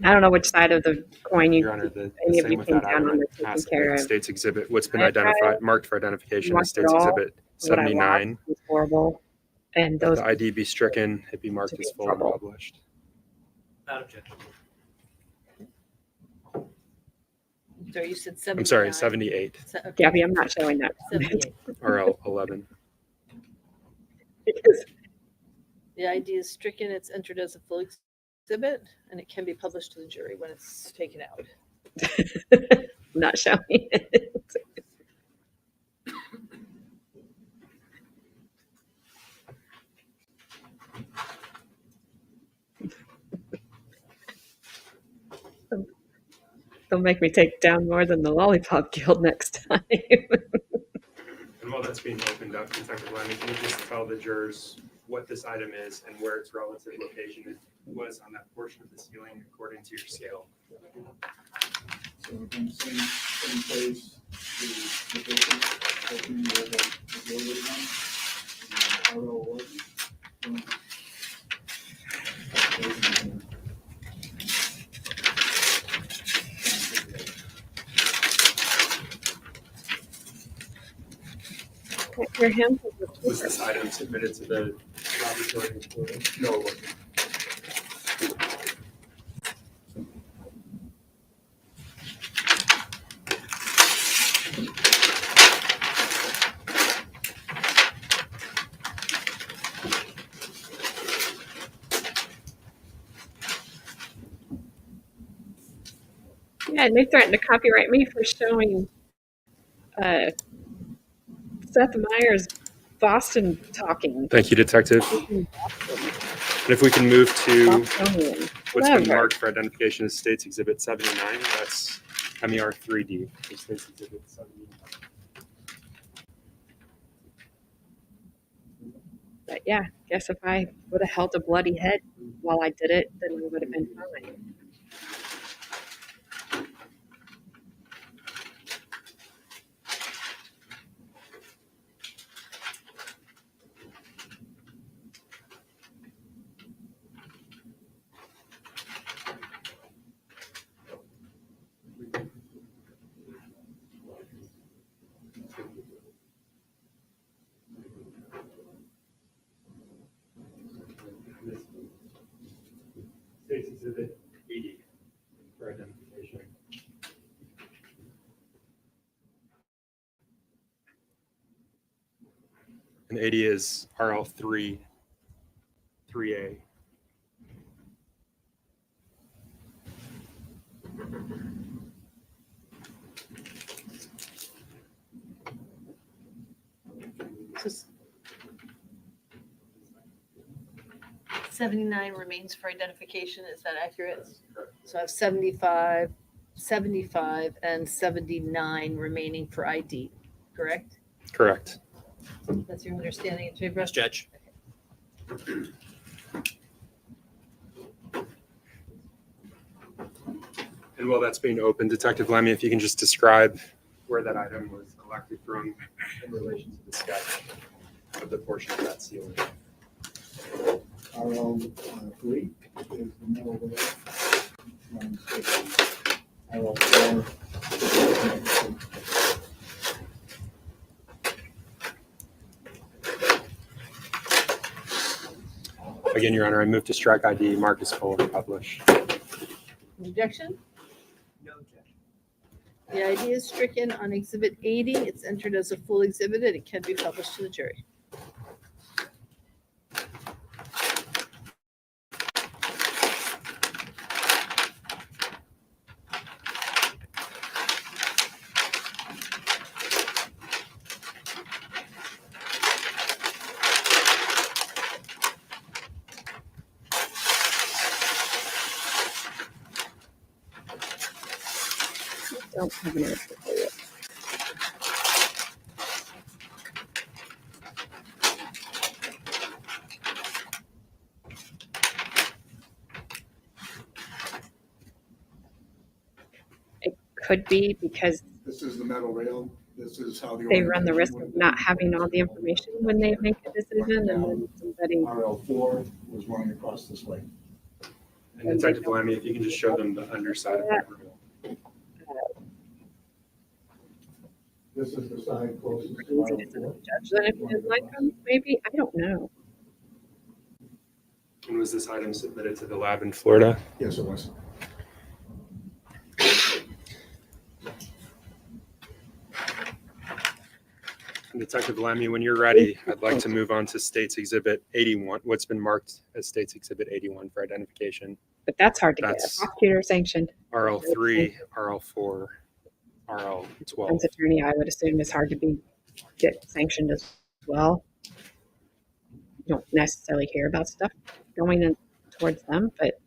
I don't know which side of the coin you, Your Honor, the any of same you with came that down item. on the I'd taken ask care that of. State's Exhibit, what's been I tried- identified, marked for identification marked as it State's all. Exhibit What I 79. lost was horrible. And Let those, the ID be stricken, it be marked to be as in full and trouble. published. Without objection. Sorry, you said 79. I'm sorry, 78, Okay. Gabby, I'm not showing that. 78. RL 11. Because The ID is stricken, it's entered as a full exhibit, and it can be published to the jury when it's taken out. I'm not showing it. They'll make me take down more than the Lollipop Guild next time. And while that's being opened up, Detective Lemmy, can you just tell the jurors what this item is and where its relative location was on that portion of the ceiling according to your scale? So we're in the same place, the division, opening where the doorway runs, and RL 11. Can't hear him. Was this item submitted to the laboratory? No, it wasn't. Yeah, and they threatened to copyright me for showing Seth Meyers Boston talking. Thank you, Detective. And if we can move to Bostonian. what's been Clever. marked for identification as State's Exhibit 79, that's MER 3D, so State's Exhibit 79. But yeah, guess if I would have held a bloody head while I did it, then we would have been fine. State's Exhibit 80 for identification. And 80 is RL3, 3A. So 79 remains for identification, is that accurate? So I have 75, 75, and 79 remaining for ID, correct? Correct. That's your understanding, Attorney Brush? Judge. And while that's being open, Detective Lemmy, if you can just describe where that item was collected from in relation to the sketch of the portion of that ceiling. RL3 is the middle of it. RL4. Again, Your Honor, I move to strike ID, Marcus Full, and publish. Objection? No objection. The ID is stricken on Exhibit 80. It's entered as a full exhibit and it can be published to the jury. Don't have an answer for you. It could be because This is the metal rail. This is how the. they run the risk of not having all the information when they make a decision, and then somebody. RL4 was running across this way. And Detective Lemmy, if you can just show them the underside of that rail. This is the side closest to Means it isn't a judge. Then if you didn't like them, maybe I don't know. And was this item submitted to the lab in Florida? Yes, it was. And Detective Lemmy, when you're ready, I'd like to move on to State's Exhibit 81, what's been marked as State's Exhibit 81 for identification. But that's hard to get. That's- Prosecutor sanctioned. RL3, RL4, RL12. Defense attorney, I would assume, is hard to get sanctioned as well. You don't necessarily hear about stuff going in towards them, but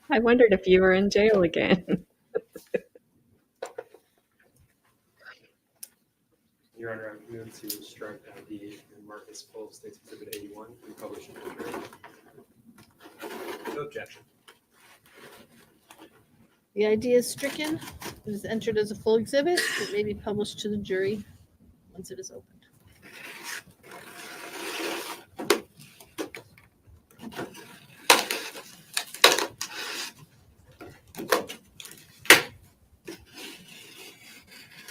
I wondered if you were in jail again. Your Honor, I'm moving to strike ID and Marcus Full, State's Exhibit 81, and publish it. No objection. The ID is stricken. It is entered as a full exhibit. It may be published to the jury once it is opened.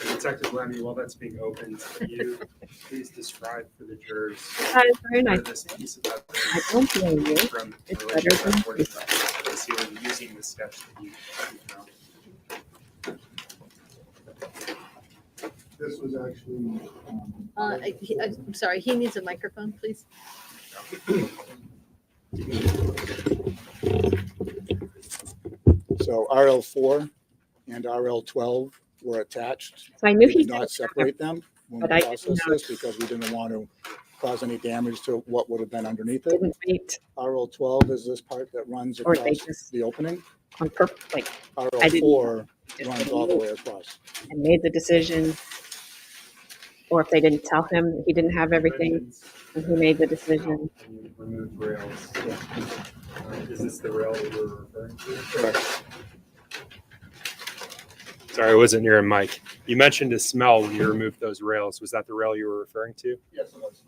Detective Lemmy, while that's being opened, can you please describe for the jurors That is very where nice. this piece of I evidence don't blame you. from It's relation better to than that portion of the ceiling using the sketch that you found. This was actually. I'm sorry, he needs a microphone, please. So RL4 and RL12 were attached. So I knew We he did not said separate them when but we I didn't processed know. this because we didn't want to cause any damage to what would have been underneath it. didn't wait RL12 is this part that runs Or they across just- the opening. on purpose, like RL4 just runs didn't all the move way across. and made the decision. Or if they didn't tell him he didn't have everything and he made the decision. And you removed rails. Is this the rail that you're referring to? Correct. Sorry, I wasn't near a mic. You mentioned a smell when you removed those rails. Was that the rail you were referring to? Yes, it was.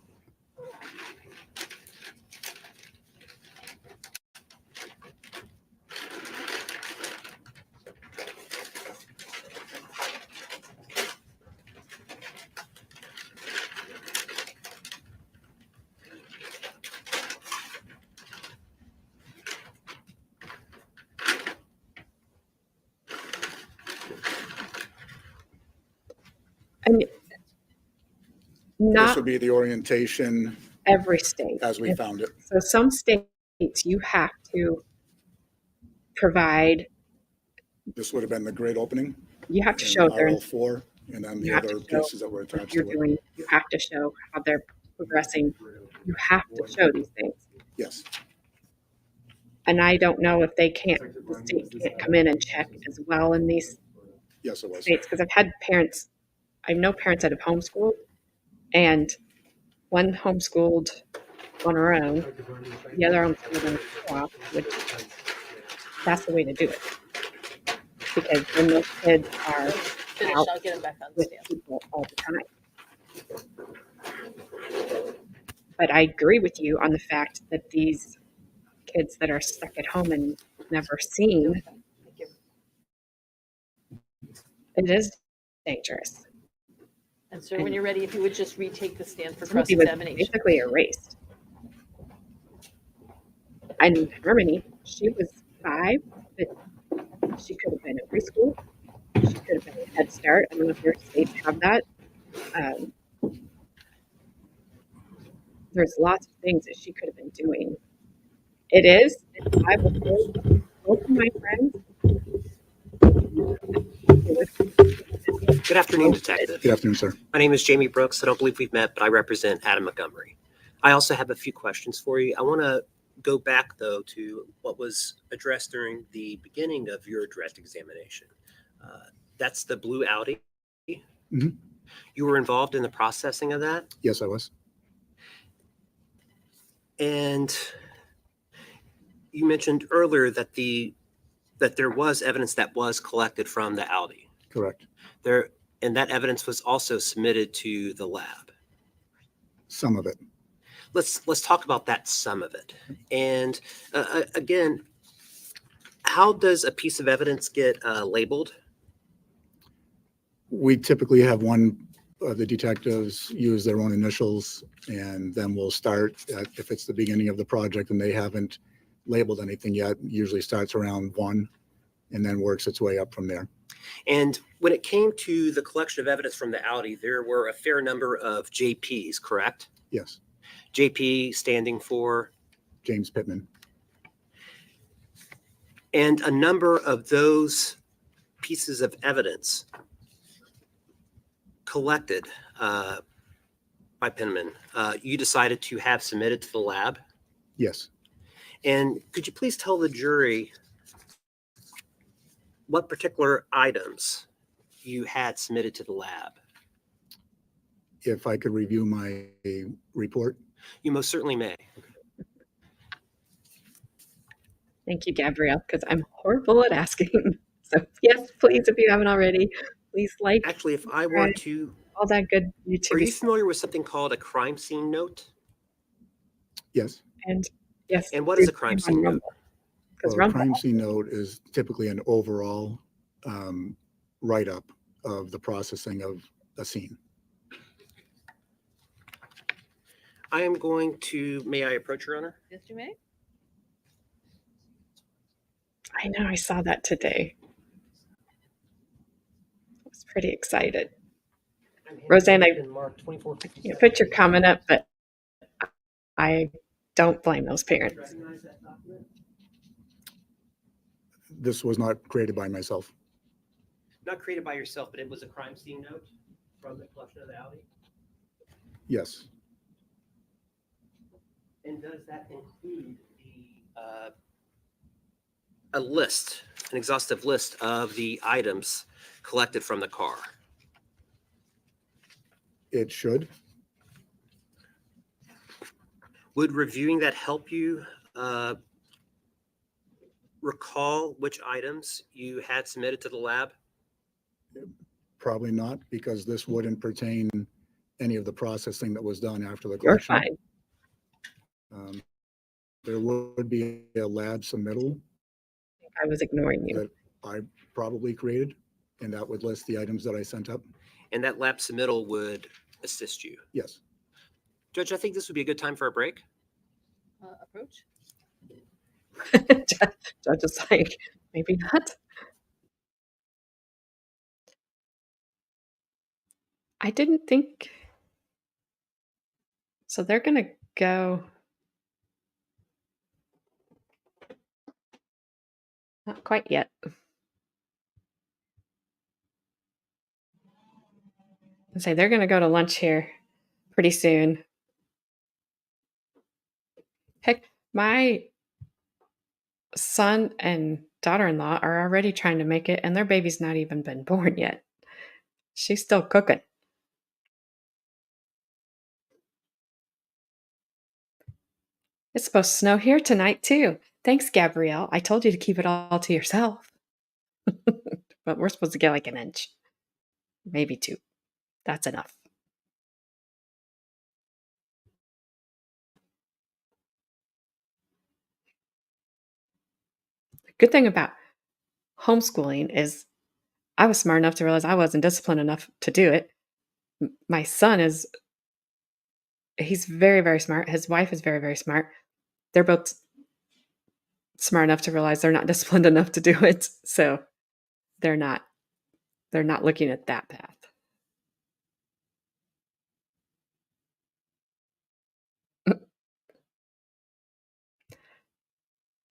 I mean, This not would be the orientation every state. as we found it. So some states you have to provide, This would have been the grid opening. you have to in show their RL4 And then You the have to other show pieces that were what attached you're to it. doing. You have to show how they're progressing. You have to show these things. Yes, And I don't know if the state can't come in and check as well in these yes, it was. states, because I know parents that have homeschooled, and one homeschooled on her own, the other homeschooled in a co-op, which that's the way to do it. Because then those kids are Finish, out I'll get him back on the with stand. people all the time. But I agree with you on the fact that these kids that are stuck at home and never seen, it is dangerous. And sir, when you're ready, if you would just retake the stand for Timothy was cross-examination. basically erased. And Harmony, she was 5, but she could have been in preschool. She could have been in Head Start. I don't know if your states have that. Um, there's lots of things that she could have been doing. It is. I will say, both of my friends. Good afternoon, Detective. Good afternoon, sir. My name is Jamie Brooks. I don't believe we've met, but I represent Adam Montgomery. I also have a few questions for you. I want to go back, though, to what was addressed during the beginning of your direct examination. That's the blue Audi. Mhm. You were involved in the processing of that? Yes, I was. And you mentioned earlier that there was evidence that was collected from the Audi. Correct. And that evidence was also submitted to the lab. Some of it. Let's talk about that, some of it. And again, how does a piece of evidence get labeled? We typically have one of the detectives use their own initials, and then we'll start if it's the beginning of the project and they haven't labeled anything yet, usually starts around 1 and then works its way up from there. And when it came to the collection of evidence from the Audi, there were a fair number of JPs, correct? Yes, JP standing for? James Pittman. And a number of those pieces of evidence collected by Pittman, you decided to have submitted to the lab. Yes. And could you please tell the jury what particular items you had submitted to the lab? If I could review my report. You most certainly may. Thank you, Gabrielle, because I'm horrible at asking. So yes, please, if you haven't already, please like Actually, if I were to, all that good are YouTube you stuff. familiar with something called a crime scene note? Yes. And yes. And what is a crime scene note? Because Well, a crime scene note is typically an overall write-up of the processing of a scene. I am going to, may I approach, Your Honor? Yes, you may. I know I saw that today. I was pretty excited. Roseanne, I put your comment up, but I don't blame those parents. This was not created by myself. Not created by yourself, but it was a crime scene note from the collection of the Audi? Yes. And does that include a list, an exhaustive list of the items collected from the car? It should. Would reviewing that help you recall which items you had submitted to the lab? Probably not, because this wouldn't pertain any of the processing that was done after the You're collection. fine. There would be a lab submittal I was ignoring you. that I probably created, and that would list the items that I sent up. And that lab submittal would assist you. Yes. Judge, I think this would be a good time for a break. Approach. Judge is like, maybe not. I didn't think. So they're going to go. Not quite yet. say they're going to go to lunch here pretty soon. Heck, my son and daughter-in-law are already trying to make it, and their baby's not even been born yet. She's still cooking. It's supposed to snow here tonight, too. Thanks, Gabrielle. I told you to keep it all to yourself. But we're supposed to get like an inch, maybe 2. That's enough. The good thing about homeschooling is I was smart enough to realize I wasn't disciplined enough to do it. My son he's very, very smart. His wife is very, very smart. They're both smart enough to realize they're not disciplined enough to do it. So they're not looking at that path.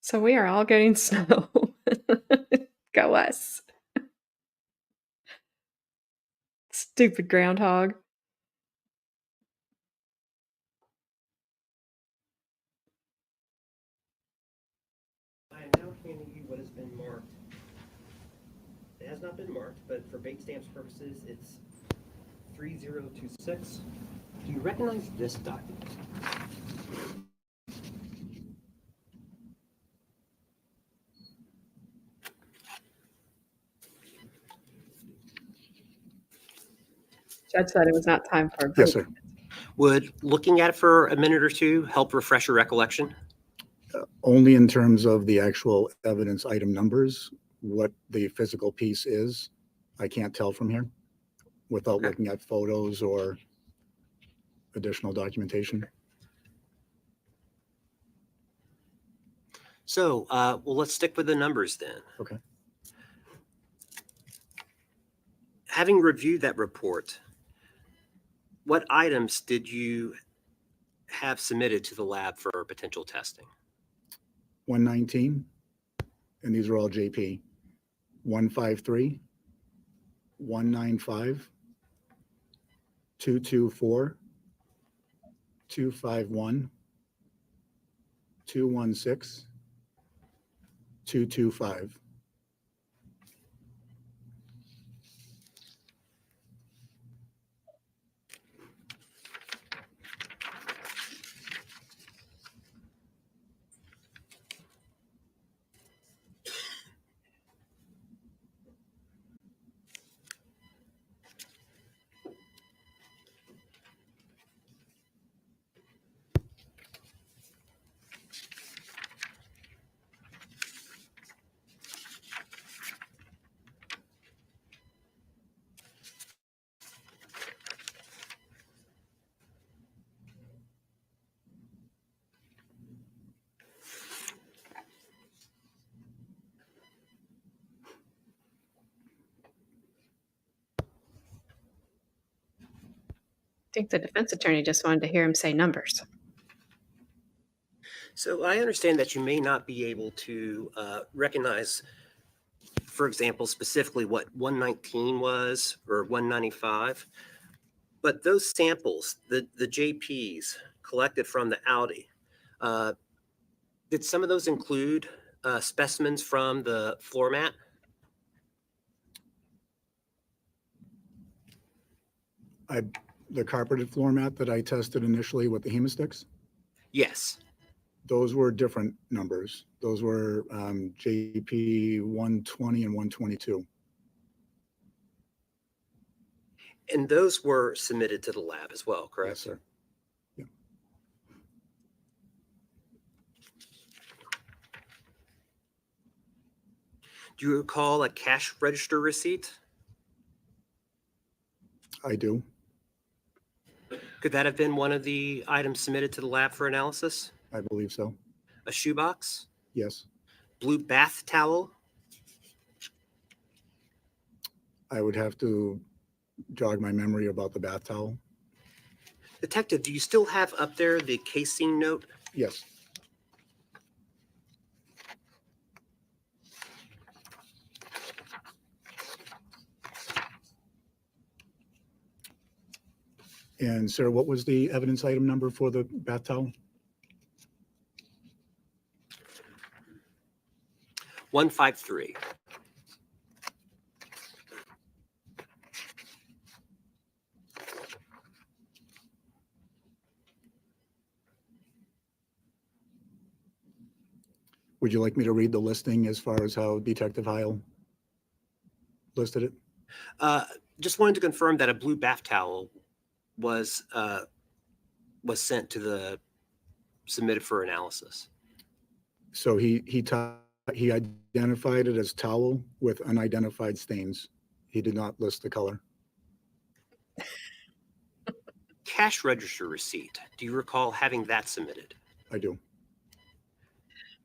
So we are all getting snow. Go us. Stupid groundhog. I am now handing you what has been marked. It has not been marked, but for bait stamps purposes, it's 3026. Do you recognize this document? Judge said it was not time for a Yes, break. sir. Would looking at it for a minute or two help refresh your recollection? Only in terms of the actual evidence item numbers, what the physical piece is, I can't tell from here without Okay. looking at photos or additional documentation. So, well, let's stick with the numbers then. Okay. Having reviewed that report, what items did you have submitted to the lab for potential testing? 119, and these are all JP. 153, 195, 224, 251, 216, 225. I think the defense attorney just wanted to hear him say numbers. So I understand that you may not be able to recognize, for example, specifically what 119 was or 195, but those samples, the JPs collected from the Audi, did some of those include specimens from the floor mat? The carpeted floor mat that I tested initially with the hemosticks, Yes. those were different numbers. Those were JP 120 and 122. And those were submitted to the lab as well, Yes, correct? sir. Yeah. Do you recall a cash register receipt? I do. Could that have been one of the items submitted to the lab for analysis? I believe so. A shoebox? Yes. Blue bath towel? I would have to jog my memory about the bath towel. Detective, do you still have up there the casing note? Yes. And sir, what was the evidence item number for the bath towel? 153. Would you like me to read the listing as far as how Detective Heil listed it? Just wanted to confirm that a blue bath towel was sent to the submitted for analysis. So he identified it as towel with unidentified stains. He did not list the color. Cash register receipt. Do you recall having that submitted? I do.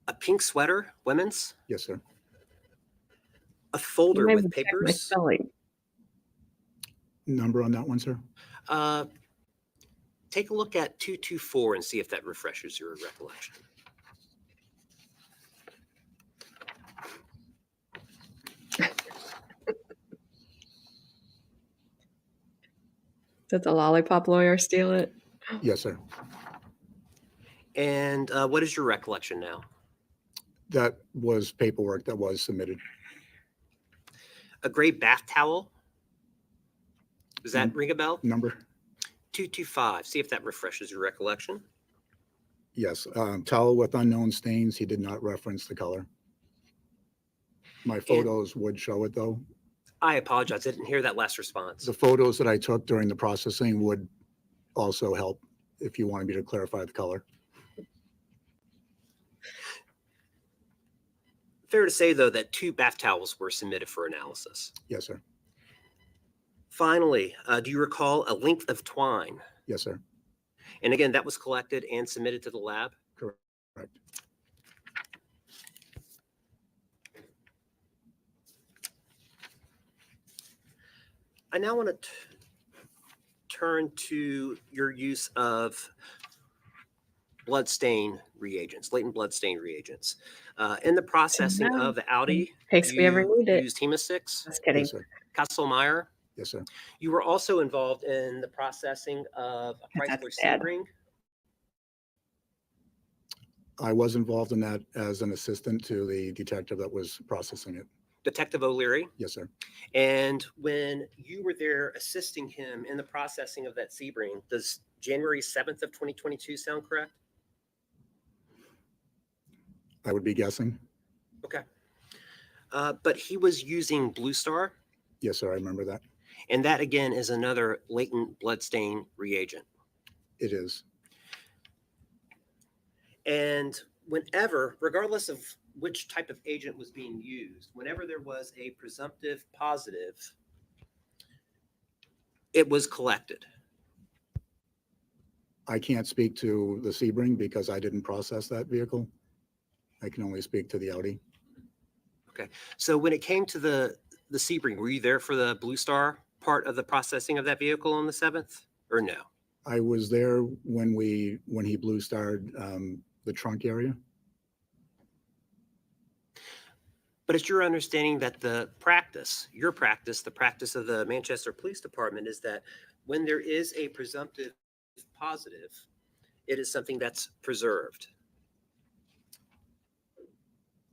A pink sweater, women's? Yes, sir. A folder Maybe with check my papers? spelling. Number on that one, sir? Take a look at 224 and see if that refreshes your recollection. Did the lollipop lawyer steal it? Yes, sir. And what is your recollection now? That was paperwork that was submitted. A gray bath towel? Does that ring a bell? Number? 225. See if that refreshes your recollection. Yes. Towel with unknown stains. He did not reference the color. My photos would show it, though. I apologize. I didn't hear that last response. The photos that I took during the processing would also help if you wanted me to clarify the color. Fair to say, though, that 2 bath towels were submitted for analysis. Yes, sir. Finally, do you recall a length of twine? Yes, sir. And again, that was collected and submitted to the lab? Correct. I now want to turn to your use of bloodstain reagents, latent bloodstain reagents. In the processing No. of the Audi, In case we ever you need it. used Hemosix, Just kidding. Yes, sir. Kasselmeyer. Yes, sir. You were also involved in the processing of a That's Chrysler bad. Sebring. I was involved in that as an assistant to the detective that was processing it. Detective O'Leary. Yes, sir. And when you were there assisting him in the processing of that Sebring, does January 7th of 2022 sound correct? I would be guessing. Okay. But he was using Blue Star, Yes, sir. I remember that. and that again is another latent bloodstain reagent. It is. And whenever, regardless of which type of agent was being used, whenever there was a presumptive positive, it was collected. I can't speak to the Sebring because I didn't process that vehicle. I can only speak to the Audi. So when it came to the Sebring, were you there for the Blue Star part of the processing of that vehicle on the 7th, or no? I was there when he blue starred the trunk area. But it's your understanding that the practice, the practice of the Manchester Police Department is that when there is a presumptive positive, it is something that's preserved.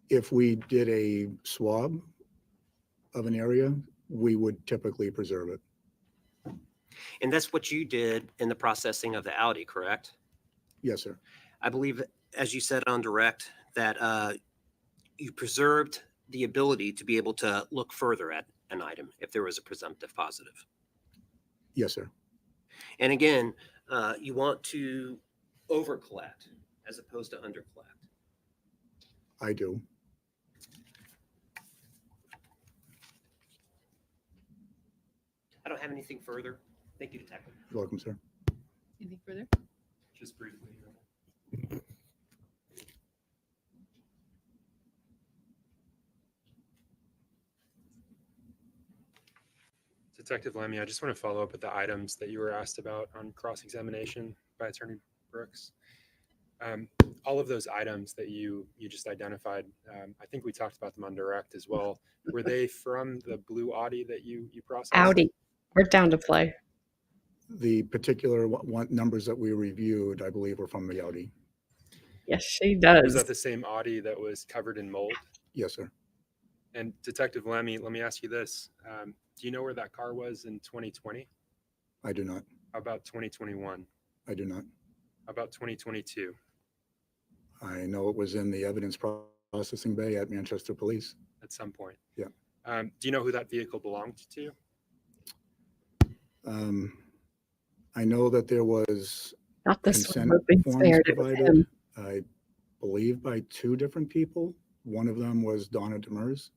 If we did a swab of an area, we would typically preserve it. And that's what you did in the processing of the Audi, correct? Yes, sir. I believe, as you said on direct, that you preserved the ability to be able to look further at an item if there was a presumptive positive. Yes, sir. And again, you want to over collect as opposed to under collect. I do. I don't have anything further. Thank you, Detective. You're welcome, sir. Anything further? Just briefly. Detective Lemmy, I just want to follow up with the items that you were asked about on cross-examination by Attorney Brooks. All of those items that you just identified, I think we talked about them on direct as well. Were they from the blue Audi that you processed? Audi. We're down to play. The particular numbers that we reviewed, I believe, were from the Audi. Yes, she Was does. that the same Audi that was covered in mold? Yes, sir. And Detective Lemmy, let me ask you this. Do you know where that car was in 2020? I do not. How about 2021? I do not. How about 2022? I know it was in the evidence processing bay at Manchester Police. At some point? Yeah. Do you know who that vehicle belonged to? I know that there was Not this one. consent We're being forms spared. It was provided, him. I believe by 2 different people. One of them was Donna Demers.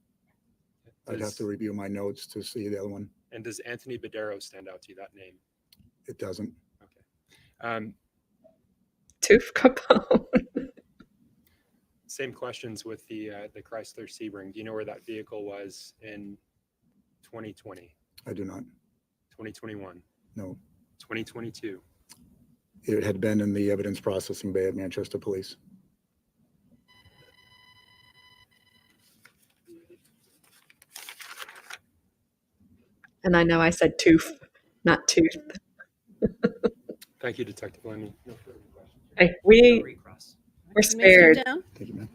I'd have to review my notes to see the other one. And does Anthony Badero stand out to you, that name? It doesn't. Okay. Tooth Capone. Same questions with the Chrysler Sebring. Do you know where that vehicle was in 2020, I do not. 2021, No. 2022? It had been in the evidence processing bay at Manchester Police. And I know I said tooth, not tooth. Thank you, Detective Lemmy. No further questions. Hey, No we recross. were You may step spared. down. Thank you, ma'am.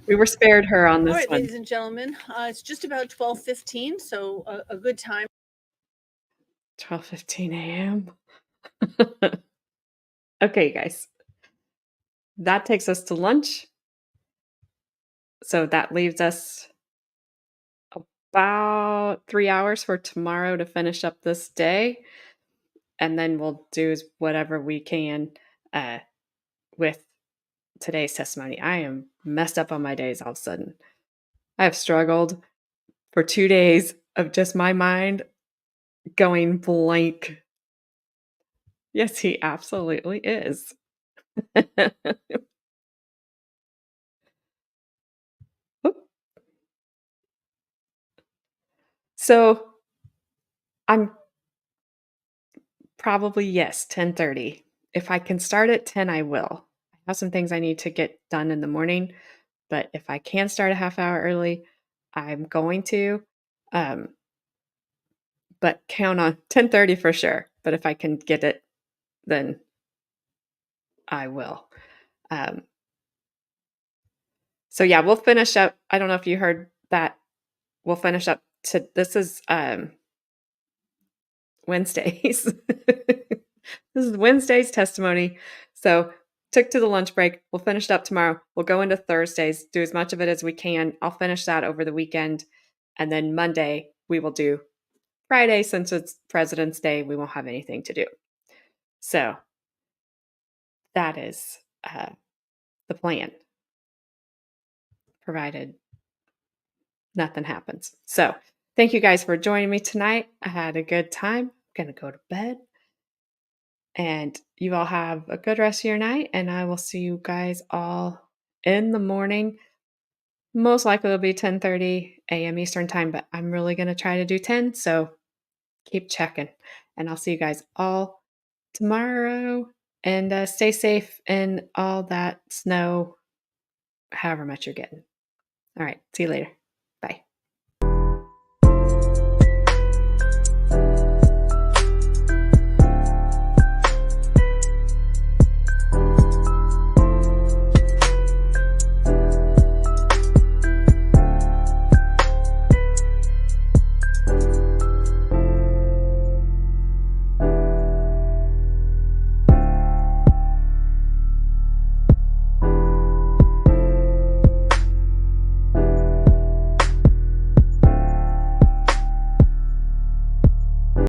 We were spared her on All this right, one. ladies and gentlemen, it's just about 12:15, so a good time. 12:15 a.m. Okay, guys. That takes us to lunch. So that leaves us about 3 hours for tomorrow to finish up this day. And then we'll do whatever we can with today's testimony. I am messed up on my days all of a sudden. I have struggled for 2 days of just my mind going blank. Yes, he absolutely is. So I'm probably, yes, 10:30. If I can start at 10, I will. I have some things I need to get done in the morning, but if I can start a half hour early, I'm going to. But count on 10:30 for sure. But if I can get it, then I will. So yeah, we'll finish up. I don't know if you heard that. We'll finish up to this is Wednesdays. This is Wednesday's testimony. So took to the lunch break. We'll finish it up tomorrow. We'll go into Thursdays, do as much of it as we can. I'll finish that over the weekend. And then Monday, we will do Friday. Since it's President's Day, we won't have anything to do. So that is the plan, provided nothing happens. So thank you guys for joining me tonight. I had a good time. I'm going to go to bed. And you all have a good rest of your night. And I will see you guys all in the morning. Most likely it'll be 10:30 a.m. Eastern time, but I'm really going to try to do 10. So keep checking. And I'll see you guys all tomorrow. And stay safe in all that snow, however much you're getting. All right. See you later.